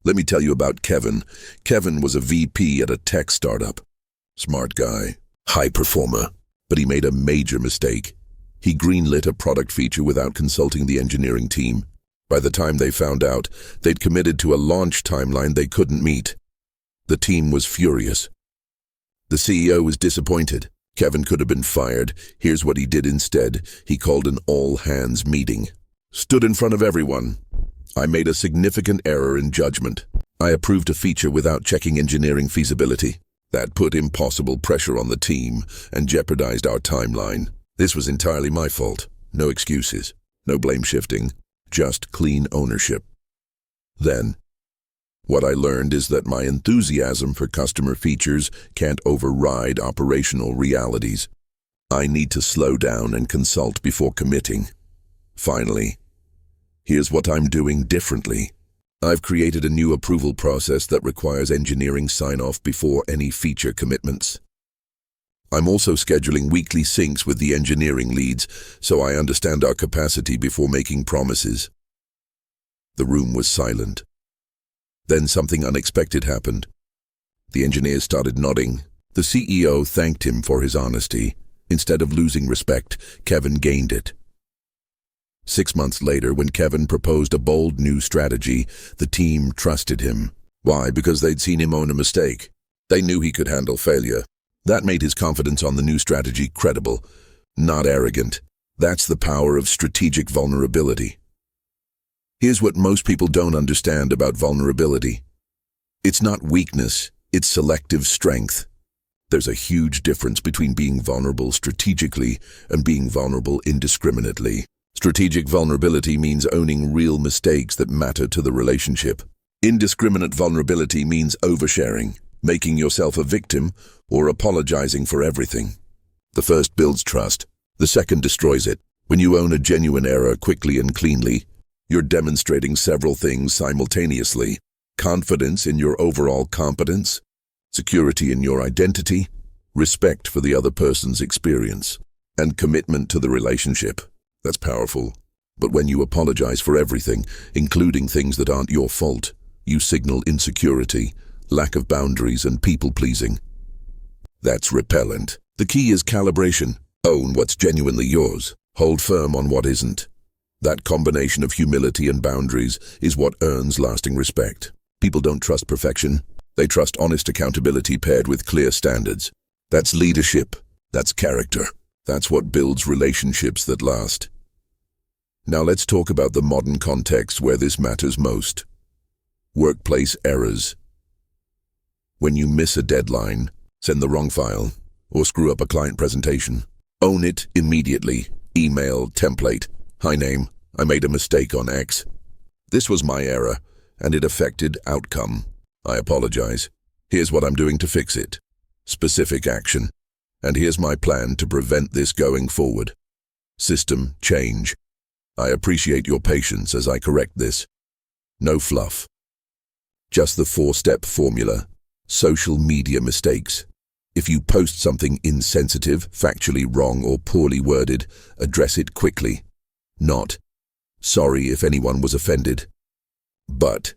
Let me tell you about Kevin. Kevin was a VP at a tech startup. Smart guy, high performer, but he made a major mistake. He greenlit a product feature without consulting the engineering team. By the time they found out, they'd committed to a launch timeline they couldn't meet. The team was furious. The CEO was disappointed. Kevin could have been fired. Here's what he did instead. He called an all-hands meeting. Stood in front of everyone. "I made a significant error in judgment. I approved a feature without checking engineering feasibility. That put impossible pressure on the team and jeopardized our timeline. This was entirely my fault. No excuses, no blame shifting, just clean ownership. Then, what I learned is that my enthusiasm for customer features can't override operational realities. I need to slow down and consult before committing. Finally, here's what I'm doing differently. I've created a new approval process that requires engineering sign-off before any feature commitments. I'm also scheduling weekly syncs with the engineering leads so I understand our capacity before making promises. The room was silent. Then something unexpected happened. The engineers started nodding. The CEO thanked him for his honesty. Instead of losing respect, Kevin gained it. 6 months later, when Kevin proposed a bold new strategy, the team trusted him. Why? Because they'd seen him own a mistake. They knew he could handle failure. That made his confidence on the new strategy credible, not arrogant. That's the power of strategic vulnerability. Here's what most people don't understand about vulnerability. It's not weakness, it's selective strength. There's a huge difference between being vulnerable strategically and being vulnerable indiscriminately. Strategic vulnerability means owning real mistakes that matter to the relationship. Indiscriminate vulnerability means oversharing, making yourself a victim, or apologizing for everything. The first builds trust, the second destroys it. When you own a genuine error quickly and cleanly, you're demonstrating several things simultaneously: confidence in your overall competence, security in your identity, respect for the other person's experience, and commitment to the relationship. That's powerful. But when you apologize for everything, including things that aren't your fault, you signal insecurity, lack of boundaries, and people-pleasing. That's repellent. The key is calibration. Own what's genuinely yours. Hold firm on what isn't. That combination of humility and boundaries is what earns lasting respect. People don't trust perfection. They trust honest accountability paired with clear standards. That's leadership. That's character. That's what builds relationships that last. Now let's talk about the modern context where this matters most. Workplace errors. When you miss a deadline, send the wrong file, or screw up a client presentation, own it immediately. Email, template. Hi name, I made a mistake on X. This was my error, and it affected outcome. I apologize. Here's what I'm doing to fix it. Specific action. And here's my plan to prevent this going forward. System change. I appreciate your patience as I correct this. No fluff. Just the 4-step formula. Social media mistakes. If you post something insensitive, factually wrong, or poorly worded, address it quickly. Not, sorry if anyone was offended. But,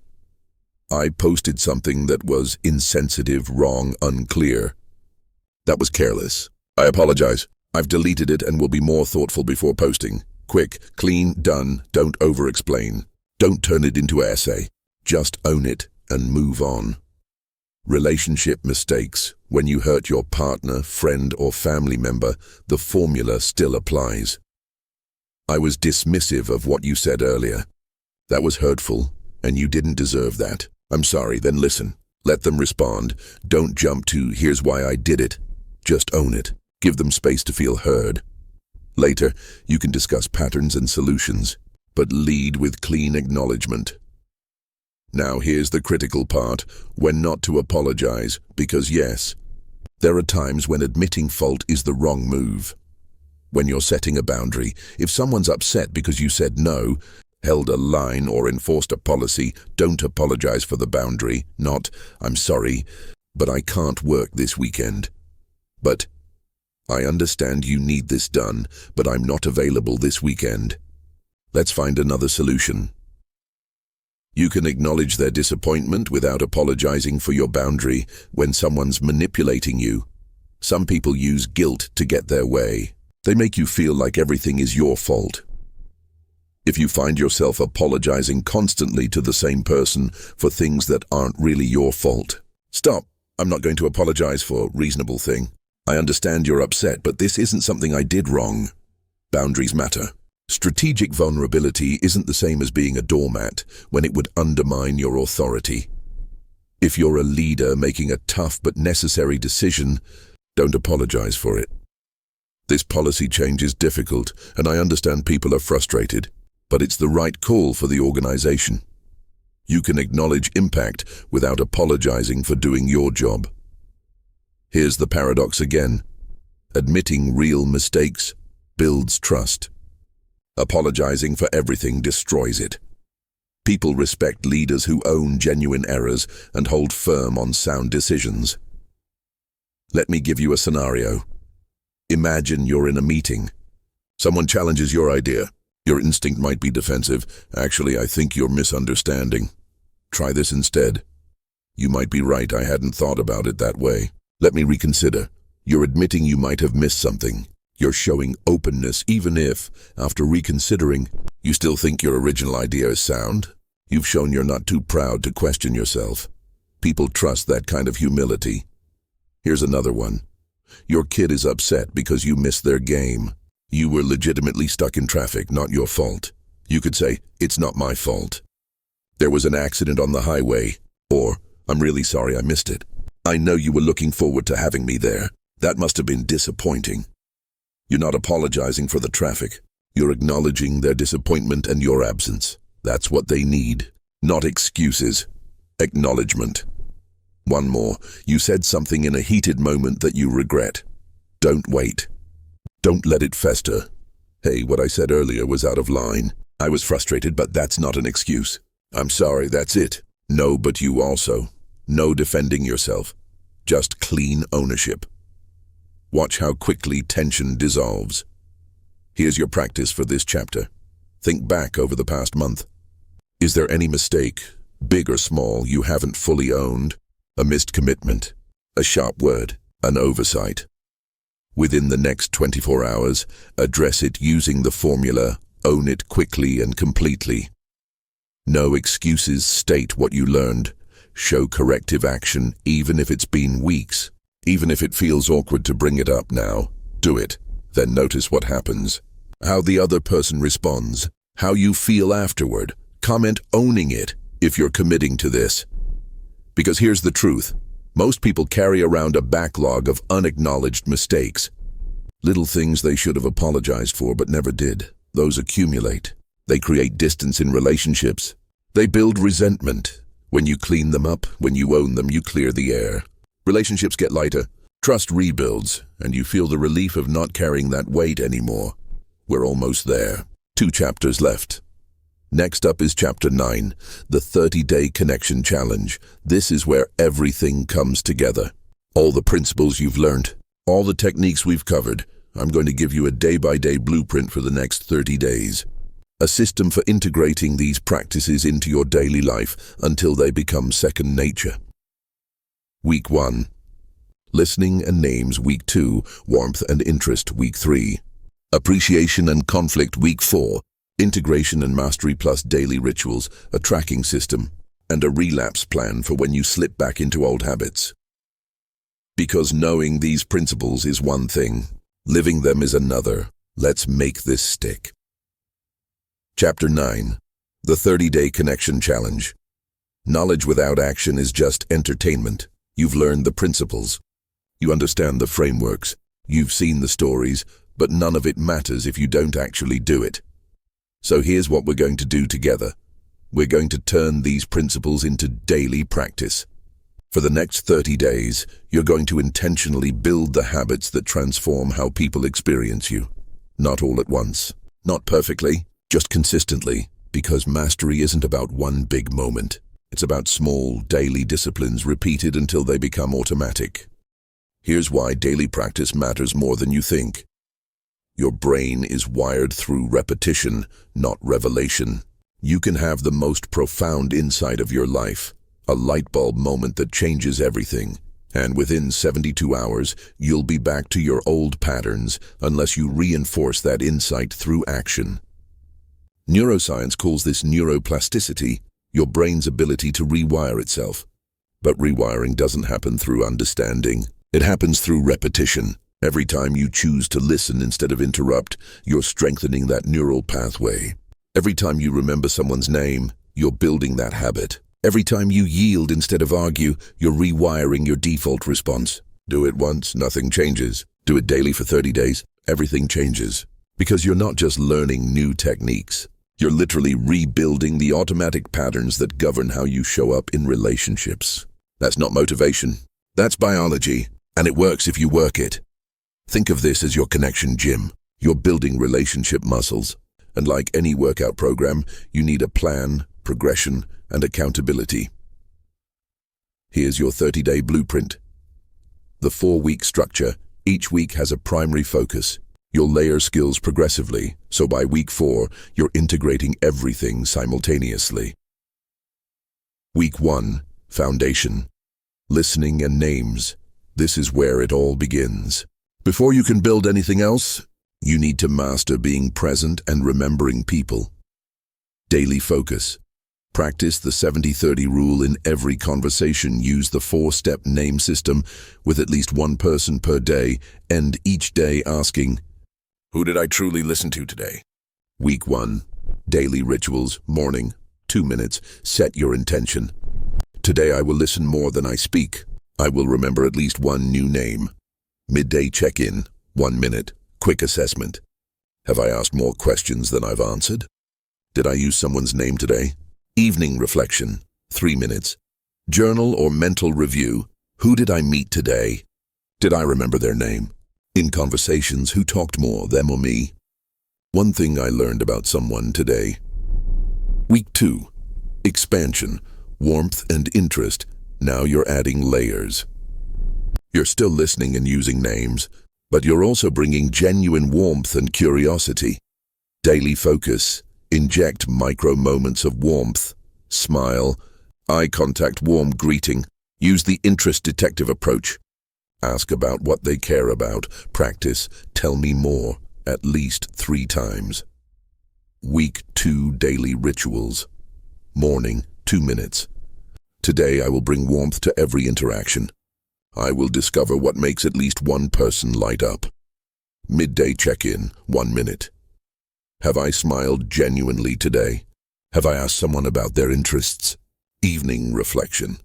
I posted something that was insensitive, wrong, unclear. That was careless. I apologize. I've deleted it and will be more thoughtful before posting. Quick, clean, done. Don't over-explain. Don't turn it into an essay. Just own it and move on. Relationship mistakes. When you hurt your partner, friend, or family member, the formula still applies. I was dismissive of what you said earlier. That was hurtful, and you didn't deserve that. I'm sorry, then listen. Let them respond. Don't jump to, here's why I did it. Just own it. Give them space to feel heard. Later, you can discuss patterns and solutions, but lead with clean acknowledgement. Now here's the critical part, when not to apologize, because yes, there are times when admitting fault is the wrong move. When you're setting a boundary, if someone's upset because you said no, held a line, or enforced a policy, don't apologize for the boundary. Not, I'm sorry, but I can't work this weekend. But, I understand you need this done, but I'm not available this weekend. Let's find another solution. You can acknowledge their disappointment without apologizing for your boundary when someone's manipulating you. Some people use guilt to get their way. They make you feel like everything is your fault. If you find yourself apologizing constantly to the same person for things that aren't really your fault, stop. I'm not going to apologize for reasonable thing. I understand you're upset, but this isn't something I did wrong. Boundaries matter. Strategic vulnerability isn't the same as being a doormat when it would undermine your authority. If you're a leader making a tough but necessary decision, don't apologize for it. This policy change is difficult, and I understand people are frustrated, but it's the right call for the organization. You can acknowledge impact without apologizing for doing your job. Here's the paradox again. Admitting real mistakes builds trust. Apologizing for everything destroys it. People respect leaders who own genuine errors and hold firm on sound decisions. Let me give you a scenario. Imagine you're in a meeting. Someone challenges your idea. Your instinct might be defensive. Actually, I think you're misunderstanding. Try this instead. You might be right, I hadn't thought about it that way. Let me reconsider. You're admitting you might have missed something. You're showing openness even if, after reconsidering, you still think your original idea is sound. You've shown you're not too proud to question yourself. People trust that kind of humility. Here's another one. Your kid is upset because you missed their game. You were legitimately stuck in traffic, not your fault. You could say, "It's not my fault. There was an accident on the highway," or, "I'm really sorry I missed it. I know you were looking forward to having me there. That must have been disappointing." You're not apologizing for the traffic. You're acknowledging their disappointment and your absence. That's what they need. Not excuses. Acknowledgement. One more. You said something in a heated moment that you regret. Don't wait. Don't let it fester. "Hey, what I said earlier was out of line. I was frustrated, but that's not an excuse. I'm sorry, that's it." No, but you also. No defending yourself. Just clean ownership. Watch how quickly tension dissolves. Here's your practice for this chapter. Think back over the past month. Is there any mistake, big or small, you haven't fully owned? A missed commitment, a sharp word, an oversight. Within the next 24 hours, address it using the formula, own it quickly and completely. No excuses, state what you learned. Show corrective action even if it's been weeks. Even if it feels awkward to bring it up now, do it. Then notice what happens. How the other person responds. How you feel afterward. Comment owning it if you're committing to this. Because here's the truth. Most people carry around a backlog of unacknowledged mistakes. Little things they should have apologized for but never did. Those accumulate. They create distance in relationships. They build resentment. When you clean them up, when you own them, you clear the air. Relationships get lighter, trust rebuilds, and you feel the relief of not carrying that weight anymore. We're almost there. 2 chapters left. Next up is Chapter 9, the 30-Day Connection Challenge. This is where everything comes together. All the principles you've learned, all the techniques we've covered. I'm going to give you a day-by-day blueprint for the next 30 days. A system for integrating these practices into your daily life until they become second nature. Week 1. Listening and names. Week 2. Warmth and interest. Week 3. Appreciation and conflict. Week 4. Integration and mastery plus daily rituals, a tracking system, and a relapse plan for when you slip back into old habits. Because knowing these principles is one thing, living them is another. Let's make this stick. Chapter 9. The 30-Day Connection Challenge. Knowledge without action is just entertainment. You've learned the principles. You understand the frameworks. You've seen the stories, but none of it matters if you don't actually do it. So here's what we're going to do together. We're going to turn these principles into daily practice. For the next 30 days, you're going to intentionally build the habits that transform how people experience you. Not all at once, not perfectly, just consistently, because mastery isn't about one big moment. It's about small, daily disciplines repeated until they become automatic. Here's why daily practice matters more than you think. Your brain is wired through repetition, not revelation. You can have the most profound insight of your life, a light bulb moment that changes everything, and within 72 hours, you'll be back to your old patterns unless you reinforce that insight through action. Neuroscience calls this neuroplasticity, your brain's ability to rewire itself. But rewiring doesn't happen through understanding. It happens through repetition. Every time you choose to listen instead of interrupt, you're strengthening that neural pathway. Every time you remember someone's name, you're building that habit. Every time you yield instead of argue, you're rewiring your default response. Do it once, nothing changes. Do it daily for 30 days, everything changes. Because you're not just learning new techniques. You're literally rebuilding the automatic patterns that govern how you show up in relationships. That's not motivation. That's biology, and it works if you work it. Think of this as your connection gym. You're building relationship muscles. And like any workout program, you need a plan, progression, and accountability. Here's your 30-day blueprint. The 4-week structure. Each week has a primary focus. You'll layer skills progressively, so by week 4, you're integrating everything simultaneously. Week 1, Foundation. Listening and names. This is where it all begins. Before you can build anything else, you need to master being present and remembering people. Daily focus. Practice the 70-30 rule in every conversation. Use the 4-step name system with at least one person per day. End each day asking, "Who did I truly listen to today?" Week 1. Daily rituals. Morning, 2 minutes. Set your intention. Today I will listen more than I speak. I will remember at least one new name. Midday check-in. 1 minute. Quick assessment. Have I asked more questions than I've answered? Did I use someone's name today? Evening reflection. 3 minutes. Journal or mental review. Who did I meet today? Did I remember their name? In conversations, who talked more, them or me? One thing I learned about someone today. Week 2. Expansion. Warmth and interest. Now you're adding layers. You're still listening and using names, but you're also bringing genuine warmth and curiosity. Daily focus. Inject micro moments of warmth. Smile. Eye contact, warm greeting. Use the interest detective approach. Ask about what they care about. Practice, tell me more, at least 3 times. Week 2 daily rituals. Morning, 2 minutes. Today I will bring warmth to every interaction. I will discover what makes at least one person light up. Midday check-in, 1 minute. Have I smiled genuinely today? Have I asked someone about their interests? Evening reflection,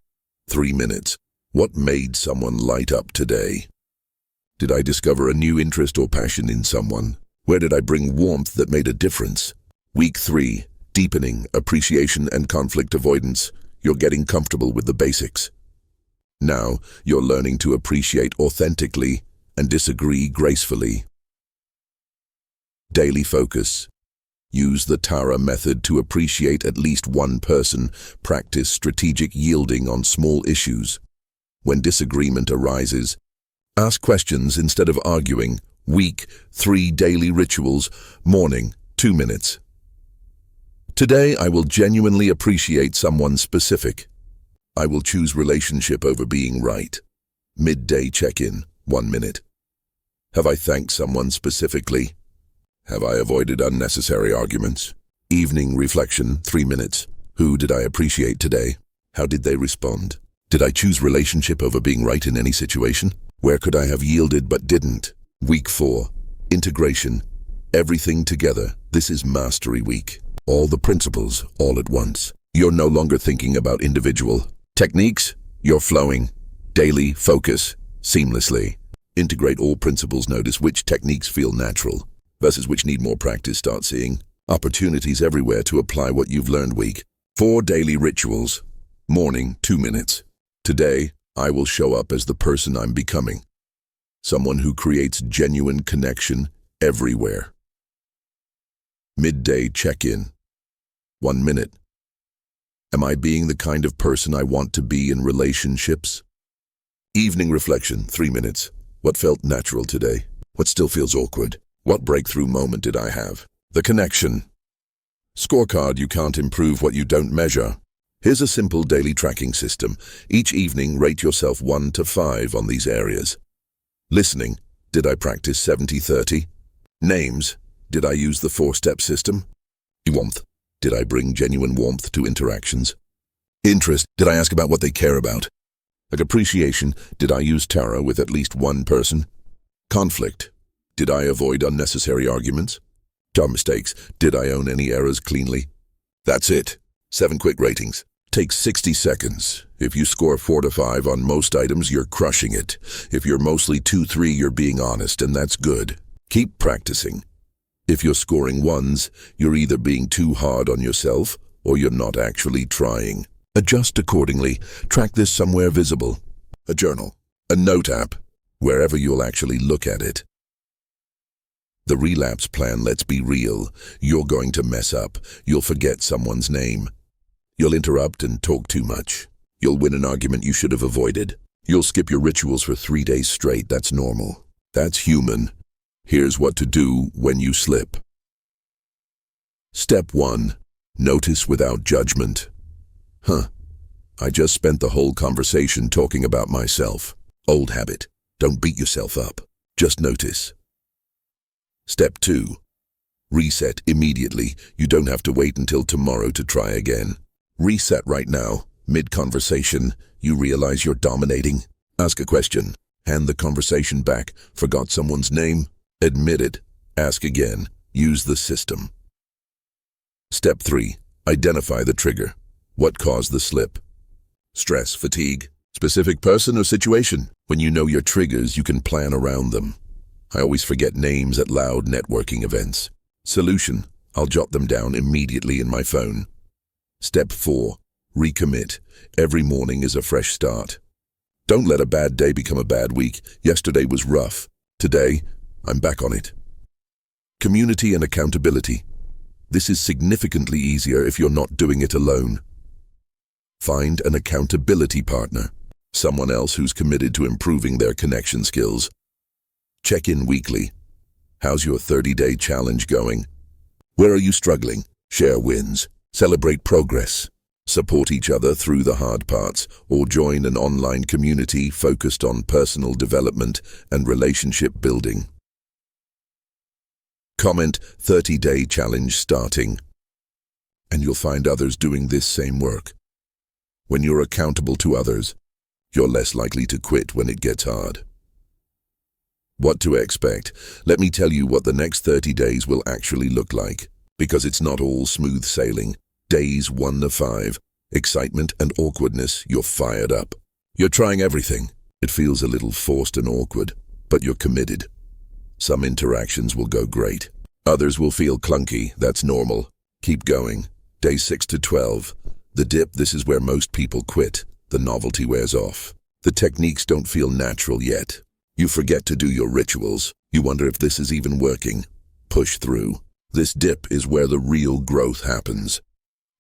3 minutes. What made someone light up today? Did I discover a new interest or passion in someone? Where did I bring warmth that made a difference? Week 3, deepening, appreciation and conflict avoidance. You're getting comfortable with the basics. Now, you're learning to appreciate authentically and disagree gracefully. Daily focus. Use the Tara method to appreciate at least one person. Practice strategic yielding on small issues. When disagreement arises, ask questions instead of arguing. Week 3 daily rituals. Morning, 2 minutes. Today I will genuinely appreciate someone specific. I will choose relationship over being right. Midday check-in, 1 minute. Have I thanked someone specifically? Have I avoided unnecessary arguments? Evening reflection, 3 minutes. Who did I appreciate today? How did they respond? Did I choose relationship over being right in any situation? Where could I have yielded but didn't? Week 4, integration. Everything together. This is mastery week. All the principles, all at once. You're no longer thinking about individual techniques. You're flowing. Daily focus, seamlessly. Integrate all principles. Notice which techniques feel natural versus which need more practice. Start seeing opportunities everywhere to apply what you've learned. Week 4 daily rituals. Morning, 2 minutes. Today, I will show up as the person I'm becoming. Someone who creates genuine connection everywhere. Midday check-in. 1 minute. Am I being the kind of person I want to be in relationships? Evening reflection, 3 minutes. What felt natural today? What still feels awkward? What breakthrough moment did I have? The connection. Scorecard. You can't improve what you don't measure. Here's a simple daily tracking system. Each evening, rate yourself 1 to 5 on these areas. Listening. Did I practice 70-30? Names. Did I use the 4-step system? Warmth. Did I bring genuine warmth to interactions? Interest. Did I ask about what they care about? Appreciation. Did I use Tara with at least one person? Conflict. Did I avoid unnecessary arguments? Mistakes. Did I own any errors cleanly? That's it. 7 quick ratings. Take 60 seconds. If you score 4 to 5 on most items, you're crushing it. If you're mostly 2-3, you're being honest, and that's good. Keep practicing. If you're scoring 1s, you're either being too hard on yourself or you're not actually trying. Adjust accordingly. Track this somewhere visible. A journal, a note app, wherever you'll actually look at it. The relapse plan, let's be real. You're going to mess up. You'll forget someone's name. You'll interrupt and talk too much. You'll win an argument you should have avoided. You'll skip your rituals for 3 days straight. That's normal. That's human. Here's what to do when you slip. Step 1. Notice without judgment. I just spent the whole conversation talking about myself. Old habit. Don't beat yourself up. Just notice. Step 2. Reset immediately. You don't have to wait until tomorrow to try again. Reset right now. Mid-conversation, you realize you're dominating. Ask a question. Hand the conversation back. Forgot someone's name? Admit it. Ask again. Use the system. Step 3. Identify the trigger. What caused the slip? Stress, fatigue, specific person or situation. When you know your triggers, you can plan around them. I always forget names at loud networking events. Solution. I'll jot them down immediately in my phone. Step 4. Recommit. Every morning is a fresh start. Don't let a bad day become a bad week. Yesterday was rough. Today, I'm back on it. Community and accountability. This is significantly easier if you're not doing it alone. Find an accountability partner, someone else who's committed to improving their connection skills. Check in weekly. How's your 30-day challenge going? Where are you struggling? Share wins. Celebrate progress. Support each other through the hard parts, or join an online community focused on personal development and relationship building. Comment 30-day challenge starting, and you'll find others doing this same work. When you're accountable to others, you're less likely to quit when it gets hard. What to expect? Let me tell you what the next 30 days will actually look like, because it's not all smooth sailing. Days 1 to 5, excitement and awkwardness, you're fired up. You're trying everything. It feels a little forced and awkward, but you're committed. Some interactions will go great. Others will feel clunky. That's normal. Keep going. Day 6 to 12. The dip, this is where most people quit. The novelty wears off. The techniques don't feel natural yet. You forget to do your rituals. You wonder if this is even working. Push through. This dip is where the real growth happens.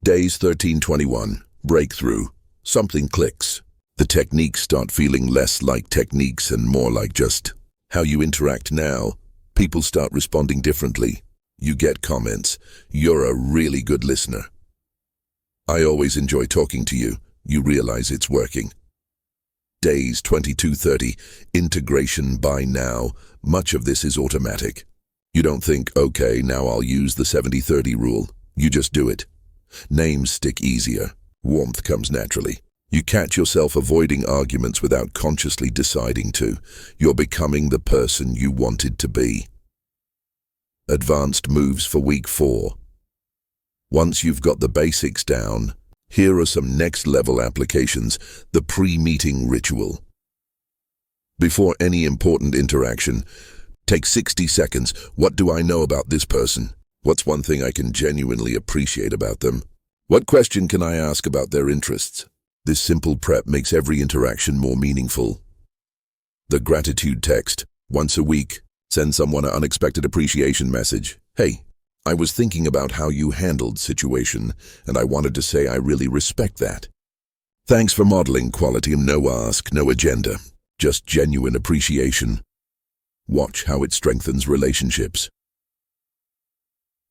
Days 13-21. Breakthrough. Something clicks. The techniques start feeling less like techniques and more like just how you interact now. People start responding differently. You get comments. You're a really good listener. I always enjoy talking to you. You realize it's working. Days 22-30. Integration by now. Much of this is automatic. You don't think, okay, now I'll use the 70-30 rule. You just do it. Names stick easier. Warmth comes naturally. You catch yourself avoiding arguments without consciously deciding to. You're becoming the person you wanted to be. Advanced moves for week 4. Once you've got the basics down, here are some next-level applications. The pre-meeting ritual. Before any important interaction, take 60 seconds. What do I know about this person? What's one thing I can genuinely appreciate about them? What question can I ask about their interests? This simple prep makes every interaction more meaningful. The gratitude text. Once a week, send someone an unexpected appreciation message. Hey, I was thinking about how you handled situation, and I wanted to say I really respect that. Thanks for modeling quality. No ask, no agenda, just genuine appreciation. Watch how it strengthens relationships.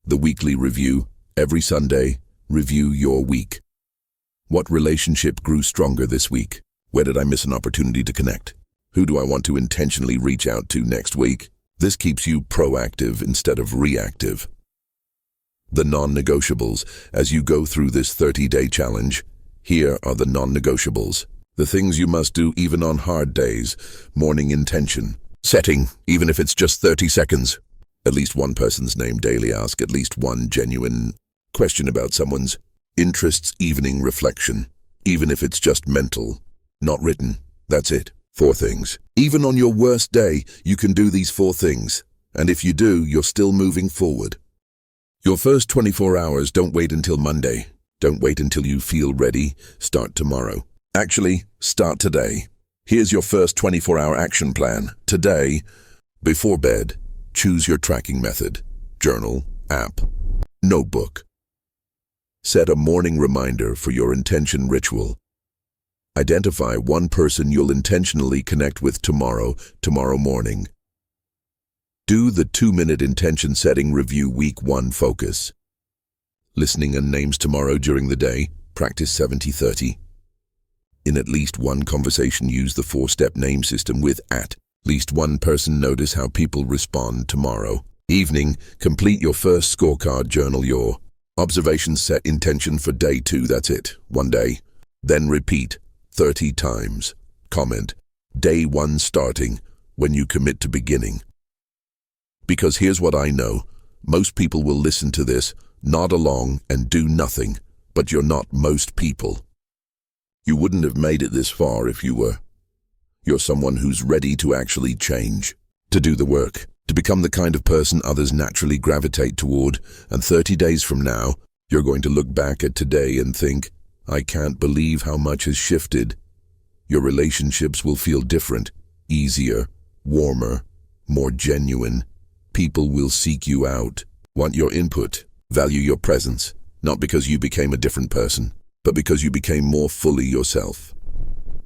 The weekly review. Every Sunday, review your week. What relationship grew stronger this week? Where did I miss an opportunity to connect? Who do I want to intentionally reach out to next week? This keeps you proactive instead of reactive. The non-negotiables. As you go through this 30-day challenge, here are the non-negotiables. The things you must do even on hard days. Morning intention. Setting, even if it's just 30 seconds. At least one person's name daily. Ask at least one genuine question about someone's Interests evening reflection, even if it's just mental, not written. That's it. 4 things. Even on your worst day, you can do these 4 things. And if you do, you're still moving forward. Your first 24 hours, don't wait until Monday. Don't wait until you feel ready. Start tomorrow. Actually, start today. Here's your first 24-hour action plan. Today, before bed, choose your tracking method. Journal, app, notebook. Set a morning reminder for your intention ritual. Identify one person you'll intentionally connect with tomorrow morning. Do the 2-minute intention setting review week 1 focus. Listening and names tomorrow during the day, practice 70-30. In at least one conversation, use the 4-step name system with at least one person. Notice how people respond tomorrow. Evening, complete your first scorecard. Journal your observations. Set intention for day 2. That's it. 1 day. Then repeat 30 times. Comment. Day 1 starting when you commit to beginning. Because here's what I know. Most people will listen to this, nod along, and do nothing. But you're not most people. You wouldn't have made it this far if you were. You're someone who's ready to actually change, to do the work, to become the kind of person others naturally gravitate toward, and 30 days from now, you're going to look back at today and think, I can't believe how much has shifted. Your relationships will feel different, easier, warmer, more genuine. People will seek you out, want your input, value your presence, not because you became a different person, but because you became more fully yourself.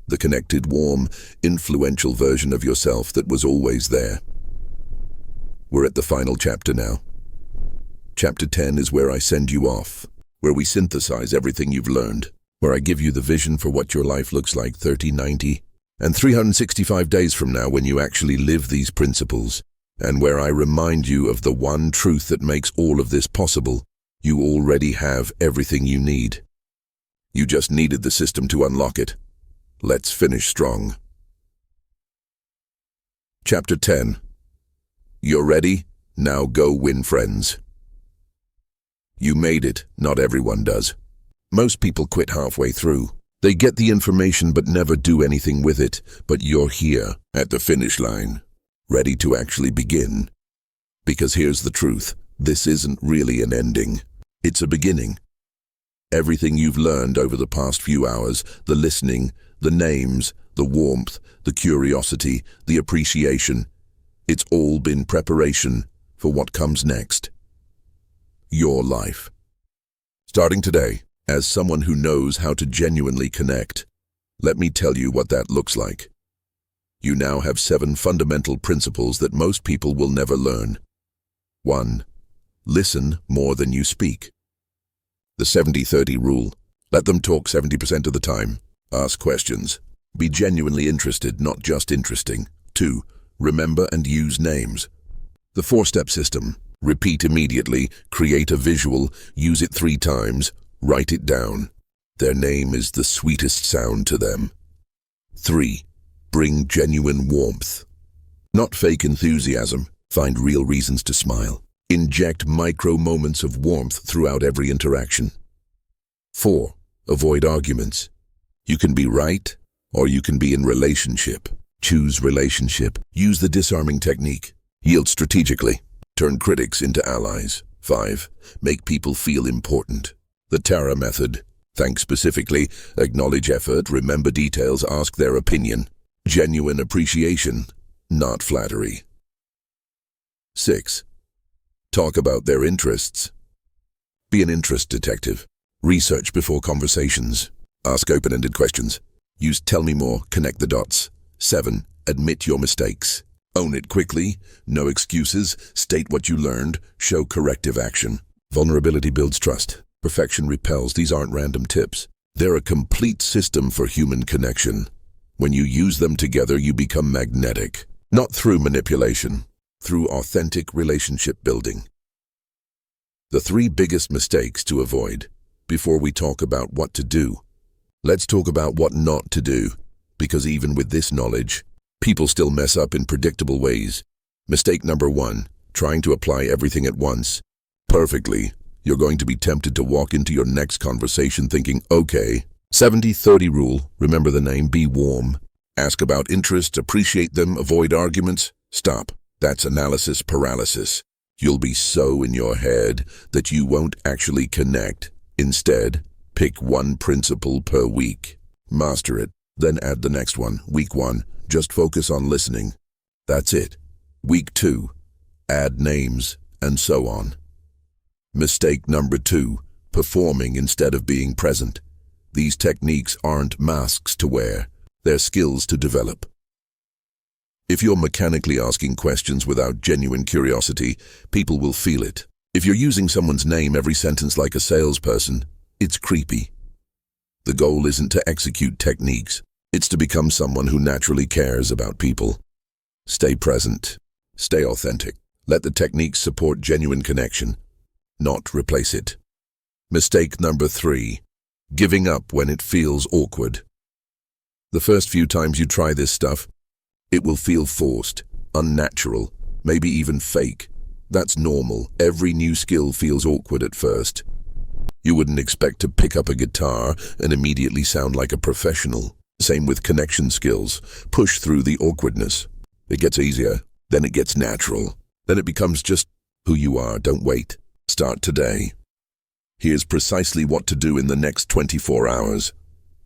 The connected, warm, influential version of yourself that was always there. We're at the final chapter now. Chapter 10 is where I send you off, where we synthesize everything you've learned, where I give you the vision for what your life looks like 30, 90, and 365 days from now when you actually live these principles, and where I remind you of the one truth that makes all of this possible. You already have everything you need. You just needed the system to unlock it. Let's finish strong. Chapter 10. You're ready? Now go win friends. You made it. Not everyone does. Most people quit halfway through. They get the information but never do anything with it. But you're here, at the finish line, ready to actually begin. Because here's the truth. This isn't really an ending. It's a beginning. Everything you've learned over the past few hours, the listening, the names, the warmth, the curiosity, the appreciation, it's all been preparation for what comes next. Your life. Starting today, as someone who knows how to genuinely connect, let me tell you what that looks like. You now have 7 fundamental principles that most people will never learn. 1. Listen more than you speak. The 70-30 rule. Let them talk 70% of the time. Ask questions. Be genuinely interested, not just interesting. 2. Remember and use names. The 4-step system. Repeat immediately, create a visual, use it 3 times, write it down. Their name is the sweetest sound to them. 3. Bring genuine warmth. Not fake enthusiasm. Find real reasons to smile. Inject micro moments of warmth throughout every interaction. 4. Avoid arguments. You can be right, or you can be in relationship. Choose relationship. Use the disarming technique. Yield strategically. Turn critics into allies. 5. Make people feel important. The Tara method. Thank specifically. Acknowledge effort. Remember details. Ask their opinion. Genuine appreciation, not flattery. 6. Talk about their interests. Be an interest detective. Research before conversations. Ask open-ended questions. Use tell me more, connect the dots. 7. Admit your mistakes. Own it quickly. No excuses. State what you learned. Show corrective action. Vulnerability builds trust. Perfection repels. These aren't random tips. They're a complete system for human connection. When you use them together, you become magnetic. Not through manipulation, through authentic relationship building. The 3 biggest mistakes to avoid. Before we talk about what to do, let's talk about what not to do, because even with this knowledge, people still mess up in predictable ways. Mistake number 1, trying to apply everything at once, perfectly, You're going to be tempted to walk into your next conversation thinking, okay, 70-30 rule, remember the name, be warm. Ask about interests, appreciate them, avoid arguments. Stop. That's analysis paralysis. You'll be so in your head that you won't actually connect. Instead, pick one principle per week. Master it, then add the next one. Week 1, just focus on listening. That's it. Week 2, add names, and so on. Mistake number 2, performing instead of being present. These techniques aren't masks to wear, they're skills to develop. If you're mechanically asking questions without genuine curiosity, people will feel it. If you're using someone's name every sentence like a salesperson, it's creepy. The goal isn't to execute techniques, it's to become someone who naturally cares about people. Stay present, stay authentic. Let the techniques support genuine connection, not replace it. Mistake number 3, giving up when it feels awkward. The first few times you try this stuff, it will feel forced, unnatural, maybe even fake. That's normal. Every new skill feels awkward at first. You wouldn't expect to pick up a guitar and immediately sound like a professional. Same with connection skills. Push through the awkwardness. It gets easier, then it gets natural. Then it becomes just who you are. Don't wait. Start today. Here's precisely what to do in the next 24 hours.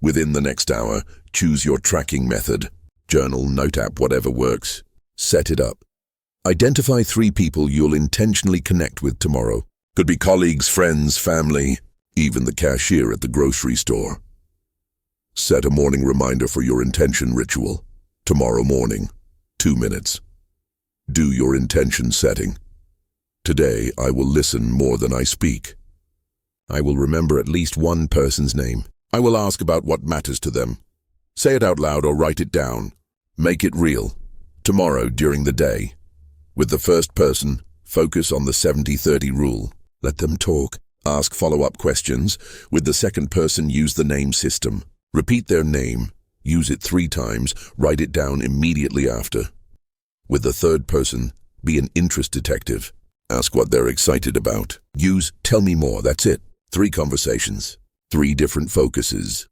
Within the next hour, choose your tracking method. Journal, note app, whatever works. Set it up. Identify 3 people you'll intentionally connect with tomorrow. Could be colleagues, friends, family, even the cashier at the grocery store. Set a morning reminder for your intention ritual. Tomorrow morning, 2 minutes. Do your intention setting. Today, I will listen more than I speak. I will remember at least one person's name. I will ask about what matters to them. Say it out loud or write it down. Make it real. Tomorrow during the day. With the first person, focus on the 70-30 rule. Let them talk. Ask follow-up questions. With the second person, use the name system. Repeat their name. Use it 3 times. Write it down immediately after. With the third person, be an interest detective. Ask what they're excited about. Use tell me more. That's it. 3 conversations. 3 different focuses.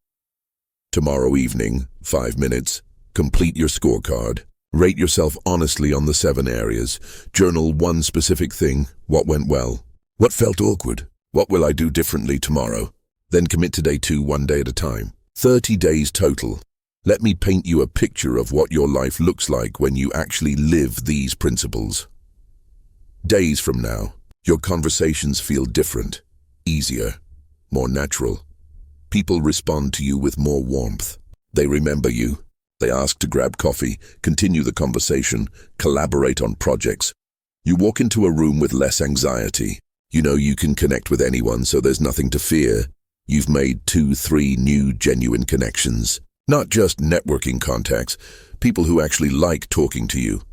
Tomorrow evening, 5 minutes. Complete your scorecard. Rate yourself honestly on the 7 areas. Journal one specific thing. What went well? What felt awkward? What will I do differently tomorrow? Then commit to day 2, 1 day at a time. 30 days total. Let me paint you a picture of what your life looks like when you actually live these principles. Days from now, your conversations feel different, easier, more natural. People respond to you with more warmth. They remember you. They ask to grab coffee, continue the conversation, collaborate on projects. You walk into a room with less anxiety. You know you can connect with anyone, so there's nothing to fear. You've made 2, 3 new genuine connections. Not just networking contacts, people who actually like talking to you.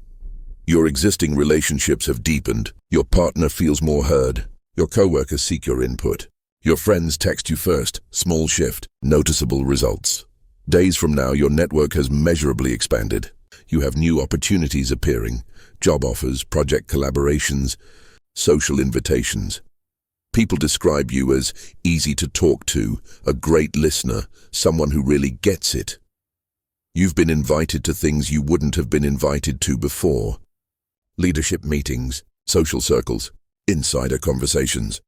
Your existing relationships have deepened. Your partner feels more heard. Your coworkers seek your input. Your friends text you first. Small shift, noticeable results. Days from now, your network has measurably expanded. You have new opportunities appearing. Job offers, project collaborations, social invitations. People describe you as easy to talk to, a great listener, someone who really gets it. You've been invited to things you wouldn't have been invited to before. Leadership meetings, social circles, insider conversations.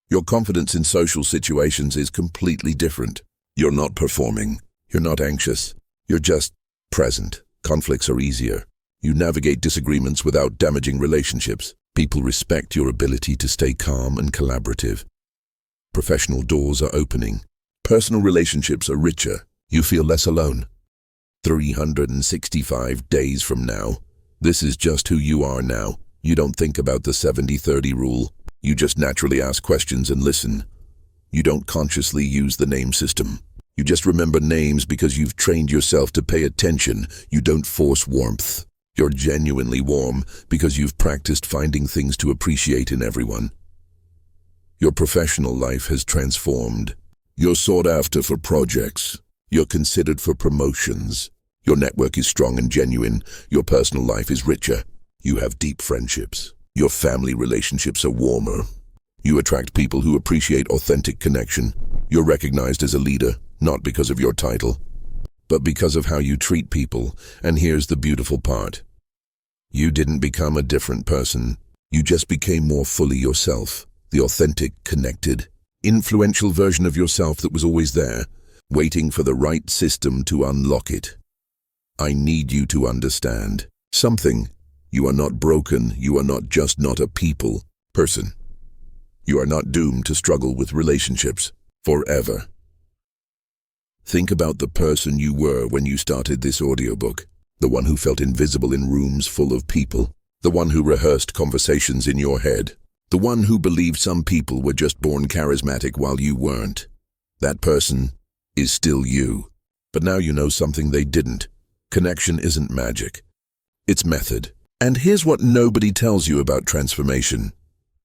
Your confidence in social situations is completely different. You're not performing. You're not anxious. You're just present. Conflicts are easier. You navigate disagreements without damaging relationships. People respect your ability to stay calm and collaborative. Professional doors are opening. Personal relationships are richer. You feel less alone. 365 days from now. This is just who you are now. You don't think about the 70-30 rule. You just naturally ask questions and listen. You don't consciously use the name system. You just remember names because you've trained yourself to pay attention. You don't force warmth. You're genuinely warm because you've practiced finding things to appreciate in everyone. Your professional life has transformed. You're sought after for projects. You're considered for promotions. Your network is strong and genuine. Your personal life is richer. You have deep friendships. Your family relationships are warmer. You attract people who appreciate authentic connection. You're recognized as a leader, not because of your title, but because of how you treat people. And here's the beautiful part. You didn't become a different person. You just became more fully yourself, the authentic, connected, influential version of yourself that was always there, waiting for the right system to unlock it. I need you to understand something. You are not broken. You are not just not a person. You are not doomed to struggle with relationships forever. Think about the person you were when you started this audiobook, the one who felt invisible in rooms full of people, the one who rehearsed conversations in your head, the one who believed some people were just born charismatic while you weren't. That person is still you, but now you know something they didn't. Connection isn't magic. It's method. And here's what nobody tells you about transformation.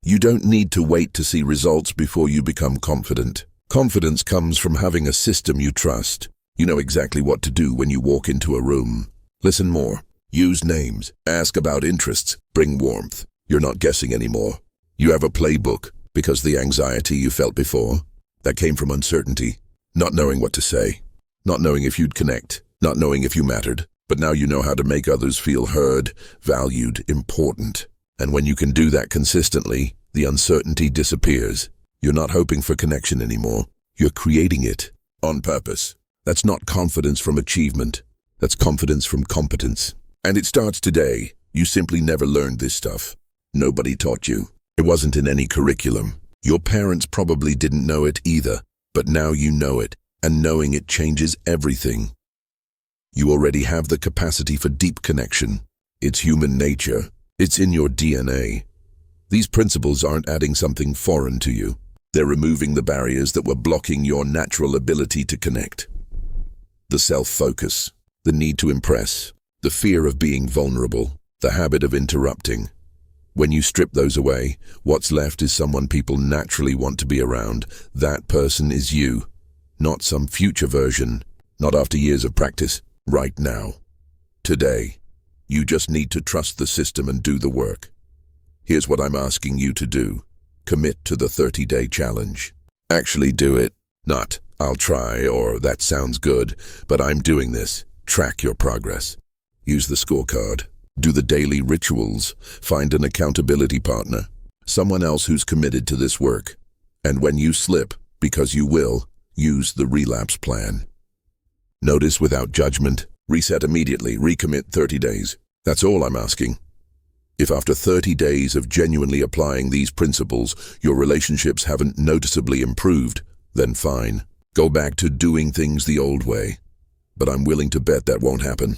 You don't need to wait to see results before you become confident. Confidence comes from having a system you trust. You know exactly what to do when you walk into a room. Listen more. Use names. Ask about interests. Bring warmth. You're not guessing anymore. You have a playbook, because the anxiety you felt before, that came from uncertainty, not knowing what to say, not knowing if you'd connect, not knowing if you mattered. But now you know how to make others feel heard, valued, important. And when you can do that consistently, the uncertainty disappears. You're not hoping for connection anymore. You're creating it on purpose. That's not confidence from achievement. That's confidence from competence. And it starts today. You simply never learned this stuff. Nobody taught you. It wasn't in any curriculum. Your parents probably didn't know it either. But now you know it. And knowing it changes everything. You already have the capacity for deep connection. It's human nature. It's in your DNA. These principles aren't adding something foreign to you. They're removing the barriers that were blocking your natural ability to connect. The self-focus, the need to impress, the fear of being vulnerable, the habit of interrupting. When you strip those away, what's left is someone people naturally want to be around. That person is you, not some future version, not after years of practice. Right now, today, you just need to trust the system and do the work. Here's what I'm asking you to do. Commit to the 30-day challenge. Actually do it. Not, I'll try, or that sounds good, but I'm doing this. Track your progress. Use the scorecard. Do the daily rituals. Find an accountability partner. Someone else who's committed to this work. And when you slip, because you will, use the relapse plan. Notice without judgment, reset immediately, recommit 30 days. That's all I'm asking. If after 30 days of genuinely applying these principles, your relationships haven't noticeably improved, then fine. Go back to doing things the old way. But I'm willing to bet that won't happen.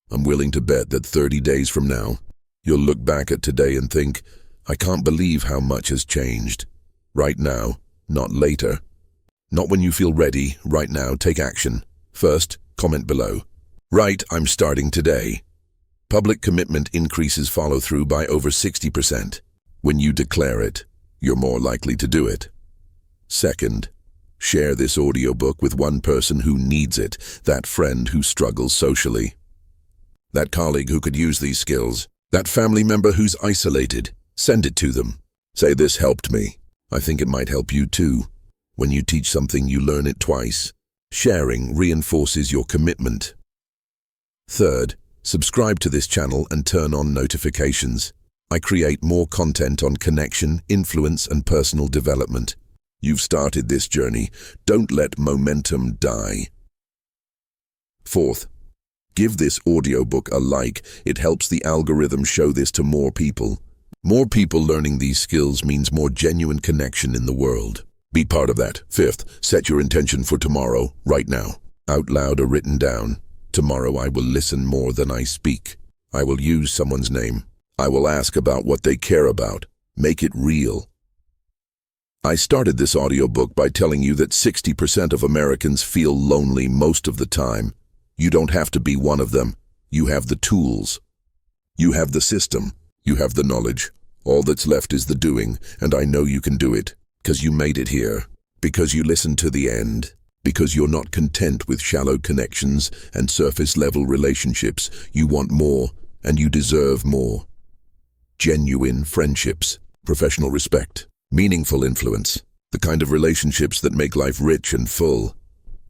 I'm willing to bet that 30 days from now, you'll look back at today and think, I can't believe how much has changed. Right now, not later. Not when you feel ready. Right now, take action. First, comment below. Right, I'm starting today. Public commitment increases follow-through by over 60%. When you declare it, you're more likely to do it. Second, share this audiobook with one person who needs it, that friend who struggles socially, that colleague who could use these skills, that family member who's isolated. Send it to them. Say, this helped me. I think it might help you too. When you teach something, you learn it twice. Sharing reinforces your commitment. Third, subscribe to this channel and turn on notifications. I create more content on connection, influence, and personal development. You've started this journey. Don't let momentum die. Fourth, give this audiobook a like. It helps the algorithm show this to more people. More people learning these skills means more genuine connection in the world. Be part of that. Fifth, set your intention for tomorrow, right now. Out loud or written down. Tomorrow I will listen more than I speak. I will use someone's name. I will ask about what they care about. Make it real. I started this audiobook by telling you that 60% of Americans feel lonely most of the time. You don't have to be one of them. You have the tools. You have the system. You have the knowledge. All that's left is the doing, and I know you can do it. Because you made it here. Because you listened to the end. Because you're not content with shallow connections and surface-level relationships. You want more, and you deserve more. Genuine friendships, professional respect, Meaningful influence. The kind of relationships that make life rich and full.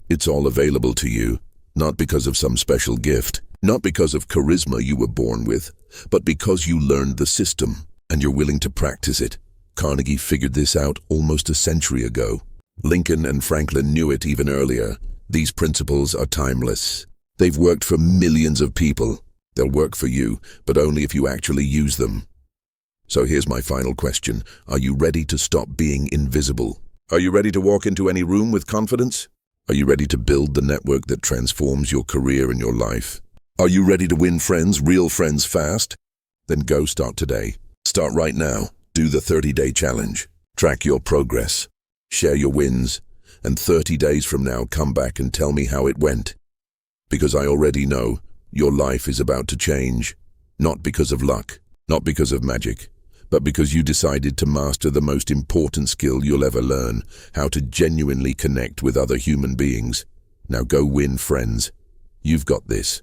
It's all available to you, not because of some special gift, not because of charisma you were born with, but because you learned the system and you're willing to practice it. Carnegie figured this out almost a century ago. Lincoln and Franklin knew it even earlier. These principles are timeless. They've worked for millions of people. They'll work for you, but only if you actually use them. So here's my final question. Are you ready to stop being invisible? Are you ready to walk into any room with confidence? Are you ready to build the network that transforms your career and your life? Are you ready to win friends, real friends, fast? Then go start today. Start right now. Do the 30-day challenge. Track your progress. Share your wins. And 30 days from now, come back and tell me how it went. Because I already know your life is about to change. Not because of luck, not because of magic, but because you decided to master the most important skill you'll ever learn, how to genuinely connect with other human beings. Now go win friends. You've got this.